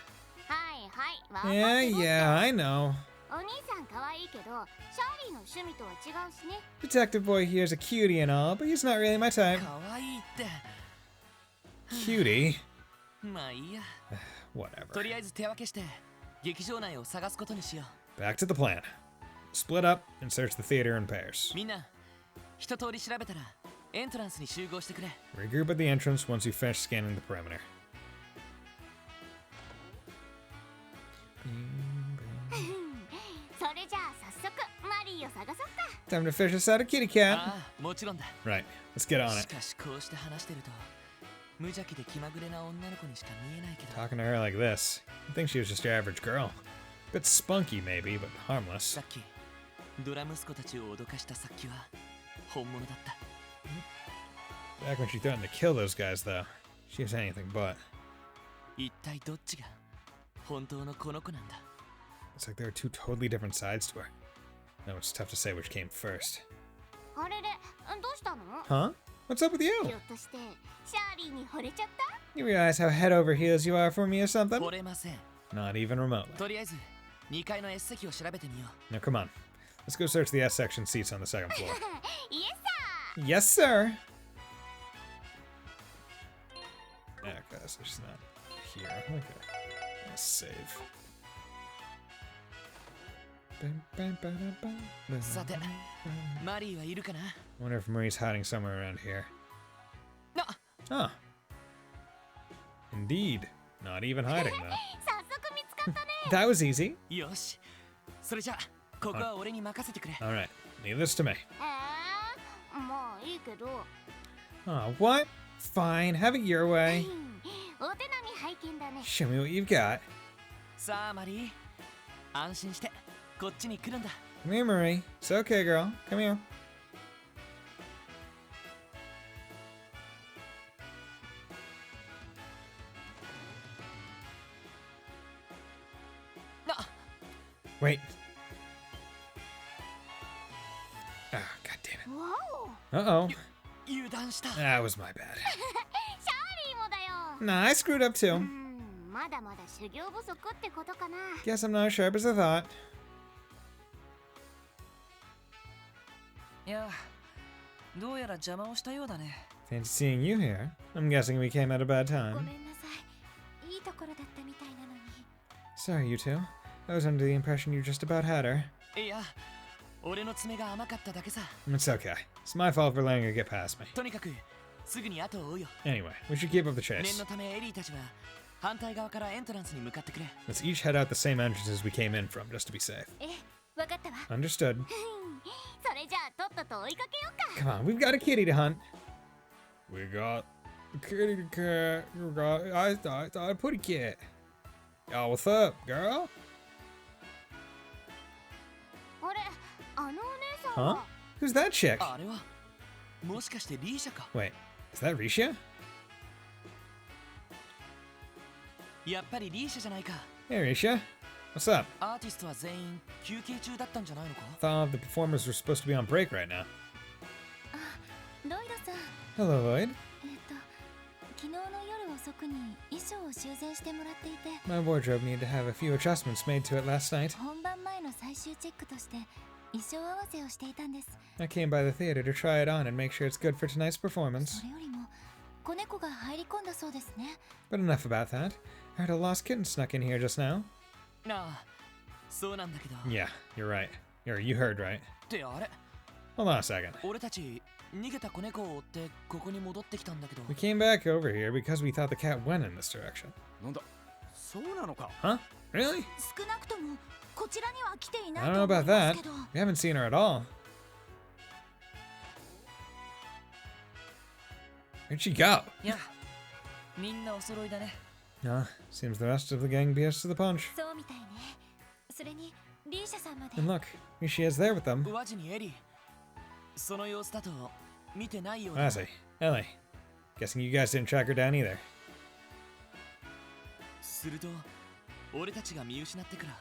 はいはい Yeah, yeah, I know. お兄さん可愛いけどシャーリーの趣味とは違うしね Detective Boy here's a cutie and all, but he's not really my type. 可愛いって Cutie? まあいいや Whatever. とりあえず手分けして劇場内を探すことにしよ Back to the plan. Split up and search the theater in pairs. うみんな一通り調べたらエントランスに集合してくれ Regroup at the entrance once you finish scanning the perimeter. それじゃあ早速マリーを探そっか Time to fish us out a kitty cat. ああもちろんだ Right, let's get on し it. かしこうして話してると無邪気で気まぐれな女の子にしか見えないけど Talking to her like this. I think she was just your average girl. Bit spunky maybe, but harmless. さっきドラ息子たちを脅かした殺気は本物だった Back when she threatened to kill those guys, though, she was anything but. 一体どっちが本当のこの子なんだ It's like there are two totally different sides to her. Now it's tough to say which came first. あれれどうしたの Huh? What's up with ひ you? ょっとしてシャーリーに惚れちゃった You realize how head over heels you are for me or something? 惚れません Not even remotely. とりあえず2階の S 席を調べてみよ Now come on. Let's go search the S section seats on the second floor. イエス Yes, sir! Okay, so she's not here. Okay. Let's save. さてマリーはいるかな Wonder if Marie's hiding somewhere around here. な Huh. Indeed. Not even hiding, though. 早速見つかったね That was easy. よしそれじゃあここは俺に任せてくれ Alright. Leave this to me. まあいいけど Oh, what? Fine. Have it your way. お手並み拝見だね Show me what you've got. さあマリー安心してこっちに来るんだ Come here, Marie. It's okay, girl. Come here. な Wait. Ah, god damn it. わお Uh-oh. 油断した That was my bad. シャーリーもだよ Nah, I screwed up too. まだまだ修行不足ってことかな Guess I'm not as sharp as I thought. いや、どうやら邪魔をしたようだね。 Fancy seeing you here. I'm guessing we came at a bad ご time. めんなさいいいところだったみたいなのに Sorry, you two. I was under the impression you just about had her. いや俺の爪が甘かっただけさ It's okay. It's my fault for letting her get past me. とにかくすぐに後を追うよ Anyway, we should keep up the 念 chase. のためエリーたちは反対側からエントランスに向かってくれ Let's each head out the same entrance as we came in from, just to be safe. わかったわ Understood. それじゃあとっとと追いかけようか Come on, we've got a kitty to hunt. We got a kitty cat. You got I thought a putty cat. Yo, what's up, girl? あれあのお姉さん Huh? は Who's that chick? あれはもしかしてリーシャか Wait, is that Risha? やっぱりリーシャじゃないか Hey, Risha. What's up? アーティストは全員休憩中だったんじゃないのか Thought the performers were supposed to be on break right now. ロイドさん Hello, Lloyd. 昨日の夜遅くに衣装を修繕してもらっていて My wardrobe needed to have a few adjustments made to it last night. 本番前の最終チェックとして衣装合わせをしていたんです I came by the theater to try it on and make sure it's good for tonight's performance. それよりも子猫が入り込んだそうですね But enough about that. I heard a lost kitten snuck in here just now. なあそうなんだけど Yeah, you're right. You heard right. ってあれ Hold on a second. 俺たち逃げた子猫を追ってここに戻ってきたんだけど。 We came back over here because we thought the cat went in this direction. なんだそうなのか Huh? Really? 少なくともこちらには来てい I ない don't と know 思い about ま that. すけど。 We haven't seen her at all. Where'd she go? いや、みんなお揃いだね。 Seems the rest of the gang beat us to the punch. そうみたいね。それにリーシャさんまで。 And look, here she is there with them. ワジにエリー。その様子だと見てないよう I だ。 see. Ellie. Guessing you guys didn't track her down either. すると俺たちが見失ってから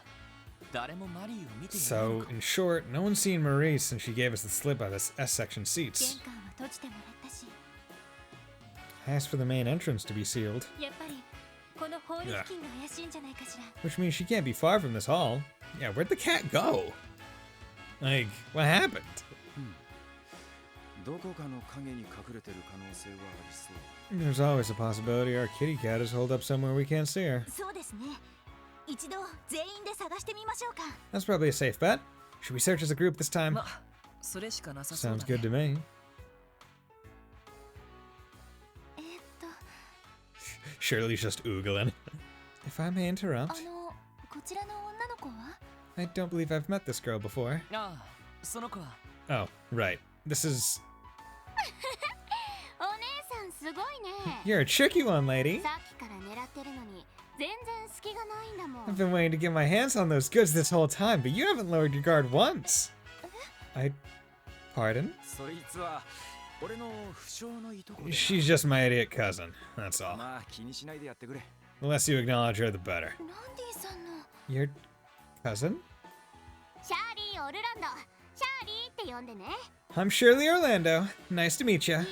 誰もマリーを見ていない So, のか。 in short, no one's seen Maurice since she gave us the slip by the S-section 玄 seats. 関は閉じてもらったし、 I asked for the main entrance to be sealed, やっぱりこのホール付近が怪しいんじゃないかしら。 which means she can't be far from this hall. Yeah, where'd the cat go? Like, what happened? どこかの影に隠れてる可能性はありそう。 There's always a possibility our kitty cat is holed up somewhere we can't see her. そうですね。一度全員で探してみましょうか。 That's probably a safe bet. Should we search as a group this time? ま、それしかなさそう Sounds だ good to ね。 me. Shirley's just oogling. If I may interrupt, こちらの女の子は？ I don't believe I've met this girl before. ああ、その子は Oh, right. This is... お姉さんすごいね。 You're a tricky one, lady. さっきから狙ってるのに全然隙がないんだも I've ん。 been waiting to get my hands on those goods this whole time, but you haven't lowered your guard once. Pardon? そいつは俺の不詳のいとこで。 She's just my idiot cousin. That's all. まあ気にしないでやってくれ。 The less you acknowledge her, the better. ランディさんの。 Your cousin? シャーリー・オルランド、シャーリーって呼んでね。 I'm Shirley Orlando. Nice to meet い ya. や、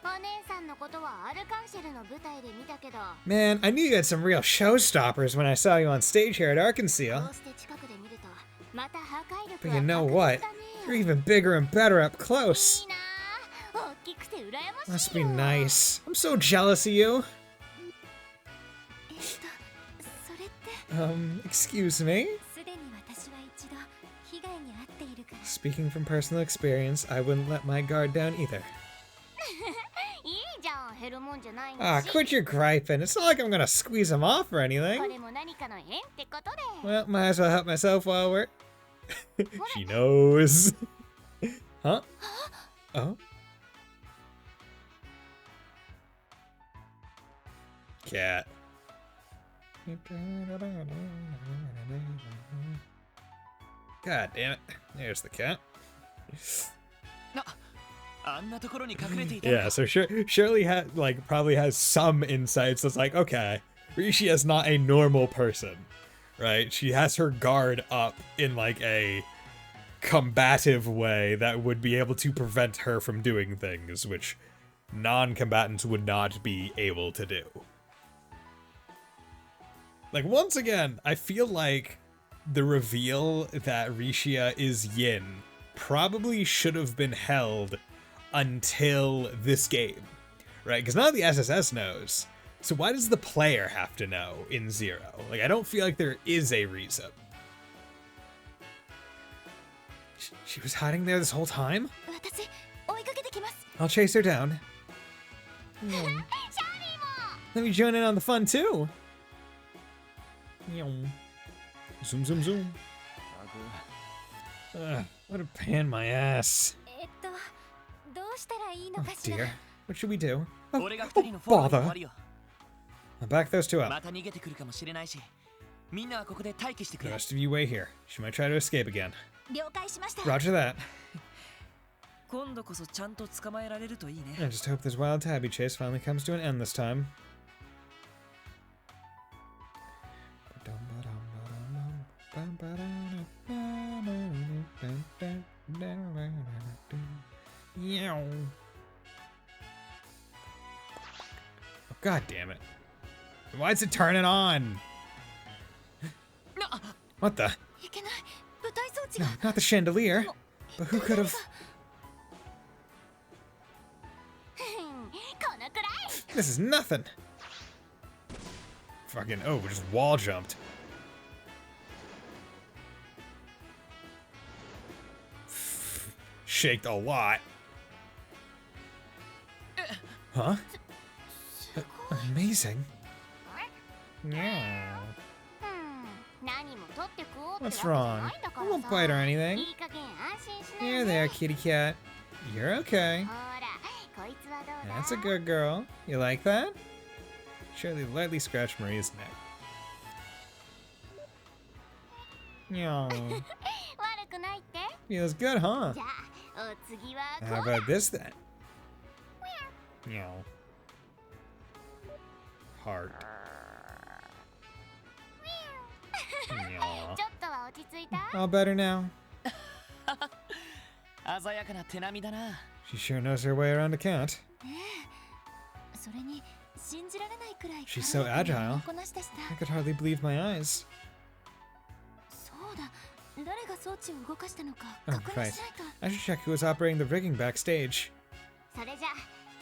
お姉さんのことはアルカンシェルの舞台で見たけど、 Man, I knew you had some real showstoppers when I saw you on stage here at こ Arkansas. うして近くで見るとまた破壊力 But が you 格 know 別 what? だね。 You're even bigger and better up close. いいなあ、大きくて羨ま Must しい be よ。 nice. I'm so jealous of you. それって Excuse me? すでに私は一度被害に遭っているから。 Speaking from personal experience, I wouldn't let my guard down either. いいじゃん、減るもんじゃないん Ah, だし。 quit your griping. It's not like I'm gonna squeeze him off or こ anything. れも何かの縁ってことで。 Well, might as well help myself while we're... She knows. Huh? Oh? Cat. God damn it. There's the cat. あんなところに隠れていた。 Yeah, so Shirley probably has some insights that's like, okay, Rishi is not a normal person, right? She has her guard up in like a combative way that would be able to prevent her from doing things which non-combatants would not be able to do. Like, once again, I feel like the reveal that Rishia is Yin probably should have been held until this game, right? Because none of the SSS knows. So why does the player have to know in Zero? Like, I don't feel like there is a reason. She was hiding there this whole time? 私追いかけてきます。 I'll chase her down. Let me join in on the fun too. Zoom, zoom, zoom. What a pain in my ass. どうしたらいいの Oh かしら。 dear. What should we do? Oh, 俺が二人のフォローに bother. 終わるよ。 I'll back those two up. また逃げてくるかもしれないし、みんなはここで待機してく The れ。 rest of you wait here. She might try to escape again. 了解しました。 Roger that. 今度こそちゃんと捕まえられるといいね。 I just hope this wild tabby chase finally comes to an end this time. Oh, God damn it. Why is it turning on? What the? いけない。舞台装置 No, が。 not the chandelier. But who could have... このくらい。 This is nothing. Fucking, oh, we just wall jumped. Shaked a lot. Huh? Amazing. Yeah. What's wrong? I won't bite or anything. Here there, kitty cat. You're okay. That's a good girl. You like that? Shirley lightly scratched Maria's neck. Meow. Feels good, huh? How about this then? Meow. Heart. Meow. All better now. 鮮やかな手並みだな。 She sure knows her way around a cat. それに信じられないくらい She's so agile. こなしでした。 I could hardly believe my eyes. そうだ。誰が装置を動かしたのか Oh, 確認 right. しないと。 I should check who was operating the rigging backstage. それじゃ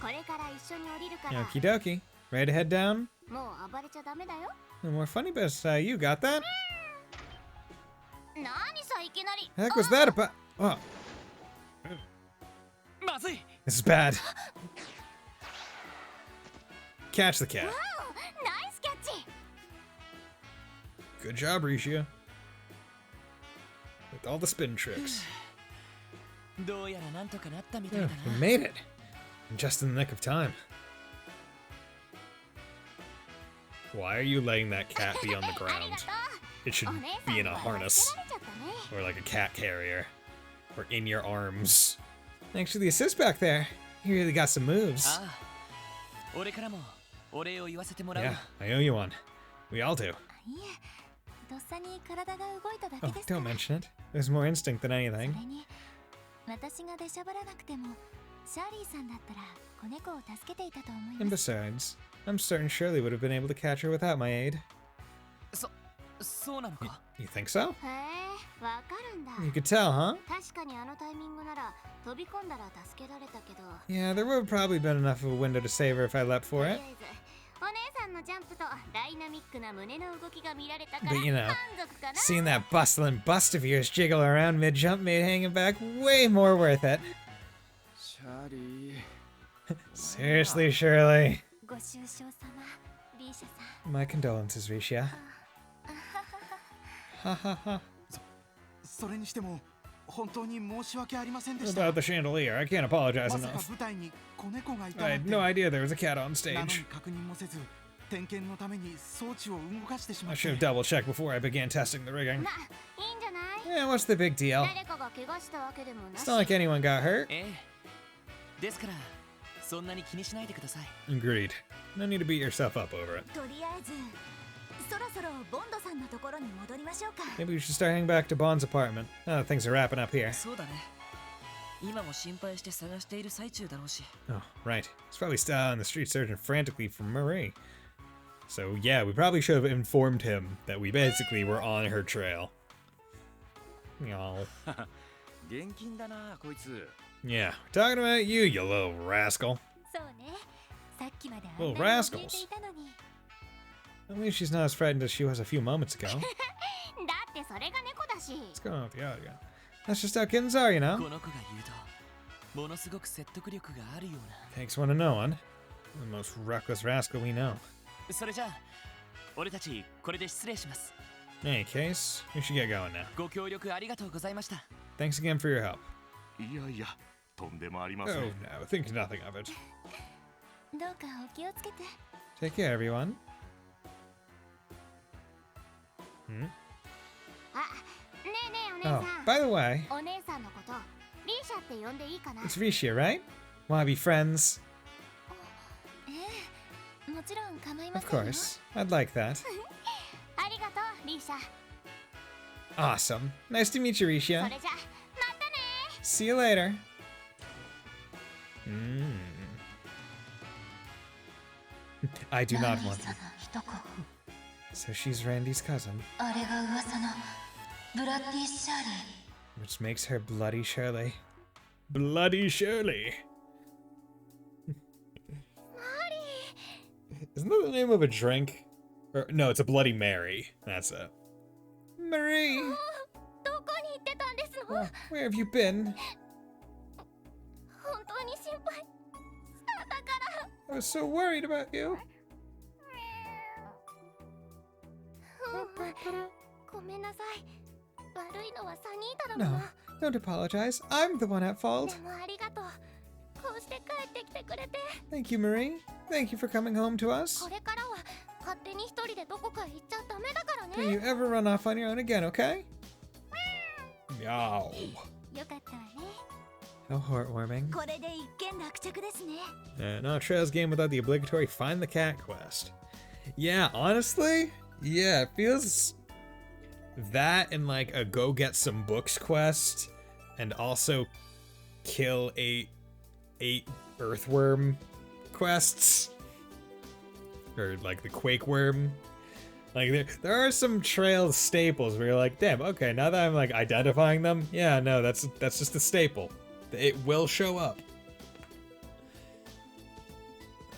これから一緒に降りるから。 Okie dokie. Ready to head down? もう暴れちゃダメだよ。 No more funny business. You got that? 何さいきなり。 The heck was that about? Oh, まずい。 this is bad. Catch the cat. ナイスキャッチ。 Good job, Risha. With all the spin tricks. どうやらなんとかなったみたい Yeah, だ we な。 made it. Just in the nick of time. Why are you letting that cat be on the ありが ground? と It should う。お姉さ be ん in a は harness. 助けられちゃったね。 Or like a cat carrier. Or in your arms. Thanks for the assist back there. You really got some moves. ああ、俺からもお礼を言わせてもらう Yeah, わ。 I owe you one. We all do. いえ、とっさに体が動いただけ Oh, ですから don't mention it. There's more instinct than そ anything. れに私が出しゃばらなくてもシャーリーさんだったら子猫を助けていたと思い And ます。 besides, I'm certain Shirley would have been able to catch her without my aid. そうなのか。 You think so? へえ、わかるんだ。 You could tell, huh? 確かにあのタイミングなら飛び込んだら助けられたけど。 Yeah, there would have probably been enough of a window to save her if I leapt と for りあ it. えずお姉さんのジャンプとダイナミックな胸の動きが見られたから But you know, 満足かな。 seeing that bustling bust of yours jiggle around mid-jump made hanging back way more worth it. シャーリー Seriously, Shirley. ご愁傷様、リーシャさん。 My condolences, Risha. Ha ha ha. それにしても本当に申し訳ありませんでした About the chandelier, I can't apologize まさか enough. 舞台に子猫がいた I なん had て no idea there was a cat on なのに stage. 確認もせず点検のために装置を動かしてしま I っ should て have double checked before I began testing the rigging. まあ、いいんじゃない？ Yeah, what's the big deal? 誰かが怪我したわけでもな It's し。 not like anyone got hurt. ええ。ですから、そんなに気にしないでください。 Agreed. No need to beat yourself up over it. とりあえずそろそろボンドさんのところに戻りましょうか。 Maybe we should start heading back to Bond's apartment. Now that things are wrapping up here. そうだね。今も心配して探している最中だろうし。 Oh, right. He's probably still out on the street searching frantically for Marie. So yeah, we probably should have informed him that we basically were on her trail. Y'all. 現金だなこいつ Yeah, we're talking about you, you little rascal. そうね。さっきまであん Little なに怯えて rascals. いたのに。 At least she's not as frightened as she was a few moments ago. だってそれが猫だし。 What's going on with the audio? That's just how kittens are, you know? この子が言うと、ものすごく説得力があるような。 Takes one to know one. The most reckless rascal we know. それじゃあ、俺たちこれで失礼します。 In any case, we should get going now. ご協力ありがとうございました。 Thanks again for your help. いやいやとんでもありま Oh せん no, think nothing of it. どうかお気をつけて。 Take care, everyone. Hmm? あ、ねえねえお姉 Oh, さん。 by the way, お姉さんのことリーシャって呼んでいいかな？ it's Risha, right? Wanna be friends? ええ、もちろん構いま Of せんよ。 course. I'd like that. ありがとうリーシャ。 Awesome. Nice to meet you, そ Risha. れじゃまたね。 See you later. I do not want to. So she's Randy's cousin. あれが噂のブラッディ・シャーリー。 Which makes her Bloody Shirley. Bloody Shirley! Isn't that the name of a drink? Or, no, it's a Bloody Mary. That's it. Marie! どこに行ってたんですの？ Oh, where have you been? 本当に心配だか I was so worried about you. ごめんなさい。悪いのはサニータだも No, の。 don't apologize. I'm the one at fault. でもありがとう。こうして帰ってきてくれて。 Thank you, Marie. Thank you for coming home to us. これからは勝手に一人でどこかへ行っちゃダメだからね。 Don't you ever run off on your own again, okay? Meow. よかったわね。 How heartwarming. これで一件落着ですね。Not a Trails game without the obligatory Find the Cat quest. Yeah, honestly, yeah, it feels that and like a go get some books quest, and also kill eight earthworm quests, or like the quake worm. Like there are some Trails staples where you're like, damn, okay, now that I'm like identifying them, yeah, no, that's just a staple. It will show up.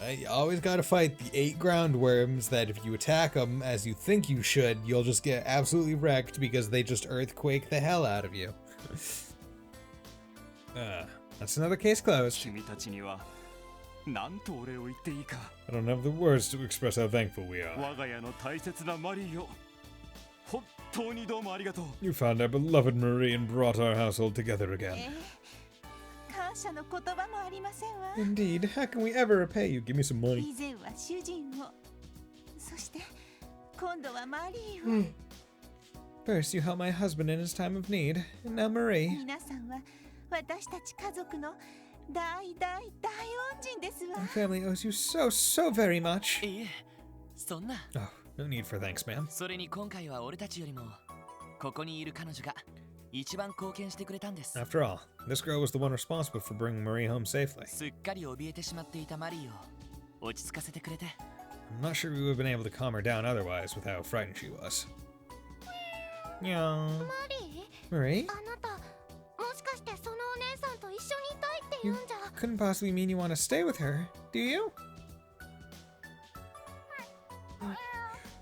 You always gotta fight the 8 ground worms that if you attack them as you think you should, you'll just get absolutely wrecked because they just earthquake the hell out of you. That's another case closed. 君たちには何とお礼を言っていいか。 I don't have the words to express how thankful we are. 我が家の大切なマリーを本当にどうもありがとう。 You found our beloved Marie and brought our household together again. 感謝の言葉もありませんわ。 Indeed, how can we ever repay you? Give me some money. 以前は主人を、そして今度はマリーを。 First, you helped my husband in his time of need, and now Marie. 皆さんは私たち家族の大恩人ですわ。 Our family owes you so very much. いえ、そんな。 Oh, no need for thanks, ma'am. それに今回は俺たちよりもここにいる彼女が一番貢献してくれたんです。 After all, this girl was the one responsible for bringing Marie home safely. すっかり怯えてしまっていたマリーを落ち着かせてくれて。 I'm not sure we would have been able to calm her down otherwise with how frightened she was. Meow. マリー Marie? あなた、もしかしてそのお姉さんと一緒にいたいって言 You うんじゃ。 couldn't possibly mean you want to stay with her, do you?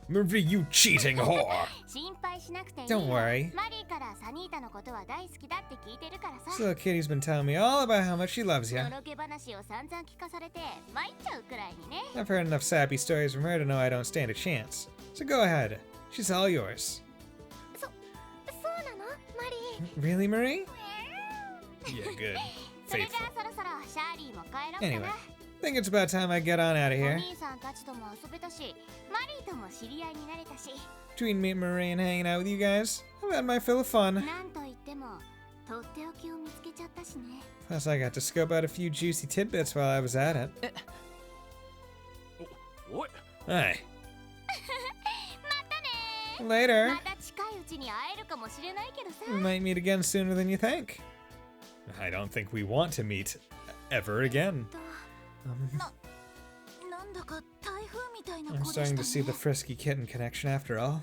Marie, you cheating whore! 心配しなくていい Don't worry. マリーからサニータのことは大好きだって聞いてるからさ。 This little kitty's been telling me all about how much she loves you. のろけ話を散々聞かされて参っちゃうくらいにね。 I've heard enough sappy stories from her to know I don't stand a chance. So go ahead. She's all yours. そうなのマリー。 Really, Marie? Yeah, good. それじゃ Faithful. あそろそろシャーリーも帰ろうか Anyway, な。 think it's about time I get on out of お here. 兄さんたちとも遊べたし、マリーとも知り合いになれたし。 Between me and Marie and hanging out with you guys, I've had my fill of fun. なんといっても、とっておきを見つけちゃったしね。 Plus, I got to scope out a few juicy tidbits while I was at it. おい Hey, またね later. また近いうちに会えるかもしれないけどさ。 We might meet again sooner than you think. I don't think we want to meet ever again. なんだか台風みたいな I'm 子で starting to し see た the ね。 frisky kitten connection after all.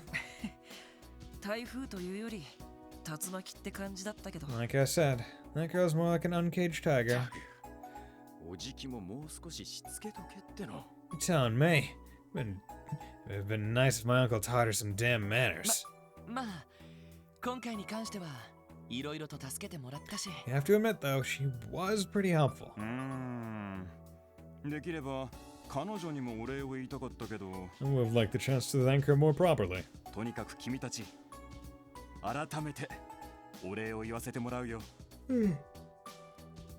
台風というより竜巻って感じだったけど。 Like I said, that girl's more like an uncaged tiger. おじきももう少ししつけとけっての。 You're telling me. It'd been nice if my uncle taught her some damn manners. まあ今回に関してはいろいろと助けてもらったし。 You have to admit, though, she was pretty helpful. できれば彼女にもお礼を言いたかったけど、 I would have liked the chance to thank her more properly. とにかく君たち改めてお礼を言わせてもらうよ。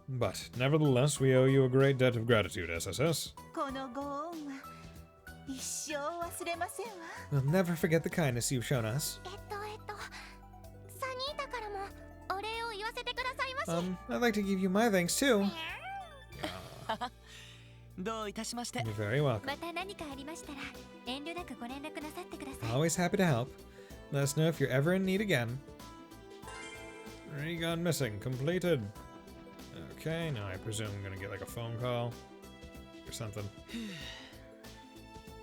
But nevertheless, we owe you a great debt of gratitude, SSS. このご恩は一生忘れませんわ。 We'll never forget the kindness you've shown us. サニータからもお礼を言わせてくださいまし。 I'd like to give you my thanks too. どういたしまして。 You're very welcome. また何かありましたら遠慮なくご連絡なさってください。 Always happy to help. Let us know if you're ever in need again. Gone missing. Completed. Okay, now I presume I'm gonna get like a phone call or something.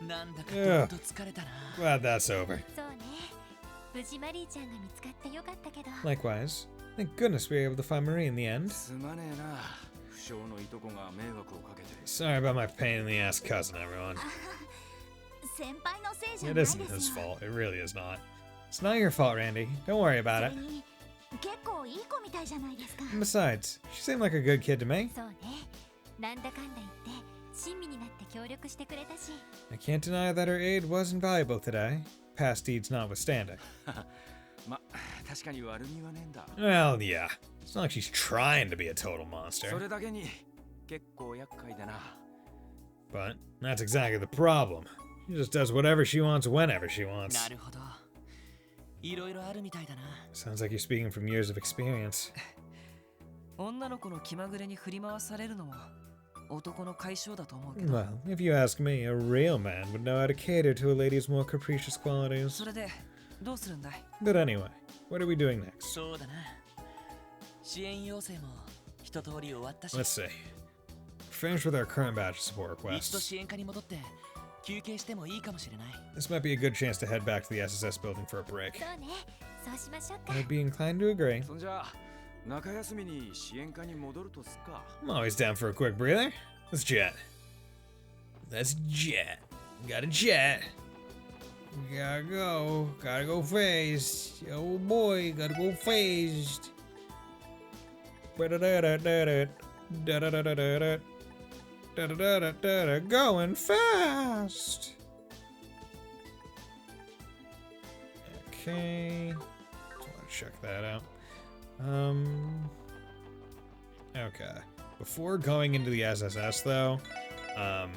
なんだかどっと疲れたな。 Glad that's over. そうね。無事マリーちゃんが見つかってよかったけど。 Likewise. Thank goodness we were able to find Marie in the end. すまねえな。不詳のいとこが迷惑をかけて。 Sorry about my pain in the ass cousin, everyone. 先輩のせいじゃ It ないです isn't よ。 his fault. It really is not. It's not your fault, Randy. Don't worry about it. 結構いい子みたいじゃないですか。 And besides, she seemed like a good kid to me. そうね。なんだかんだ言って親身になって協力してくれたし。 I can't deny that her aid was invaluable today, past deeds notwithstanding. ま、確かに悪みはねえんだ。 Well, yeah. It's not like she's trying to be a total そ monster. れだけに結構厄介だな。 But that's exactly the problem. She just does whatever she wants whenever she な wants. るほど。いろいろあるみたいだな。 Sounds like you're speaking from years of experience. 女の子の気まぐれに振り回されるのも男の解消だと思うけど。 Well, if you ask me, a real man would know how to cater to a lady's more capricious qualities. それでどうするんだい？ But anyway, what are we doing next? そうだな。支援要請も一通り終わったし。 Let's see. We're finished with our current batch of support 一度 requests. 支援課に戻って休憩してもいいかもしれない。 This might be a good chance to head back to the SSS building for a break. そうね、そうしましょうか。 I'd be inclined to agree. そんじゃ中休みに支援課に戻るとすっか。 I'm always down for a quick breather. Let's jet. Let's jet. Gotta jet. Gotta go. Gotta go fast. Oh boy, gotta go fast. Going fast. Okay. Just want to check that out. Okay. Before going into the SSS though, I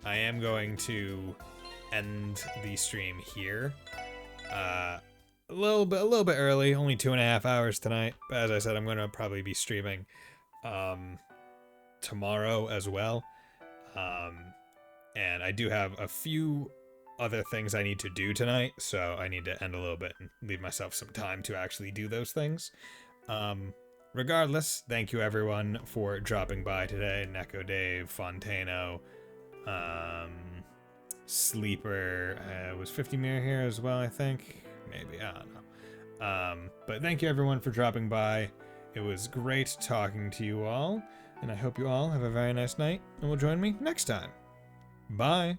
am going to end the stream here. A little bit early, only 2.5 hours tonight. But as I said, I'm gonna probably be streaming tomorrow as well. And I do have a few other things I need to do tonight, so I need to end a little bit and leave myself some time to actually do those things. Regardless, thank you everyone for dropping by today. Neko Dave, Fontano, Sleeper, was 50 Mirror here as well, I think. Maybe, I don't know. But thank you everyone for dropping by. It was great talking to you all, and I hope you all have a very nice night, and will join me next time. Bye!